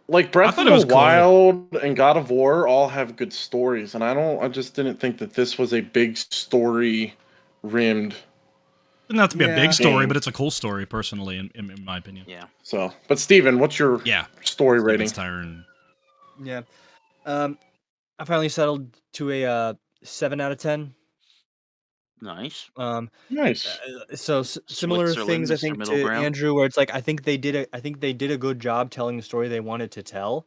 like Breath thought of it was the Wild and God of War all have good stories, and I just didn't think that this was a big story rimmed. Doesn't have to be a big story, game. but it's a cool story, personally, in my opinion. Yeah. So, but Steven, what's your story rating? Tyron. Yeah. I finally settled to a 7 out of 10. Nice. Nice. So similar things, I Mr. think, Middle to Ground. Andrew, where it's like I think they did a good job telling the story they wanted to tell.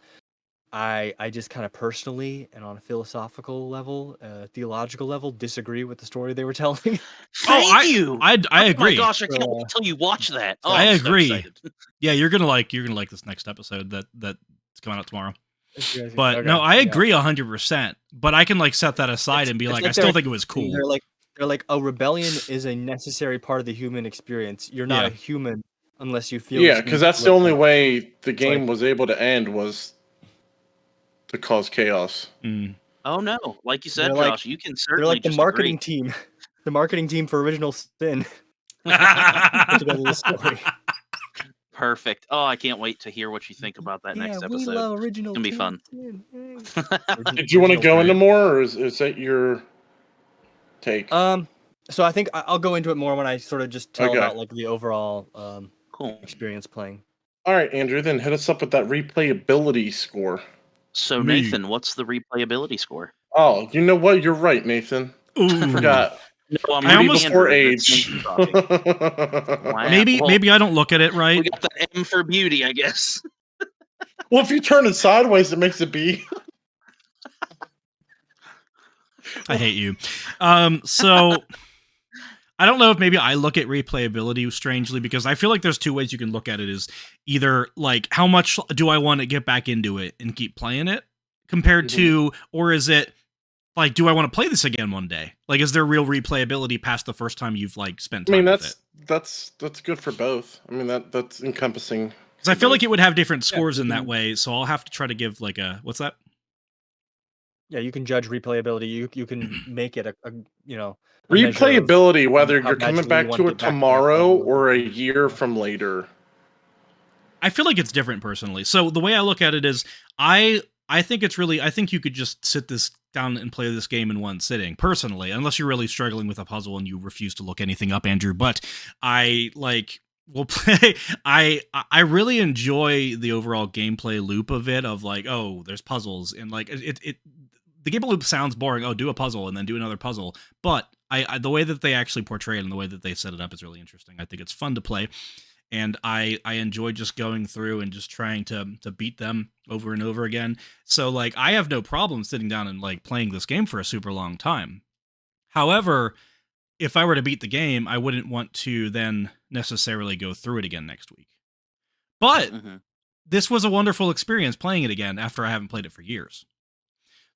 I just kind of personally and on a philosophical level, theological level, disagree with the story they were telling. Thank you. I agree. Oh my gosh, I can't wait till you watch that. Oh, I I'm agree. So excited. Yeah, you're gonna like this next episode that's coming out tomorrow. But Okay, no, I agree 100%. But I can like set that aside and be like, I still think it was cool. They're like a rebellion is a necessary part of the human experience. You're not a human unless you feel. Yeah, because that's the only way the game was able to end was to cause chaos. Mm. Oh no, like you said, Josh, you can certainly. They're like the marketing team, the marketing team for Original Sin. Put together this story. Perfect. Oh, I can't wait to hear what you think about that next episode. We love Original. It's gonna be fun. Did you want to go into more, or is that your take? So I think I'll go into it more when I sort of just tell about like the overall cool experience playing. All right, Andrew, then hit us up with that replayability score. So Nathan, what's the replayability score? Oh, you know what? You're right, Nathan. I forgot. No, I'm ready before age. Wow. Maybe I don't look at it right. We got the M for beauty, I guess. Well, if you turn it sideways, it makes it B. I hate you. So I don't know if maybe I look at replayability strangely, because I feel like there's two ways you can look at it. Is either like, how much do I want to get back into it and keep playing it compared to, or is it like, do I want to play this again one day? Like, is there real replayability past the first time you've like spent time with it? that's good for both. I mean, that's encompassing. Because I feel like it would have different scores in that way, so I'll have to try to give like a, what's that? Yeah, you can judge replayability. You can make it a replayability, whether you're coming back to it tomorrow or a year from later. I feel like it's different personally. So the way I look at it is, I think it's really, I think you could just sit this down and play this game in one sitting, personally, unless you're really struggling with a puzzle and you refuse to look anything up, Andrew. But I like will play. I really enjoy the overall gameplay loop of it. Of like, oh, there's puzzles, and like it the gameplay loop sounds boring. Oh, do a puzzle and then do another puzzle. But I the way that they actually portray it and the way that they set it up is really interesting. I think it's fun to play. And I enjoy just going through and just trying to beat them over and over again. So like, I have no problem sitting down and like playing this game for a super long time. However, if I were to beat the game, I wouldn't want to then necessarily go through it again next week. But this was a wonderful experience playing it again after I haven't played it for years.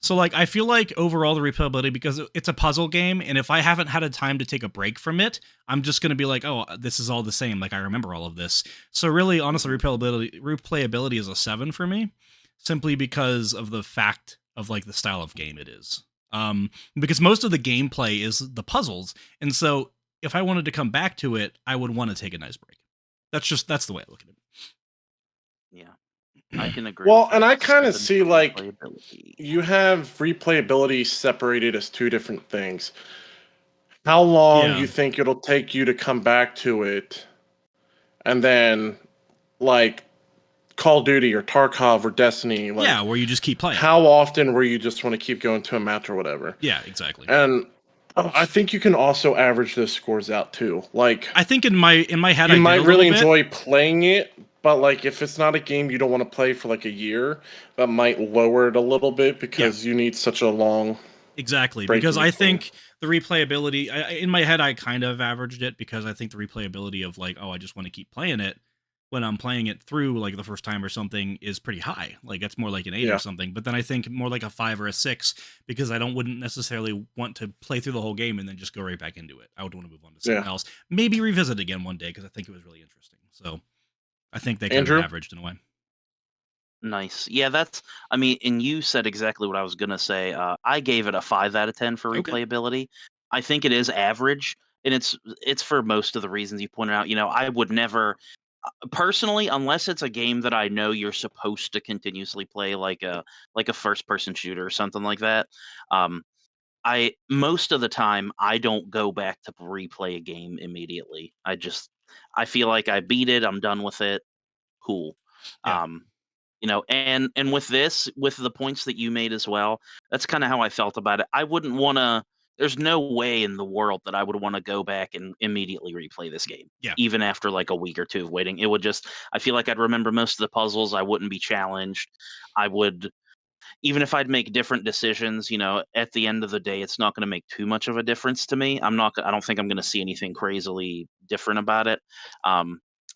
So, like, I feel like overall the replayability, because it's a puzzle game, and if I haven't had a time to take a break from it, I'm just going to be like, oh, this is all the same. Like, I remember all of this. So really, honestly, replayability is a 7 for me, simply because of the fact of, like, the style of game it is. Because most of the gameplay is the puzzles, and so if I wanted to come back to it, I would want to take a nice break. That's the way I look at it. Yeah. I can agree. Well, and I kind of see like you have replayability separated as two different things. How long you think it'll take you to come back to it, and then like Call of Duty or Tarkov or Destiny, like, where you just keep playing. How often where you just want to keep going to a match or whatever? Yeah, exactly. And I think you can also average those scores out too. Like, I think in my head, you might really enjoy playing it. But, like, if it's not a game you don't want to play for, like, a year, that might lower it a little bit because you need such a long... Exactly, because I think the replayability... in my head, I kind of averaged it because I think the replayability of, like, oh, I just want to keep playing it when I'm playing it through, like, the first time or something is pretty high. Like, that's more like an 8 or something. But then I think more like a 5 or a 6 because I wouldn't necessarily want to play through the whole game and then just go right back into it. I would want to move on to something else. Maybe revisit again one day because I think it was really interesting. So... I think they kind of averaged in a way. Nice. Yeah, I mean, and you said exactly what I was going to say. I gave it a 5 out of 10 for replayability. I think it is average, and it's for most of the reasons you pointed out. You know, I would never, personally, unless it's a game that I know you're supposed to continuously play, like a first person shooter or something like that, I most of the time I don't go back to replay a game immediately. I feel like I beat it, I'm done with it, cool. Yeah. And with this, with the points that you made as well, that's kind of how I felt about it. I wouldn't want to. There's no way in the world that I would want to go back and immediately replay this game. Yeah. Even after like a week or two of waiting, it would just. I feel like I'd remember most of the puzzles. I wouldn't be challenged. I would, even if I'd make different decisions. At the end of the day, it's not going to make too much of a difference to me. I don't think I'm going to see anything crazily different about it.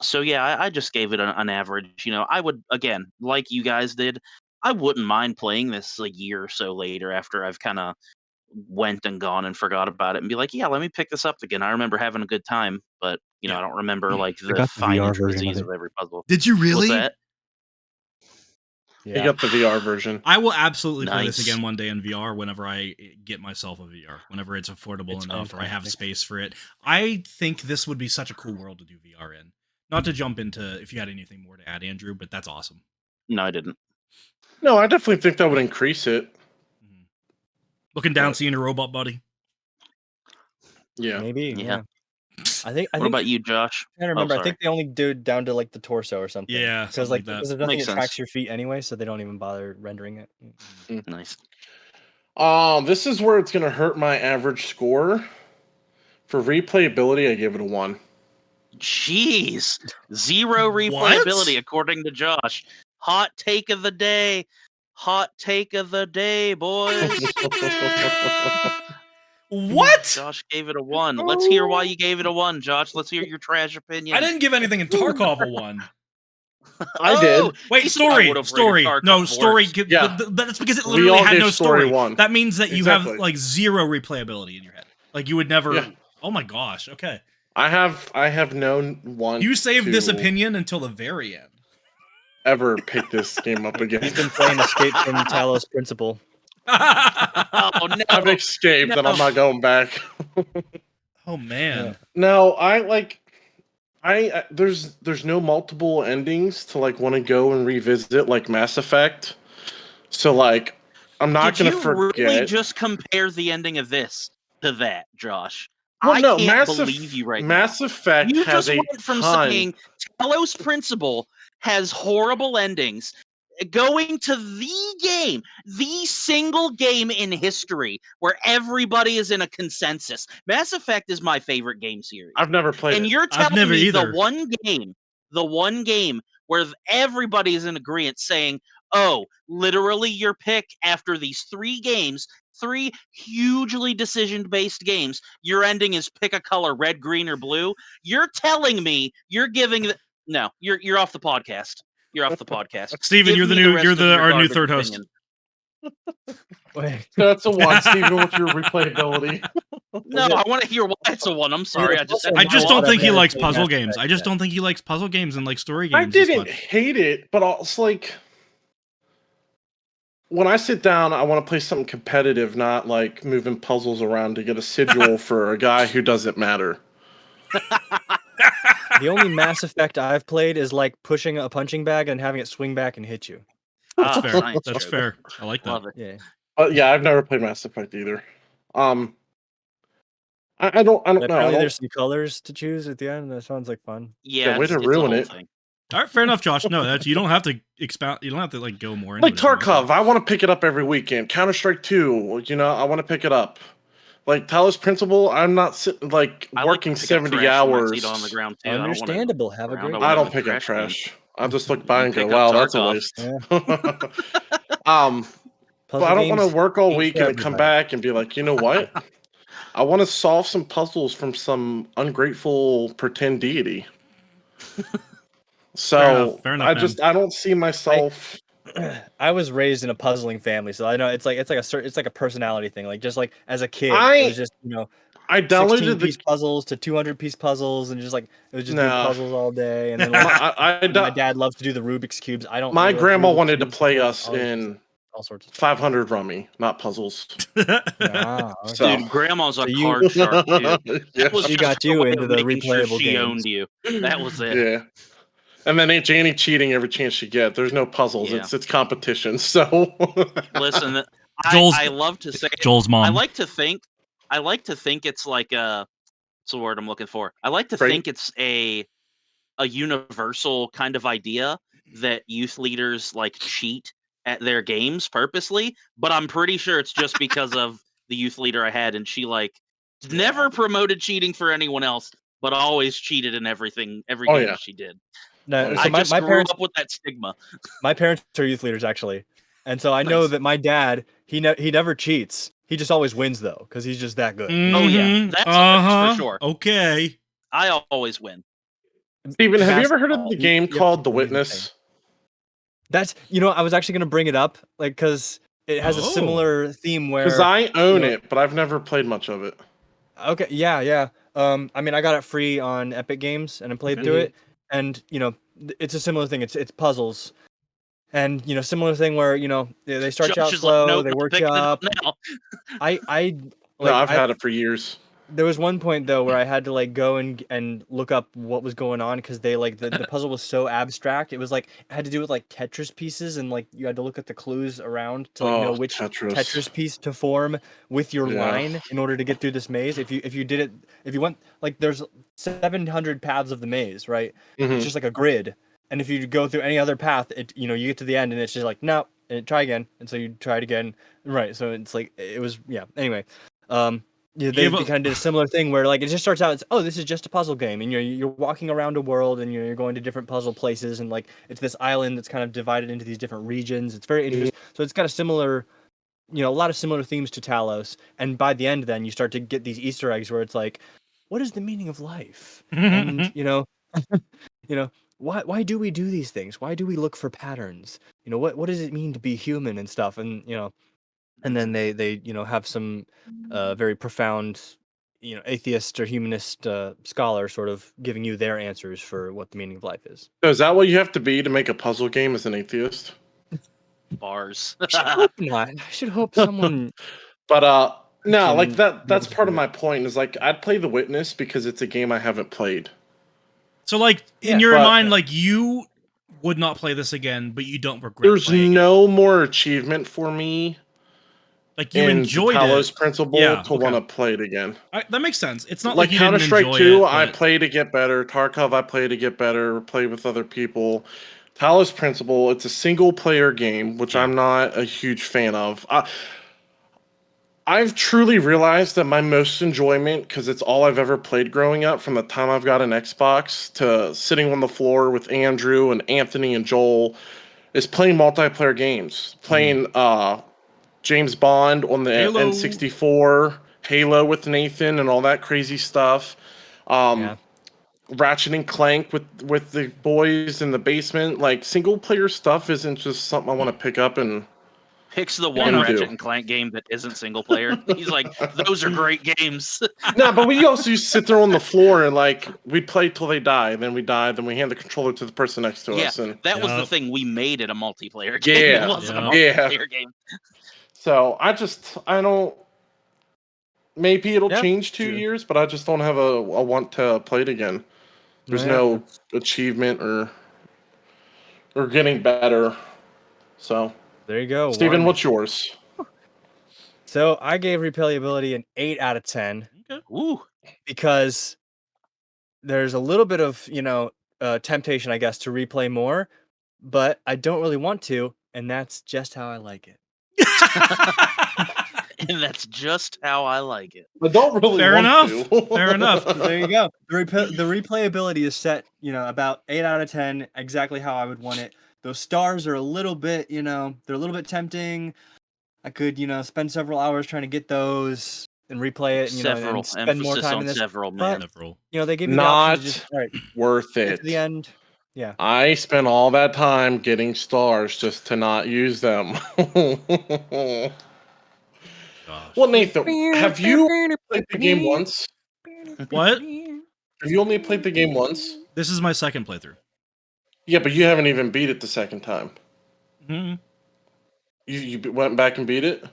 So yeah, I just gave it an average. I would, again, like you guys did, I wouldn't mind playing this a year or so later after I've kind of went and gone and forgot about it and be like, yeah, let me pick this up again. I remember having a good time, but I don't remember like the got the VR fine version of intricacies it. of every puzzle. Did you really? What's that? He got the VR version. I will absolutely play this Nice. again one day in VR whenever I get myself a VR, whenever it's affordable It's enough or I have fantastic. space for it. I think this would be such a cool world to do VR in. Not to jump into if you had anything more to add, Andrew, but that's awesome. No, I didn't. No, I definitely think that would increase it. Mhm. Looking down, seeing a robot buddy. Yeah. Maybe. Yeah. Yeah. I think. What about you, Josh? I don't remember. I sorry. think they only do it down to like the torso or something. Yeah, because something like that. there's nothing Makes that tracks sense. your feet anyway, so they don't even bother rendering it. Nice. This is where it's gonna hurt my average score. For replayability, I give it a 1. Jeez. 0 replayability according to Josh. Hot take of the day. Hot take of the day, boys. What? Josh gave it a 1. Let's hear why you gave it a 1, Josh. Let's hear your trash opinion. I didn't give anything in Tarkov a 1. I did. Wait, I story. would've Story. rated No, Tarkov story. worse. Yeah. That's because it We literally all had gave no story story. 1. That means that you Exactly. have like 0 replayability in your head. Like you would never. Yeah. Oh my gosh. Okay. I have known one. You saved this to opinion until the very end. Ever pick this game up again? He's been playing Escape from Talos Principle. Oh, no. I've escaped, and I'm not going back. Oh man. No, there's no multiple endings to like want to go and revisit like Mass Effect. So like I'm not Did gonna you forget. really just compare the ending of this to that, Josh? Well, I no, can't believe you right now. Mass Effect You has just a went from ton. saying Talos Principle has horrible endings, going to the single game in history where everybody is in a consensus. Mass Effect is my favorite game series. I've never played And it. you're I've telling never me either. the one game where everybody is in agreement saying, oh, literally your pick after these 3 games, 3 hugely decision-based games, your ending is pick a color, red, green, or blue. You're telling me you're giving no, you're off the podcast. You're off the podcast. Steven, Give you're me rest of your our new garbage third host. opinion. Wait. That's a 1, Steven, with your replayability. No, I want to hear why it's a 1. I'm sorry. I just don't think he likes Mass puzzle Effect, games. I just don't think he likes puzzle games and like story games. I as didn't much. hate it, but it's like when I sit down, I want to play something competitive, not like moving puzzles around to get a sigil for a guy who doesn't matter. The only Mass Effect I've played is like pushing a punching bag and having it swing back and hit you. That's fair. Science That's joke. fair. I like that. Love it. Yeah. But yeah, I've never played Mass Effect either. I don't know. Apparently, there's some colors to choose at the end. That sounds like fun. Yeah, way it's to a ruin whole it. thing. All right, fair enough, Josh. No, that's you don't have to expound. You don't have to like go more into Like it. if you don't want Tarkov, I want to pick it up every weekend. Counter-Strike 2, I want to pick it up. Like Talos Principle, I'm not sitting like I like working to pick up 70 trash and I hours. see it on the ground too. I don't wanna Understandable. Have a around great a day. I don't like pick up trash trash. I just look by and go, pick "Wow, up that's a Tarkov. waste." Yeah. But I don't want to games work all ain't week for and then come everybody. back and be like, you know what? I want to solve some puzzles from some ungrateful pretend deity. So Fair enough, man. I don't see myself. I was raised in a puzzling family, so I know it's like a personality thing. Like just like as a kid, it was just I downloaded 16-piece puzzles to 200-piece puzzles, and just like it was just No. doing puzzles all day. And then like, my dad loves to do the Rubik's cubes. I don't. My really like grandma Rubik's wanted to cubes, play so us all- in all sorts of stuff. 500 Rummy, not puzzles. Ah, okay. So- Dude, grandma's a So you- card shark too. Yeah. That was She just got her you way into of the making sure replayable she games. owned you. That was it. Yeah. And then Aunt Janie cheating every chance she gets. There's no puzzles. Yeah. It's competition. So Listen, Joel's- I love to say Joel's mom. I like to think it's like a what's the word I'm looking for? I like to Right. think it's a universal kind of idea that youth leaders like cheat at their games purposely, but I'm pretty sure it's just because of the youth leader I had, and she like never promoted cheating for anyone else, but always cheated in every game she did. No, so I just my grew parents up with that stigma. my parents are youth leaders actually, and so I know Nice. that my dad he never cheats. He just always wins though, because he's just that good. Oh yeah, that's for sure. Okay. I always win. Steven, have you ever heard of Basketball, the game you have called to The win the Witness? thing. That's I was actually gonna bring it up, like, because it has a similar theme where. Because I own it, but I've never played much of it. Okay, yeah. I mean, I got it free on Epic Games, and I played through it, and it's a similar thing. It's puzzles, and similar thing where they start you out Josh is slow, like, nope, they work picking you it up. now. No, I've had it for years. There was one point though where I had to like go and look up what was going on, because they like the puzzle was so abstract. It was like it had to do with like Tetris pieces, and like you had to look at the clues around to know which Tetris piece to form with your line in order to get through this maze. If you went like there's 700 paths of the maze, right? It's just like a grid, and if you go through any other path, you get to the end and it's just like no, and try again, and so you try it again, right? So it's like it was Anyway, yeah, they kind of did a similar thing where like it just starts out as, oh, this is just a puzzle game, and you're walking around a world, and you're going to different puzzle places, and like it's this island that's kind of divided into these different regions. It's very interesting. So it's got a similar, a lot of similar themes to Talos. And by the end, then you start to get these Easter eggs where it's like, what is the meaning of life? And why do we do these things? Why do we look for patterns? What does it mean to be human and stuff? And and then they have some very profound atheist or humanist scholar sort of giving you their answers for what the meaning of life is. So is that what you have to be to make a puzzle game as an atheist? Bars. I should hope not. I should hope someone. But no, like can that's part of my point. Is like I'd play The Witness because it's a game I haven't played. So like in your mind, like you would not play this again, but you don't regret. There's no more achievement for me. Like you enjoyed Talos it. Principle to want to play it again. That makes sense. It's not like you Counter-Strike didn't 2. it, I play to get better. Tarkov, I play to get better. Play with other people. Talos Principle, it's a single-player game, which I'm not a huge fan of. I've truly realized that my most enjoyment, because it's all I've ever played growing up, from the time I've got an Xbox to sitting on the floor with Andrew and Anthony and Joel, is playing multiplayer games. Playing James Bond on the N64, Halo with Nathan and all that crazy stuff. Ratchet and Clank with the boys in the basement. Like, single player stuff isn't just something I want to pick up and picks the one Ratchet and Clank game that isn't single player. He's like, those are great games. No, but we also used to sit there on the floor and like we'd play till they die, then we die, then we hand the controller to the person next to us. And that was the thing. We made it a multiplayer game. It wasn't a multiplayer game. So I don't. Maybe it'll change 2 years, but I just don't have a want to play it again. There's no achievement or getting better. So there you go, Steven. What's yours? So I gave Replayability an 8 out of 10. Okay. Ooh. Because there's a little bit of temptation, I guess, to replay more, but I don't really want to, and that's just how I like it. And that's just how I like it. But don't really Fair want enough. to. Fair enough. There you go. The replayability is set, about 8 out of 10, exactly how I would want it. Those stars are a little bit, they're a little bit tempting. I could, spend several hours trying to get those and replay it, and spend more time in this. Several, man. But, they give you not the option to just, worth it. Get to the end. Yeah. I spent all that time getting stars just to not use them. Well, Nathan, have you played the game once? What? Have you only played the game once? This is my second playthrough. Yeah, but you haven't even beat it the second time. Mm-hmm. You went back and beat it?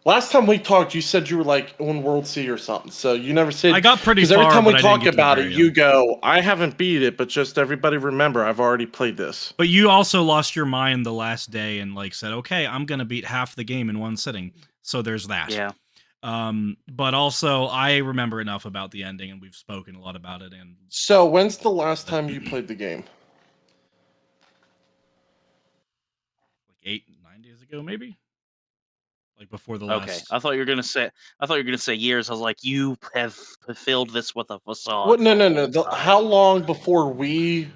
Last time we talked, you said you were like on World C or something. So you never said. I got pretty because far, every time we but I didn't talk get to the about very it, you end. go, "I haven't beat it," but just everybody remember, I've already played this. But you also lost your mind the last day and like said, "Okay, I'm gonna beat half the game in one sitting." So there's that. Yeah. But also I remember enough about the ending, and we've spoken a lot about it. And So when's the last time you played the game? like 8-9 days ago, maybe. Like before the Okay, last. I thought you were gonna say years. I was like, you have filled this with a facade. What? No, for a no, no. long time. How long before we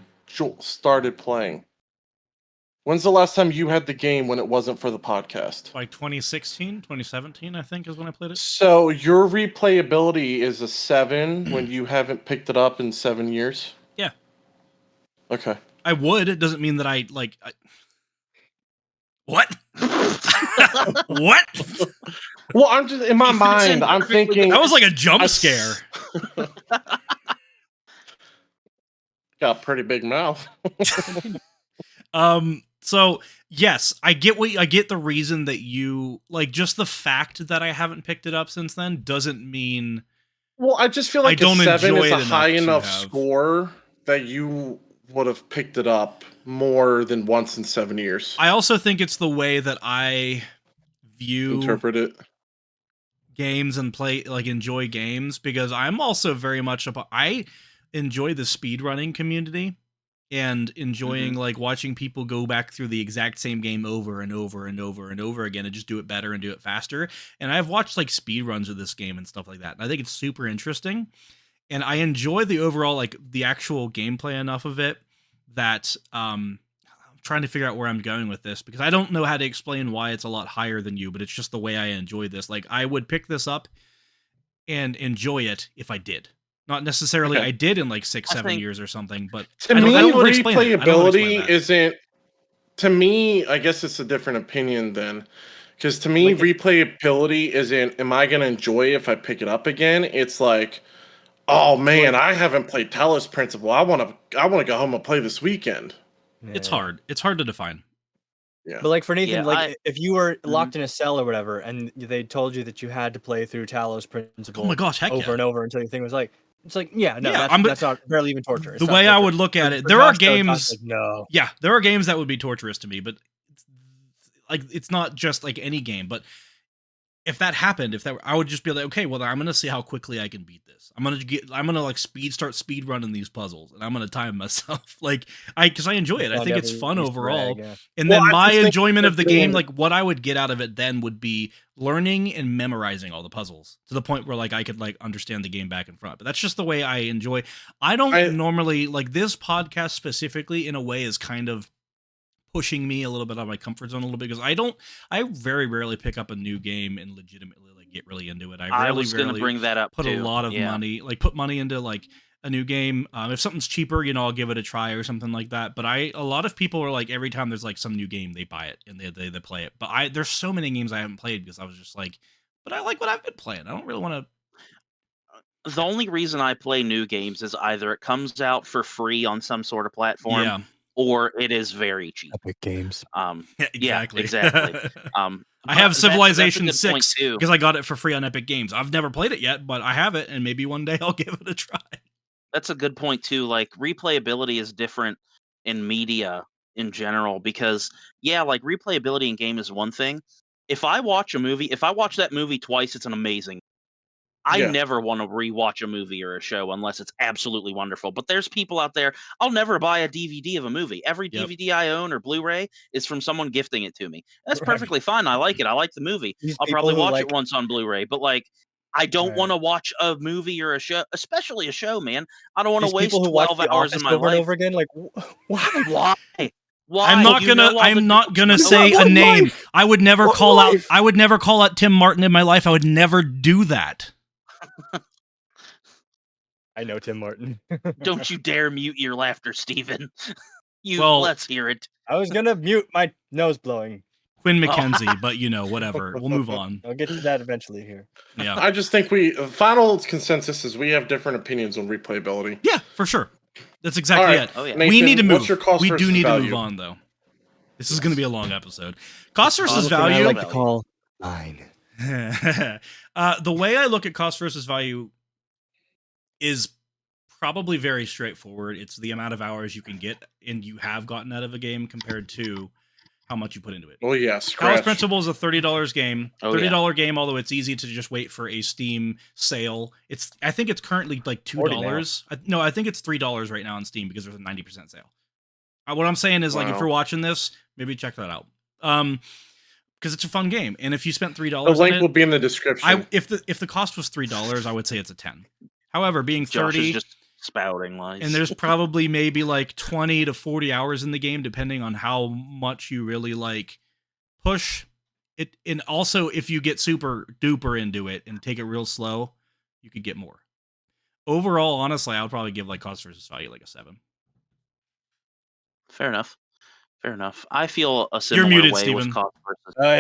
started playing? When's the last time you had the game when it wasn't for the podcast? Like 2016, 2017, I think is when I played it. So your replayability is a 7 when you haven't picked it up in 7 years? Yeah. Okay. I would. It doesn't mean that I like. What? What? Well, I'm just in my He fits in mind. I'm perfectly. thinking That was like a jump I scare. got a pretty big mouth. So yes, I get the reason that you like, just the fact that I haven't picked it up since then doesn't mean. Well, I just feel like I don't a 7 enjoy is it a enough high to enough have- score that you would have picked it up more than once in 7 years. I also think it's the way that I view Interpret it. games and enjoy games, because I'm also very much I enjoy the speedrunning community and enjoying like watching people go back through the exact same game over and over and over and over again and just do it better and do it faster. And I've watched like speedruns of this game and stuff like that. And I think it's super interesting. And I enjoy the overall, like the actual gameplay enough of it that I'm trying to figure out where I'm going with this, because I don't know how to explain why it's a lot higher than you, but it's just the way I enjoy this. Like I would pick this up and enjoy it if I did. Not necessarily I did in like 6-7 years or something, but to me, replayability isn't. To me, I guess it's a different opinion then, because to me, replayability isn't. Am I going to enjoy it if I pick it up again? It's like, oh man, I haven't played Talos Principle. I want to go home and play this weekend. It's hard. It's hard to define. Yeah. But like for Nathan, if you were locked in a cell or whatever, and they told you that you had to play through Talos Principle, oh my gosh, heck over and over until your thing was like, it's like, that's not barely even torture. The way I would look at it, there are games. Like, no. Yeah, there are games that would be torturous to me, but it's not just like any game. But if that happened, I would just be like, okay, well, I'm gonna see how quickly I can beat this. I'm gonna like start speed running these puzzles, and I'm gonna time myself, because I enjoy it. I think it's fun overall. And then my enjoyment of the game, like what I would get out of it then would be learning and memorizing all the puzzles to the point where like I could like understand the game back and front. But that's just the way I enjoy. I don't normally like this podcast specifically in a way is kind of pushing me a little bit out of my comfort zone a little bit, because I very rarely pick up a new game and legitimately like get really into it. I was going to bring that up. Put a lot of money, put money into like a new game. If something's cheaper, I'll give it a try or something like that. But a lot of people are like, every time there's like some new game, they buy it and they play it. But there's so many games I haven't played because I was just like, but I like what I've been playing. I don't really want to. The only reason I play new games is either it comes out for free on some sort of platform, or it is very cheap. Epic Games. Exactly. I have Civilization 6 because I got it for free on Epic Games. I've never played it yet, but I have it, and maybe one day I'll give it a try. That's a good point too. Like replayability is different in media in general, because like replayability in game is one thing. If I watch that movie twice, it's an amazing. I never want to rewatch a movie or a show unless it's absolutely wonderful. But there's people out there, I'll never buy a DVD of a movie. Every DVD I own or Blu-ray is from someone gifting it to me. That's perfectly fine. I like it. I like the movie. I'll probably watch it once on Blu-ray. But like, I don't want to watch a movie or a show, especially a show, man. I don't want to waste 12 hours of my life. Over and over again. Like, why? Why? I'm not gonna say a name. I would never call out Tim Martin in my life. I would never do that. I know Tim Martin. Don't you dare mute your laughter, Steven. Let's hear it. I was gonna mute my nose blowing. Quinn McKenzie, but whatever. We'll move on. I'll get to that eventually here. Yeah. I just think final consensus is we have different opinions on replayability. Yeah, for sure. That's exactly it. Oh, yeah. Nathan, we need to move. What's your cost we do need value? to move on, though. This is going to be a long episode. Cost versus I value. like to call mine. The way I look at cost versus value is probably very straightforward. It's the amount of hours you can get and you have gotten out of a game compared to how much you put into it. Oh yeah, Talos Principle is a $30 game. $30 yeah. game, although it's easy to just wait for a Steam sale. I think it's currently like $2. No, I think it's $3 right now on Steam because there's a 90% sale. What I'm saying is, like, if you're watching this, maybe check that out. Because it's a fun game, and if you spent $3, the link will be in the description. If the cost was $3, I would say it's a 10. However, being Josh 30, is just spouting lies. and there's probably maybe like 20 to 40 hours in the game, depending on how much you really like push it. And also, if you get super duper into it and take it real slow, you could get more. Overall, honestly, I would probably give like cost versus value like a 7. Fair enough. I feel a similar muted, way Steven. with cost versus.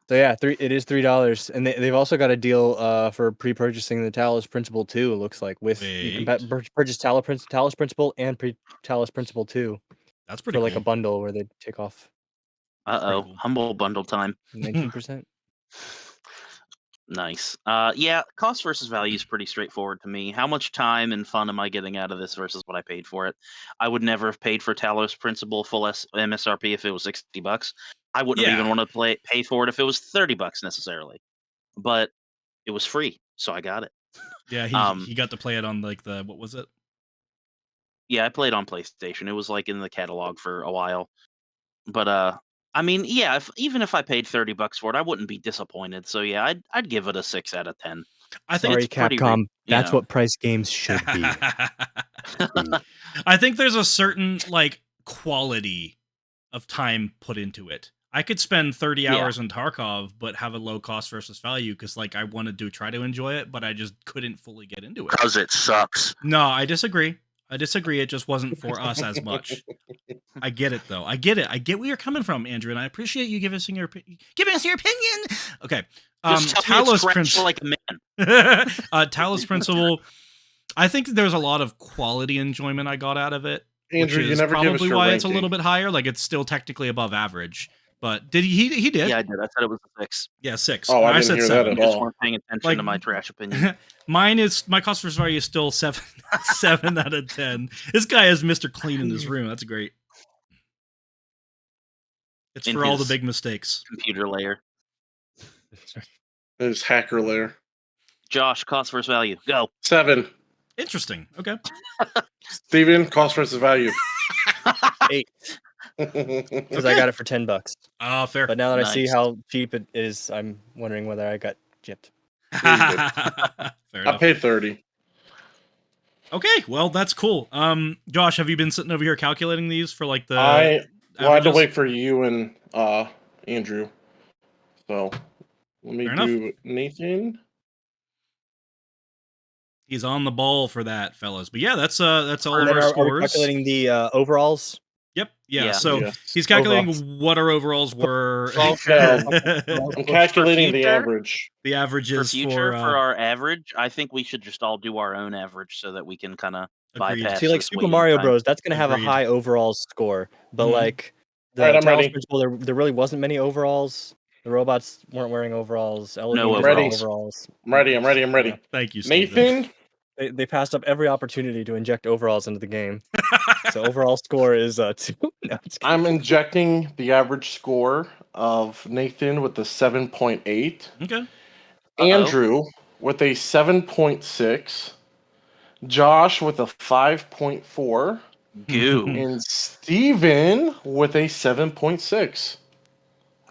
So yeah, it is $3, and they've also got a deal for pre-purchasing the Talos Principle 2. It looks like you can purchase Talos Principle and Talos Principle 2. That's pretty for cool. like a bundle where they take off. Cool. Humble bundle time. 19%. Nice. Yeah, cost versus value is pretty straightforward to me. How much time and fun am I getting out of this versus what I paid for it? I would never have paid for Talos Principle full MSRP if it was $60. I wouldn't have even want to pay for it if it was $30 necessarily. But it was free, so I got it. Yeah, he got to play it on like what was it? Yeah, I played on PlayStation. It was like in the catalog for a while. But I mean, yeah, even if I paid $30 for it, I wouldn't be disappointed. So yeah, I'd give it a 6 out of 10. I think it's Capcom. That's what price games should be. I think there's a certain like quality of time put into it. I could spend 30 hours in Tarkov, but have a low cost versus value because like I wanted to try to enjoy it, but I just couldn't fully get into it. Because it sucks. No, I disagree. It just wasn't for us as much. I get it though. I get where you're coming from, Andrew, and I appreciate you giving us your opinion. Okay. Talos Principle like a man. Talos Principle. I think there's a lot of quality enjoyment I got out of it. Andrew, which is you never probably give us your why ranking. it's a little bit higher. Like it's still technically above average. But did he did? Yeah, I did. I said it was a 6. Yeah, 6. Oh, I didn't said hear 7. that at You just all. weren't paying attention to my trash opinion. My cost versus value is still 7 out of 10. This guy has Mr. Clean in his room. That's great. It's for all the big mistakes. Computer layer. There's hacker layer. Josh, cost versus value. Go. 7. Interesting. Okay. Steven, cost versus value. 8. Because I got it for $10. Oh, fair. But now that I see how cheap it is, I'm wondering whether I got gypped. Fair enough. I paid 30. Okay, well that's cool. Josh, have you been sitting over here calculating these for like the? I had to averages? wait for you and Andrew. So let me Fair do enough. Nathan. He's on the ball for that, fellas. But yeah, that's all of our Are we scores. calculating the overalls? Yep. Yeah. Yeah. So he's calculating Overalls. what our overalls were. I'm calculating the average. The For averages future, for our average, I think we should just all do our own average so that we can kind of Agreed. bypass. See, like this Super waiting Mario time. Bros, that's going to have a Agreed. high overalls score. But Mhm. like the All right, I'm Talos ready. Principle, there really wasn't many overalls. The robots weren't wearing overalls. No Elohim was overalls. wearing overalls. I'm ready. Thank you, Steven. Nathan, They passed up every opportunity to inject overalls into the game. So overall score is 2. No, it's I'm injecting the average score of Nathan with a 7.8. Okay. Andrew with a 7.6. Josh with a 5.4. Goo. And Steven with a 7.6.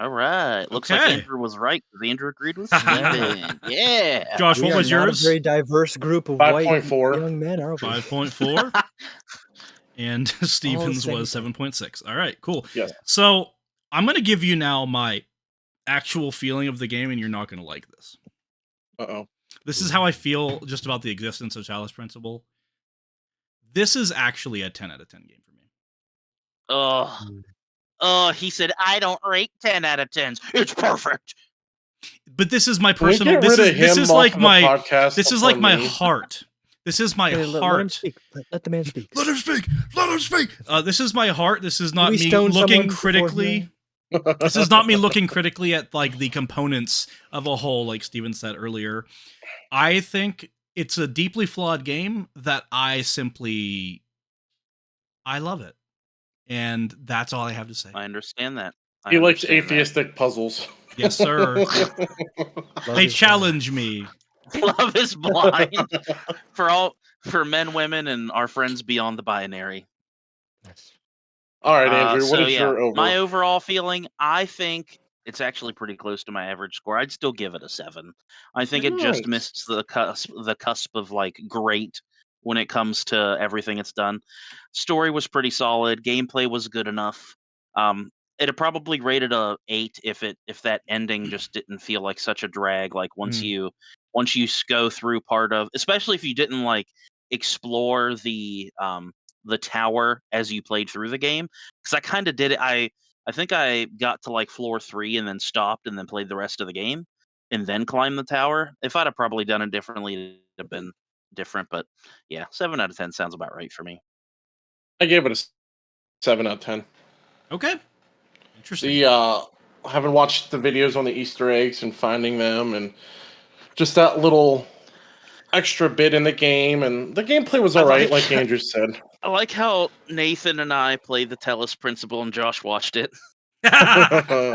All right. Looks Okay. like Andrew was right because Andrew agreed with Steven. Yeah. Josh, We what are was not yours? a very diverse group of white 5.4. young men, are we? 5.4. And Steven's same was 7.6. All right, cool. Yes. So I'm going to give you now my actual feeling of the game, and you're not going to like this. Uh-oh. This is how I feel just about the existence of Talos Principle. This is actually a 10 out of 10 game for me. Oh, he said, I don't rate 10 out of 10s. It's perfect. But this is my Can we personal. get This rid of is him like off the my. podcast This is like before my me? heart. This is my Hey, let him heart. speak. Let the man speak. Let him speak. Let him speak. This is my heart. This is not we me stone looking someone critically. beforehand? this is not me looking critically at like the components of a whole, like Steven said earlier. I think it's a deeply flawed game that I love it. And that's all I have to say. I understand that. He likes atheistic puzzles. Yes, sir. They challenge me. Love is blind for men, women, and our friends beyond the binary. All right, Andrew. What is your overall? My overall feeling? I think it's actually pretty close to my average score. I'd still give it a 7. I think it just missed the cusp of like great when it comes to everything it's done. Story was pretty solid. Gameplay was good enough. It'd probably rated a 8 if that ending just didn't feel like such a drag. Like once you go through part of, especially if you didn't like explore the tower as you played through the game, because I kind of did it. I think I got to like floor 3 and then stopped and then played the rest of the game and then climbed the tower. If I'd have probably done it differently, it'd have been different. But yeah, 7 out of 10 sounds about right for me. I gave it a 7 out of 10. Okay. Interesting. Having watched the videos on the Easter eggs and finding them, and just that little extra bit in the game, and the gameplay was alright, like Andrew said. I like how Nathan and I played the Talos Principle and Josh watched it. I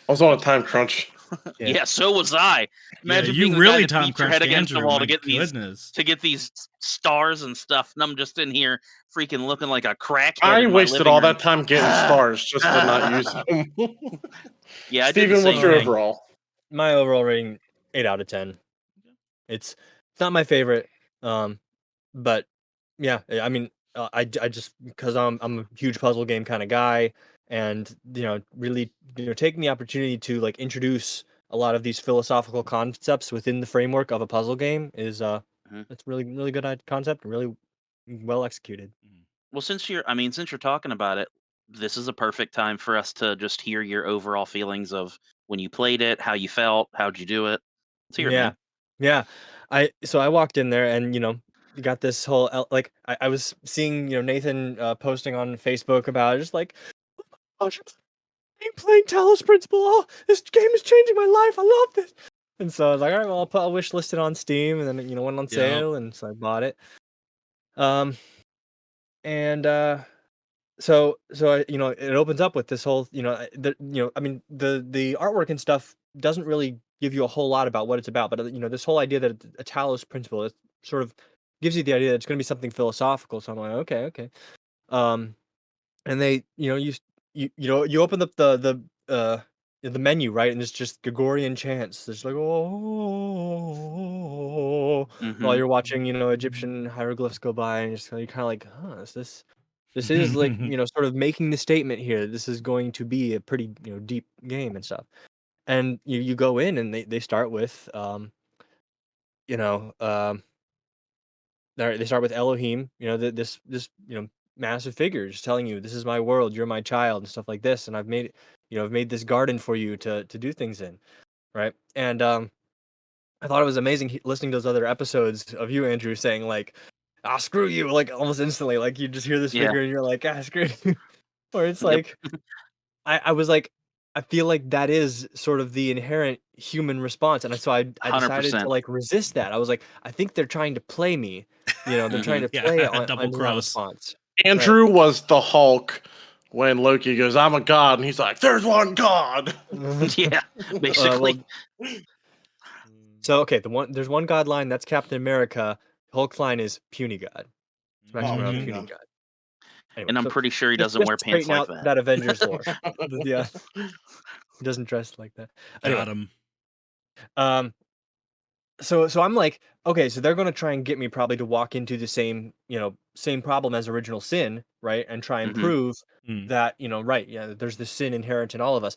was on a time crunch. Yeah, so was I. Imagine you being really the guy that time beats your head crunched against the Andrew, wall my to get these stars and stuff, and I'm just in here freaking looking like a crackhead. I wasted all that time getting stars just to not use them. Yeah, Steven, what's your overall? My overall rating, 8 out of 10. It's not my favorite, but yeah, I mean, I just because I'm a huge puzzle game kind of guy, and really taking the opportunity to like introduce a lot of these philosophical concepts within the framework of a puzzle game is it's really good concept and really well executed. Well, since you're talking about it, this is a perfect time for us to just hear your overall feelings of when you played it, how you felt, how'd you do it. Let's hear it, man. Yeah. I walked in there and you got this whole like I was seeing Nathan posting on Facebook about it, just like, oh, I'm playing Talos Principle. Oh, this game is changing my life. I love this. And so I was like, all right, well, I'll wish list it on Steam, and then went on sale, and so I bought it. So it opens up with this whole I mean the artwork and stuff doesn't really give you a whole lot about what it's about, but this whole idea that it's a Talos Principle, it sort of gives you the idea that it's going to be something philosophical. So I'm like, okay. And they you open up the menu, right, and it's just Gregorian chants. There's like while you're watching Egyptian hieroglyphs go by, and you're kind of like, huh, this is like sort of making the statement here. This is going to be a pretty deep game and stuff. And you go in and they start with they start with Elohim, this massive figure just telling you, this is my world, you're my child, and stuff like this, and I've made this garden for you to do things in, right? And I thought it was amazing listening to those other episodes of you, Andrew, saying like, ah, screw you, like almost instantly, like you just hear this figure and you're like, ah, screw you. Or it's like, I was like, I feel like that is sort of the inherent human response, and so I decided 100%. to like resist that. I was like, I think they're trying to play me, they're trying to play on double that cross. response. Andrew was the Hulk when Loki goes, I'm a god, and he's like, there's one god. Yeah, basically. So okay, there's one god line, that's Captain America. Hulk's line is puny god. Puny god. Anyway, and I'm pretty sure he doesn't wear pants like that. That Avengers lore. Yeah, he doesn't dress like that. Anyway, Got him. So I'm like, okay, so they're gonna try and get me probably to walk into the same problem as Original Sin, right? And try and prove that right, yeah, there's this sin inherent in all of us,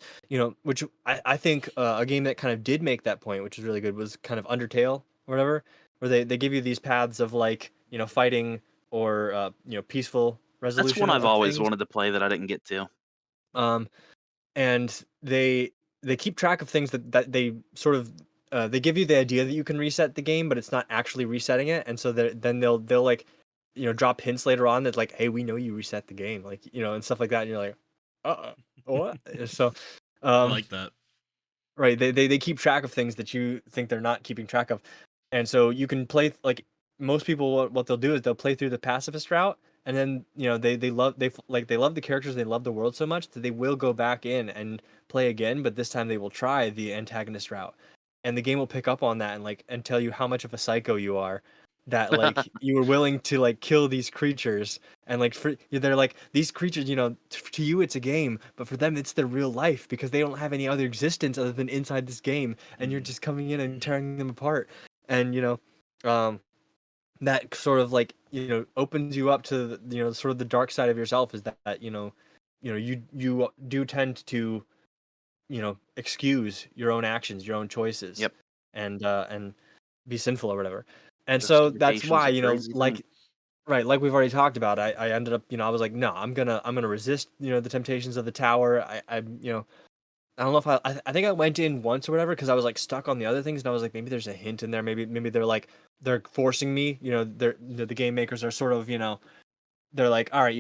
which I think a game that kind of did make that point, which is really good, was kind of Undertale or whatever, where they give you these paths of like fighting or peaceful resolution. That's one I've always wanted to play that I didn't get to. And they keep track of things that they sort of they give you the idea that you can reset the game, but it's not actually resetting it, and so then they'll like drop hints later on that's like, hey, we know you reset the game, like and stuff like that, and you're like, What? So, I like that. right, they keep track of things that you think they're not keeping track of, and so you can play like most people. What they'll do is they'll play through the pacifist route, and then they love the characters, they love the world so much that they will go back in and play again, but this time they will try the antagonist route, and the game will pick up on that and tell you how much of a psycho you are, that like you were willing to like kill these creatures. And like they're like these creatures, to you it's a game, but for them it's their real life because they don't have any other existence other than inside this game, and you're just coming in and tearing them apart. And that sort of like opens you up to sort of the dark side of yourself, is that you do tend to excuse your own actions, your own choices. Yep. And be sinful or whatever. And so that's why like. Right, like we've already talked about, I ended up, I was like, no, I'm gonna resist, the temptations of the tower. I don't know if I think I went in once or whatever because I was like stuck on the other things, and I was like, maybe there's a hint in there, maybe they're forcing me, the game makers are sort of, they're like, all right,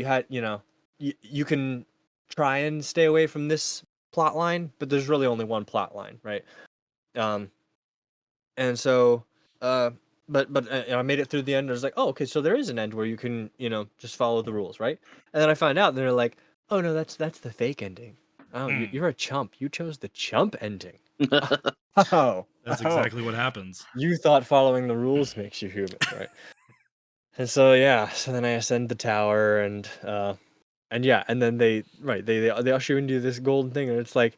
you can try and stay away from this plot line, but there's really only one plot line, right? And so, but I made it through the end. And I was like, oh, okay, so there is an end where you can, just follow the rules, right? And then I found out, and they're like, oh no, that's the fake ending. Oh, you're a chump. You chose the chump ending. Oh, That's exactly what happens. You thought following the rules makes you human, right? And so so then I ascend the tower, and then they usher you into this golden thing, and it's like,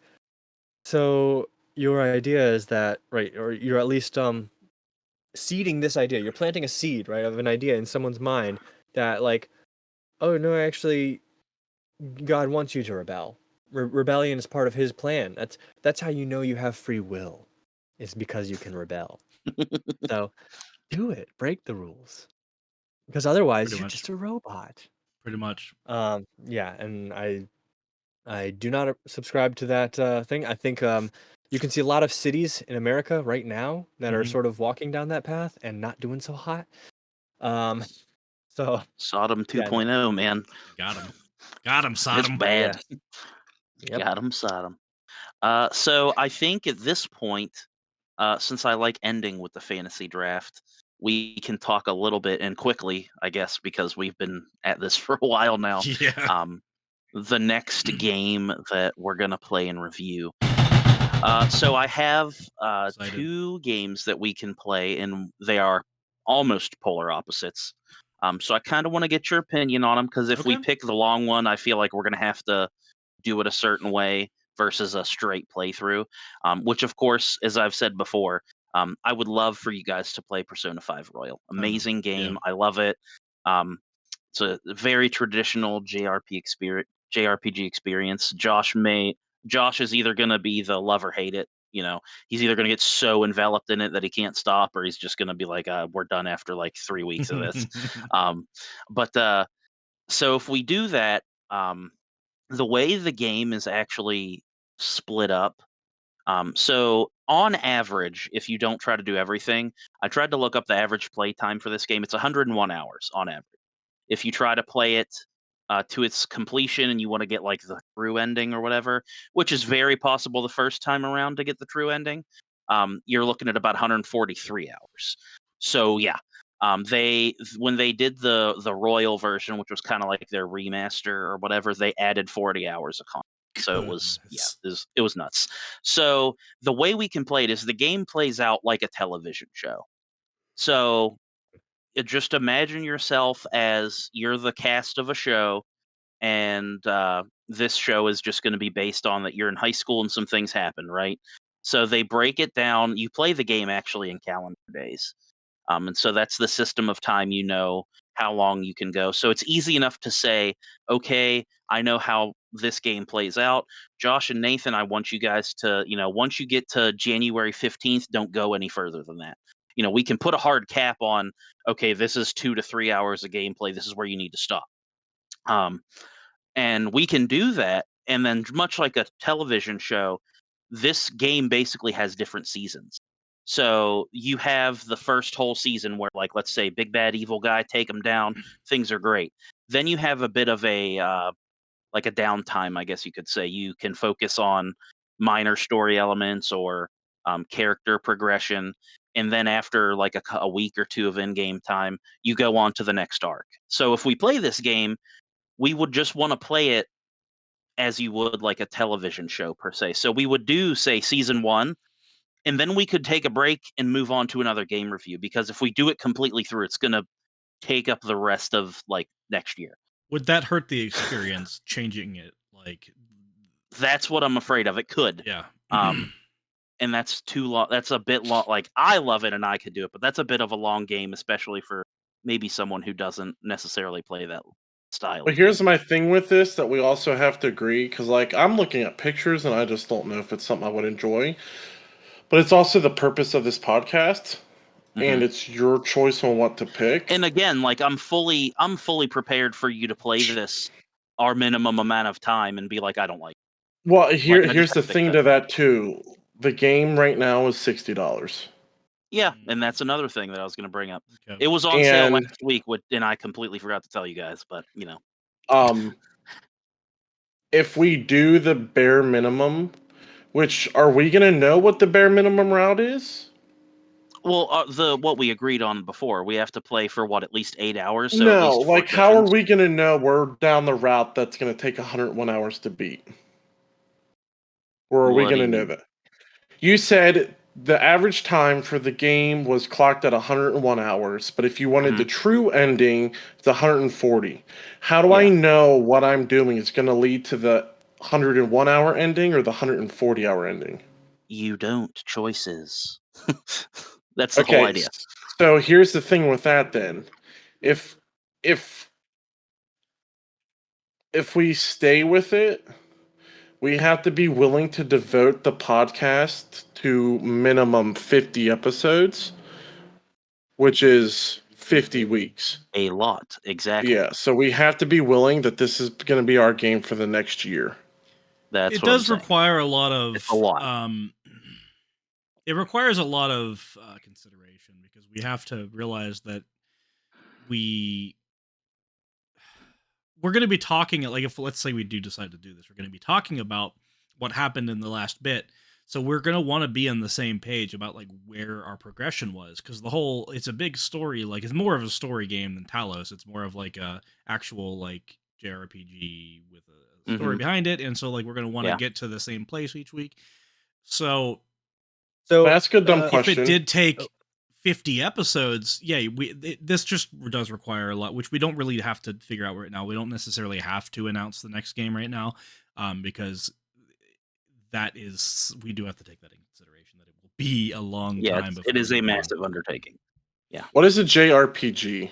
so your idea is that, right, or you're at least seeding this idea. You're planting a seed, right, of an idea in someone's mind that like, oh no, actually, God wants you to rebel. Rebellion is part of His plan. That's how you know you have free will, is because you can rebel. So do it. Break the rules, because otherwise Pretty you're much. just a robot. Pretty much. Yeah, and I do not subscribe to that thing. I think you can see a lot of cities in America right now that are sort of walking down that path and not doing so hot. So Sodom 2.0, man. Got him, Sodom. It's bad. Yep. Got him, Sodom. So I think at this point, since I like ending with the fantasy draft, we can talk a little bit and quickly, I guess, because we've been at this for a while now. Yeah. The next game that we're gonna play and review. So I have two games that we can play, and they are almost polar opposites. So I kind of want to get your opinion on them, because if we pick the long one, I feel like we're gonna have to do it a certain way versus a straight playthrough. Which, of course, as I've said before, I would love for you guys to play Persona 5 Royal. Amazing game. I love it. It's a very traditional JRPG experience. Josh is either going to be the love or hate it. He's either going to get so enveloped in it that he can't stop, or he's just going to be like, we're done after like 3 weeks of this. So if we do that, the way the game is actually split up. So on average, if you don't try to do everything, I tried to look up the average play time for this game. It's 101 hours on average. If you try to play it to its completion and you want to get like the true ending or whatever, which is very possible the first time around to get the true ending, you're looking at about 143 hours. So yeah, when they did the Royal version, which was kind of like their remaster or whatever, they added 40 hours of content. So it was nuts. So the way we can play it is the game plays out like a television show. So just imagine yourself as you're the cast of a show, and this show is just going to be based on that you're in high school and some things happen, right? So they break it down. You play the game actually in calendar days. And so that's the system of time, how long you can go. So it's easy enough to say, okay, I know how this game plays out. Josh and Nathan, I want you guys to, once you get to January 15th, don't go any further than that. We can put a hard cap on, okay, this is 2 to 3 hours of gameplay. This is where you need to stop. And we can do that. And then much like a television show, this game basically has different seasons. So you have the first whole season where, like, let's say big bad evil guy, take him down, things are great. Then you have a bit of a like a downtime, I guess you could say. You can focus on minor story elements or character progression, and then after like a week or two of in-game time, you go on to the next arc. So if we play this game, we would just want to play it as you would like a television show per se. So we would do, say, season 1, and then we could take a break and move on to another game review, because if we do it completely through, it's going to take up the rest of like next year. Would that hurt the experience changing it? Like, that's what I'm afraid of. It could. Yeah. And that's too long. That's a bit long. Like, I love it and I could do it, but that's a bit of a long game, especially for maybe someone who doesn't necessarily play that style. But here's my thing with this that we also have to agree, because like I'm looking at pictures and I just don't know if it's something I would enjoy. But it's also the purpose of this podcast, and it's your choice on what to pick. And again, like I'm fully prepared for you to play this our minimum amount of time and be like, I don't like it. Well, here's the thing to that too. The game right now is $60. Yeah, and that's another thing that I was going to bring up. Okay. It was on sale last week, and I completely forgot to tell you guys, but you know. If we do the bare minimum, which are we going to know what the bare minimum route is? Well, what we agreed on before, we have to play for what, at least 8 hours. So no, like how are we going to know we're down the route that's going to take 101 hours to beat? Or are we going to know that? You said the average time for the game was clocked at 101 hours, but if you wanted the true ending, it's 140. How do I know what I'm doing is going to lead to the 101 hour ending or the 140 hour ending? You don't. Choices. That's the whole idea. So here's the thing with that then. If we stay with it, we have to be willing to devote the podcast to minimum 50 episodes, which is 50 weeks. A lot, exactly. Yeah, so we have to be willing that this is going to be our game for the next year. It does require a lot of... It's a lot. It requires a lot of consideration, because we have to realize that we're going to be talking, like, if let's say we do decide to do this, we're going to be talking about what happened in the last bit. So we're going to want to be on the same page about like where our progression was, because it's a big story. Like, it's more of a story game than Talos. It's more of like a actual like JRPG with a story behind it. And so like we're going to want to get to the same place each week. So that's a dumb question. If it did take 50 episodes, this just does require a lot, which we don't really have to figure out right now. We don't necessarily have to announce the next game right now, because we do have to take that in consideration, that it will be a long time. It is a massive undertaking. Yeah. What is a JRPG?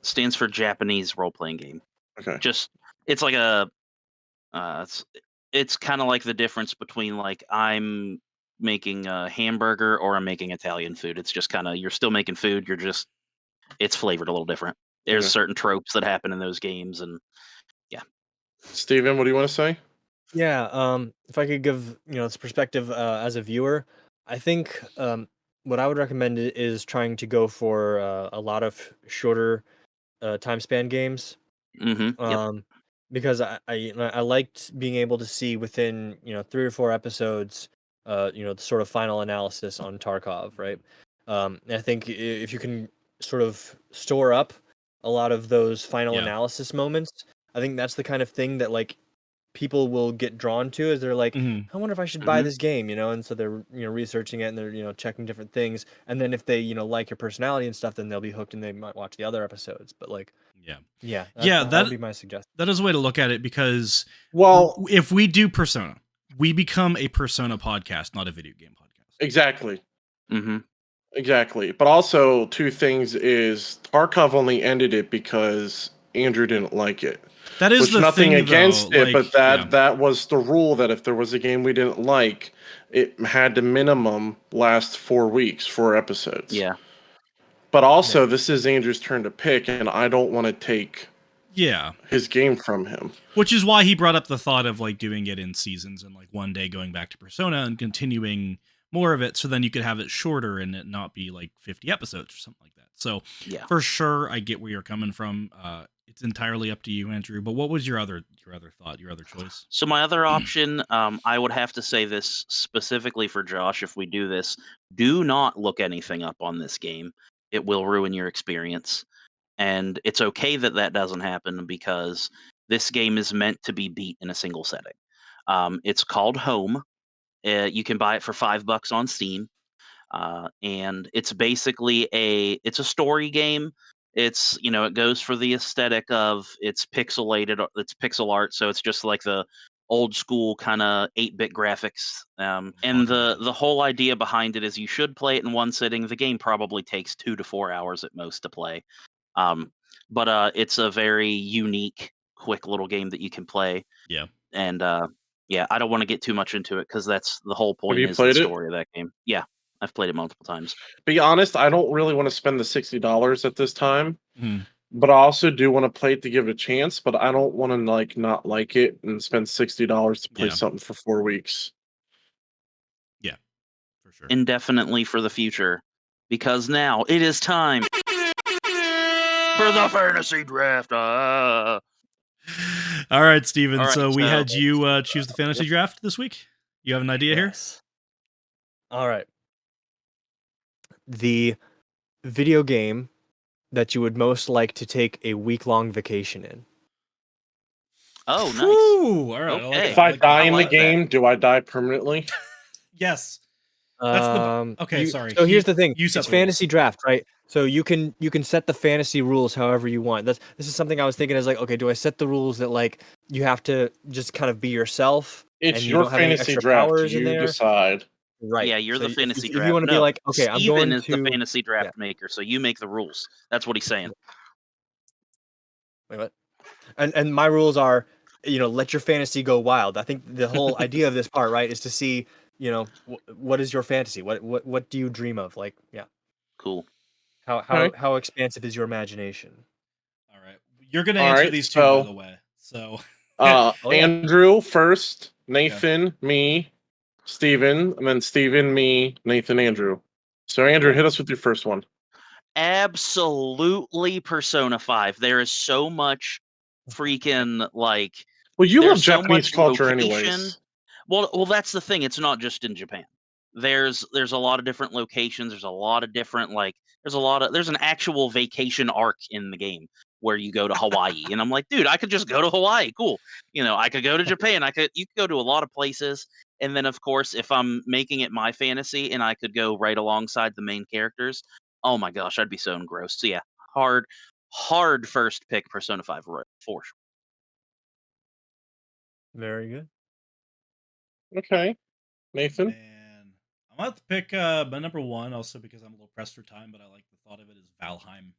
Stands for Japanese role-playing game. Okay. It's like it's kind of like the difference between like I'm making a hamburger or I'm making Italian food. It's just kind of, you're still making food, it's flavored a little different. There's certain tropes that happen in those games, and Steven, what do you want to say? Yeah, if I could give this perspective as a viewer, I think what I would recommend is trying to go for a lot of shorter time span games. Because I liked being able to see within 3 or 4 episodes the sort of final analysis on Tarkov, right? I think if you can sort of store up a lot of those final analysis moments, I think that's the kind of thing that like people will get drawn to, is they're like, I wonder if I should buy this game, and so they're researching it and they're checking different things, and then if they like your personality and stuff, then they'll be hooked and they might watch the other episodes. But like that would be my suggestion. That is a way to look at it, because if we do Persona, we become a Persona podcast, not a video game podcast. Exactly. Exactly. But also, 2 things is Tarkov only ended it because Andrew didn't like it. That is the nothing thing, against though, it, but that was the rule, that if there was a game we didn't like, it had to minimum last 4 weeks, 4 episodes. Yeah. But also, this is Andrew's turn to pick, and I don't want to take his game from him. Which is why he brought up the thought of like doing it in seasons, and like one day going back to Persona and continuing more of it, so then you could have it shorter and it not be like 50 episodes or something like that. So for sure, I get where you're coming from. it's entirely up to you, Andrew. But what was your other thought, your other choice? So my other option, I would have to say this specifically for Josh. If we do this, do not look anything up on this game. It will ruin your experience. And it's okay that that doesn't happen because this game is meant to be beat in a single setting. It's called Home. You can buy it for $5 on Steam, and it's basically it's a story game. It's it goes for the aesthetic of it's pixelated, it's pixel art, so it's just like the old school kind of 8-bit graphics. And the whole idea behind it is you should play it in one sitting. The game probably takes 2 to 4 hours at most to play. But it's a very unique, quick little game that you can play. Yeah. And yeah, I don't want to get too much into it because that's the whole point. Have you is played the it? story of that game. Yeah, I've played it multiple times. Be honest, I don't really want to spend the $60 at this time, Hmm. but I also do want to play it to give it a chance. But I don't want to not like it and spend $60 to play Yeah. something for 4 weeks. Yeah, for sure. Indefinitely for the future, because now it is time for the fantasy draft. All right, Steven. All right, so we so- had you choose the fantasy draft this week. You have an idea here? Yes. All right. The video game that you would most like to take a week-long vacation in. Oh, nice. Ooh, all right. Okay. If I die in the like that. game, do I die permanently? Yes. That's the okay. Sorry. So here's the thing: you set it's the rules. fantasy draft, right? So you can set the fantasy rules however you want. This is something I was thinking is like, okay, do I set the rules that like you have to just kind of be yourself? It's and you your don't have any fantasy extra draft. powers in You there? decide. Right. Yeah, you're So the fantasy if draft. you want to be No, like, okay, I'm Steven going is to the fantasy draft maker, so you make the rules. That's what he's saying. Wait, what? And my rules are, let your fantasy go wild. I think the whole idea of this part, right, is to see, what is your fantasy? What do you dream of? Like, yeah. Cool. How expansive is your imagination? All right. You're gonna All answer right, these two, by so- the way. So yeah. Andrew first, Nathan, me, Steven, and then Steven, me, Nathan, Andrew. So Andrew, hit us with your first one. Absolutely Persona 5. There is so much freaking like Well, you love there's so Japanese much culture location. anyways. Well, that's the thing. It's not just in Japan. There's a lot of different locations. There's a lot of different there's an actual vacation arc in the game where you go to Hawaii, and I'm like, dude, I could just go to Hawaii. Cool. I could go to Japan. You could go to a lot of places. And then of course, if I'm making it my fantasy and I could go right alongside the main characters, oh my gosh, I'd be so engrossed. So yeah, hard first pick Persona 5 for sure. Very good. Okay, Nathan. man, I'm gonna have to pick my number one, also because I'm a little pressed for time, but I like the thought of it, is Valheim.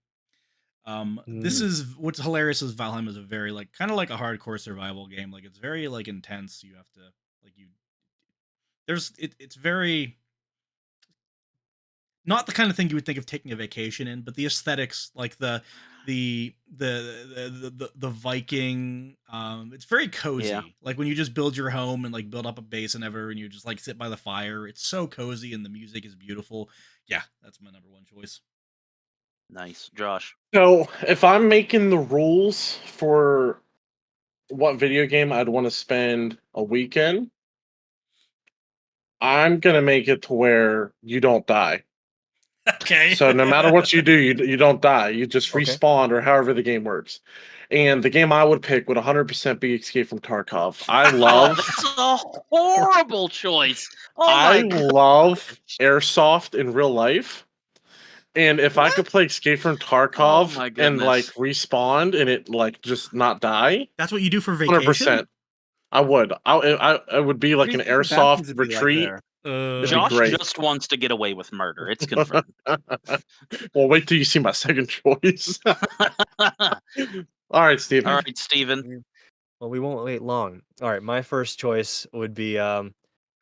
This is what's hilarious is Valheim is a very kind of like a hardcore survival game. Like it's very intense. You have to it's very not the kind of thing you would think of taking a vacation in, but the aesthetics, like the Viking, it's very cozy. Yeah. Like when you just build your home and build up a base and you just sit by the fire, it's so cozy and the music is beautiful. Yeah, that's my number one choice. Nice. Josh. So if I'm making the rules for what video game I'd want to spend a weekend, I'm gonna make it to where you don't die. Okay. So no matter what you do, you don't die. You just Okay. respawn, or however the game works. And the game I would pick would 100% be Escape from Tarkov. I Oh, love that's a horrible choice. Oh I my god. love airsoft in real life. And if I could play Escape from Tarkov my and goodness. respawn and it just not die, That's what you do for vacation? 100%. I would. I would be like an airsoft retreat. It'd be Josh great. just wants to get away with murder. It's confirmed. Well, wait till you see my second choice. All right, Steven. All right, Steven. Well, we won't wait long. All right, my first choice would be the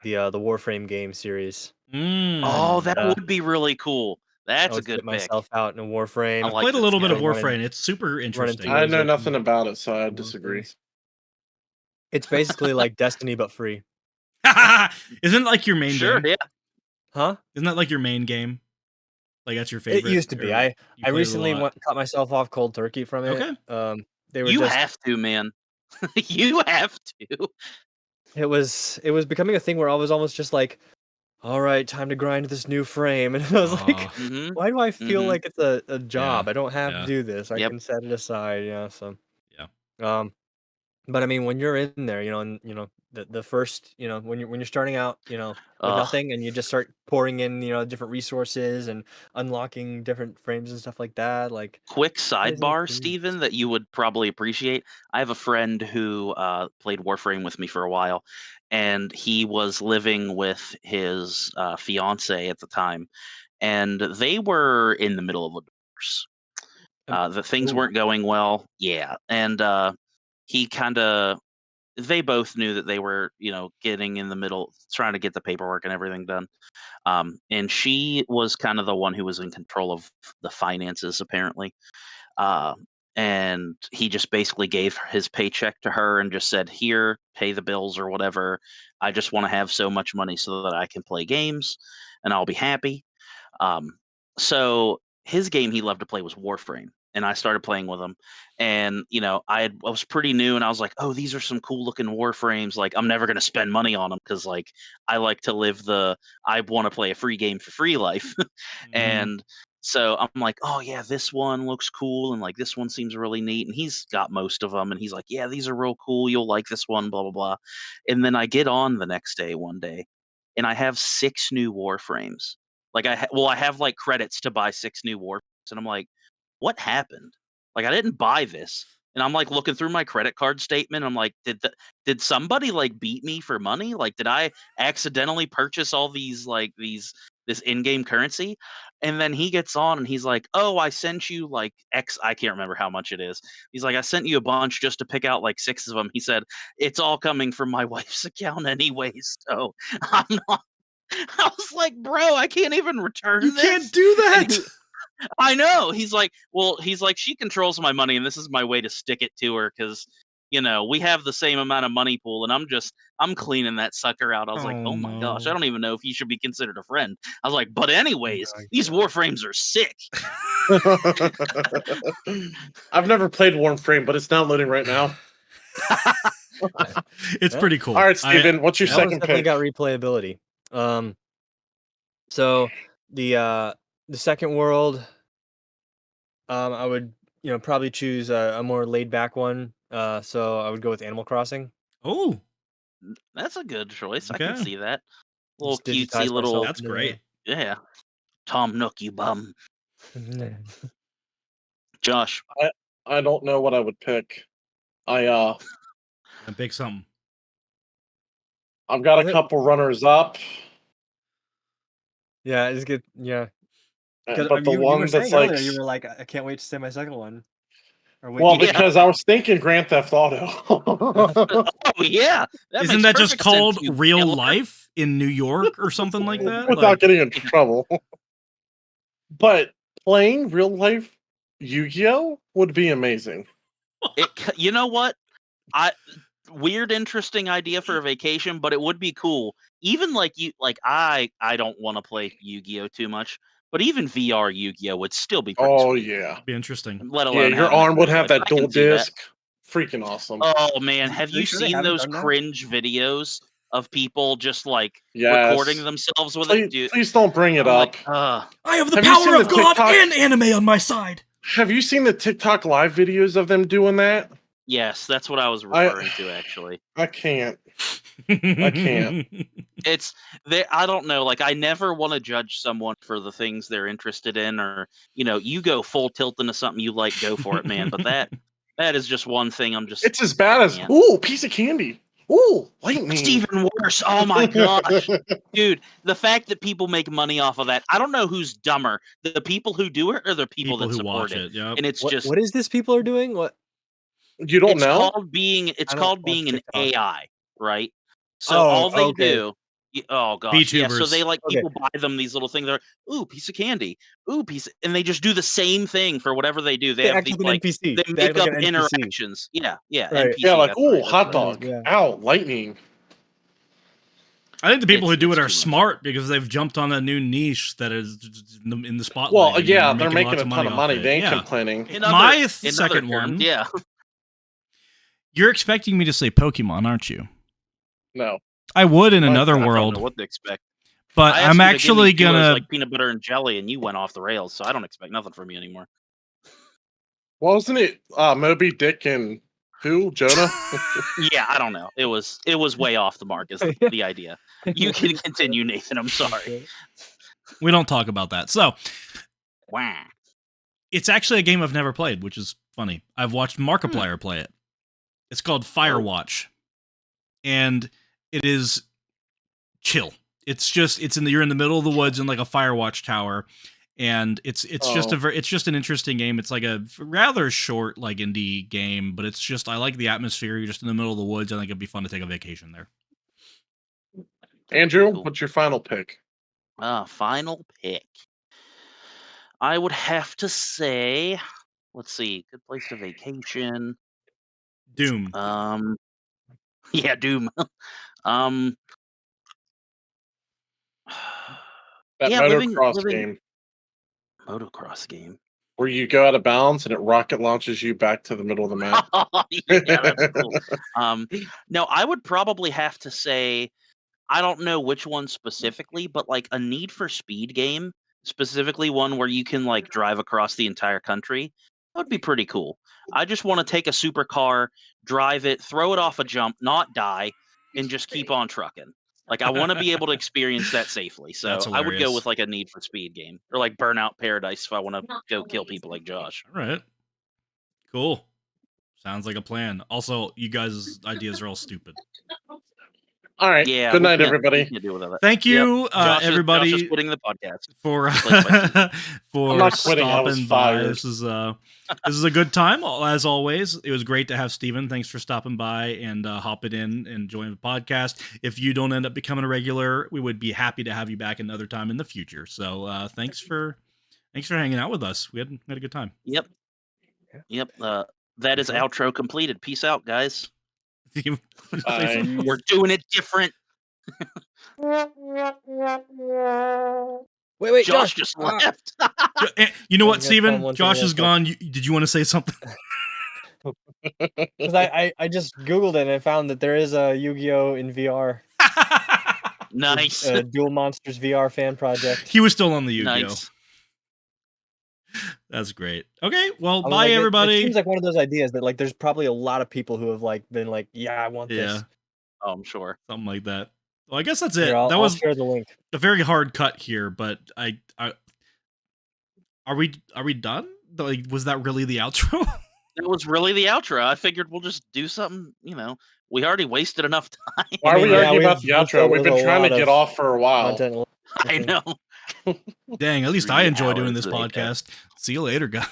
Warframe game series. Oh, that would be really cool. That's I a would good get pick. myself out in a Warframe. I I've like played a this little bit guy. of Warframe. It's super interesting. I know open nothing about it, so I disagree. It's basically like Destiny but free. Isn't it like your main Sure, game? yeah. Huh? Isn't that like your main game? Like that's your It favorite? used to be. or I you played it a recently lot? cut myself off cold turkey from it. Okay. they were You just. have to, man. You have to. It was becoming a thing where I was almost just like, all right, time to grind this new frame, and I was like, Mm-hmm. why do I feel Mm-hmm. like it's a job? Yeah, I don't have yeah. to do this. I Yep. can set it aside. Yeah. So. Yeah. But I mean, when you're in there, and the first, when you're starting out, with nothing, and you just start pouring in, different resources and unlocking different frames and stuff like that, like Quick it is sidebar, insane. Steven, that you would probably appreciate. I have a friend who played Warframe with me for a while, and he was living with his fiance at the time, and they were in the middle of a divorce. The things Ooh. weren't going well. Yeah, and he kind of. They both knew that they were, getting in the middle, trying to get the paperwork and everything done. And she was kind of the one who was in control of the finances, apparently. Uh, and he just basically gave his paycheck to her and just said, "Here, pay the bills or whatever. I just want to have so much money so that I can play games and I'll be happy." So his game he loved to play was Warframe, and I started playing with him. And I was pretty new, and I was like, "Oh, these are some cool looking Warframes. Like, I'm never gonna spend money on them because like I like to live the I want to play a free game for free life." And so I'm like, "Oh yeah, this one looks cool, and like this one seems really neat." And he's got most of them, and he's like, "Yeah, these are real cool. You'll like this one." Blah blah blah. And then I get on the next day, one day, and I have 6 new Warframes. Like I have like credits to buy 6 new Warframes, and I'm like, what happened? Like I didn't buy this. And I'm like looking through my credit card statement. I'm like, did somebody like beat me for money? Like, did I accidentally purchase all these this in-game currency? And then he gets on and he's like, "Oh, I sent you like X. I can't remember how much it is." He's like, "I sent you a bunch just to pick out like 6 of them." He said, "It's all coming from my wife's account anyways, so I'm not." I was like, "Bro, I can't even return You this." can't do And that. I know. He's like, she controls my money, and this is my way to stick it to her because, we have the same amount of money pool, and I'm cleaning that sucker out. I was like, Oh oh my gosh, I no. don't even know if he should be considered a friend. I was like, but anyways, My these God. Warframes are sick. I've never played Warframe, but it's not loading right now. It's Yeah. pretty cool. All right, Steven, what's your That one's second definitely pick? got replayability. So the second world, I would probably choose a more laid back one. So I would go with Animal Crossing. Oh, That's a good choice. I can okay. see that. Little Just cutesy digitize little, myself That's into great. yeah. Tom Nook, you bum. there. Josh. I don't know what I would pick. I've And pick something. got a couple runners up, Yeah, it's good. Yeah, because but the you were one that's saying like, earlier, you were like, I can't wait to say my second one. Or wait, well, Yeah. because I was thinking Grand Theft Auto. Oh yeah. That Isn't makes that just perfect sense, called you real killer. life in New York or something like that? Without Like, getting in trouble. But playing real life Yu-Gi-Oh would be amazing. You know what? Weird, interesting idea for a vacation, but it would be cool. Even like I don't want to play Yu-Gi-Oh too much, but even VR Yu-Gi-Oh would still be pretty Oh sweet. yeah, be interesting. Let yeah. alone Your having it arm in would real have life. that I can dual see that. disc. Freaking awesome. Oh man, have Are you you sure they seen haven't those done that? cringe videos of people just like recording Yes. themselves with it? Dude, Please don't bring it I'm up. like, I have the Have you power seen of the God TikTok? and anime on my side. Have you seen the TikTok live videos of them doing that? yes, that's what I was referring to actually. I can't. I can't. It's I don't know, like I never want to judge someone for the things they're interested in, or you go full tilt into something you like, go for it, man. But that is just one thing I'm just It's as bad as can't. ooh, piece of candy. Ooh, It's lightning. even worse. Oh my gosh. Dude, the fact that people make money off of that, I don't know who's dumber, the people who do it or the people that who support watch it. it. Yep. And it's just What is this people are doing? What? You don't it's know? called being I don't watch an TikTok. AI, right? So Oh, all they okay. do, oh gosh, yeah. So they VTubers. like Okay. people buy them these little things. They're like, ooh, piece of candy, ooh, and they just do the same thing for whatever they do. They They have act these like an NPC. they They act make like up an NPC. interactions. Yeah, Right. Yeah, NPC. like That's ooh, right. hot That's right. dog. Yeah. Ow, lightning. I think the people who do It's it are too much. smart because they've jumped on a new niche that is in the spotlight. Well, and yeah, they're making lots a of ton of off money. it. They ain't Yeah. complaining. In My other second terms, one yeah. You're expecting me to say Pokemon, aren't you? No. I would in Well, another I don't world, know what to expect. but I asked I'm you to give me actually duos gonna. like peanut butter and jelly, and you went off the rails. So I don't expect nothing from you anymore. Wasn't it Moby Dick and who? Jonah? Yeah, I don't know. It was way off the mark. Is the idea? You can continue, Nathan. I'm sorry. We don't talk about that. So Wow. it's actually a game I've never played, which is funny. I've watched Markiplier play it. It's called Firewatch, and it is chill. You're in the middle of the woods in like a Firewatch tower, and it's just an interesting game. It's like a rather short like indie game, but I like the atmosphere. You're just in the middle of the woods. I think it'd be fun to take a vacation there. Andrew, Cool. what's your final pick? Final pick. I would have to say, let's see, good place to vacation. Doom. Yeah, Doom. That yeah, motocross game motocross game. where you go out of bounds and it rocket launches you back to the middle of the map. Yeah, that's cool. No, I would probably have to say, I don't know which one specifically, but like a Need for Speed game, specifically one where you can like drive across the entire country. That would be pretty cool. I just want to take a supercar, drive it, throw it off a jump, not die, and just keep on trucking. Like I want to be able to experience that safely. So That's I would go hilarious. with like a Need for Speed game or like Burnout Paradise if I want to go kill people like Josh. All right. Cool. Sounds like a plan. Also, you guys' ideas are all stupid. All right. Yeah. Good night, we everybody. can't deal with that. Thank you, Josh everybody, Josh is quitting the podcast. for I'm not quitting, I was stopping by. fired. This is a good time as always. It was great to have Steven. Thanks for stopping by and hopping in and joining the podcast. If you don't end up becoming a regular, we would be happy to have you back another time in the future. So thanks for hanging out with us. We had a good time. Yep. That is outro completed. Peace out, guys. We're doing it different. Wait, Josh just left. You know what, I'm gonna tell him Steven? one thing Josh real is quick. gone. Did you want to say something? Because I just Googled it and I found that there is a Yu-Gi-Oh! In VR. Nice. Duel Monsters VR fan project. He was still on the Yu-Gi-Oh! Nice. That's great. Okay, well, I was bye, like, everybody. It seems like one of those ideas that like there's probably a lot of people who have like been like, yeah, I want this. Oh, I'm sure. Something like that. Well, I guess that's it. Here, I'll That was share the link. a very hard cut here, but are we done? Like, was that really the outro? That was really the outro. I figured we'll just do something. We already wasted enough time. Why are we Yeah, arguing about the outro? We've been trying to get off for a while. Content. I know. Dang, at least I 3 enjoy doing hours this later. podcast. See you later, guys.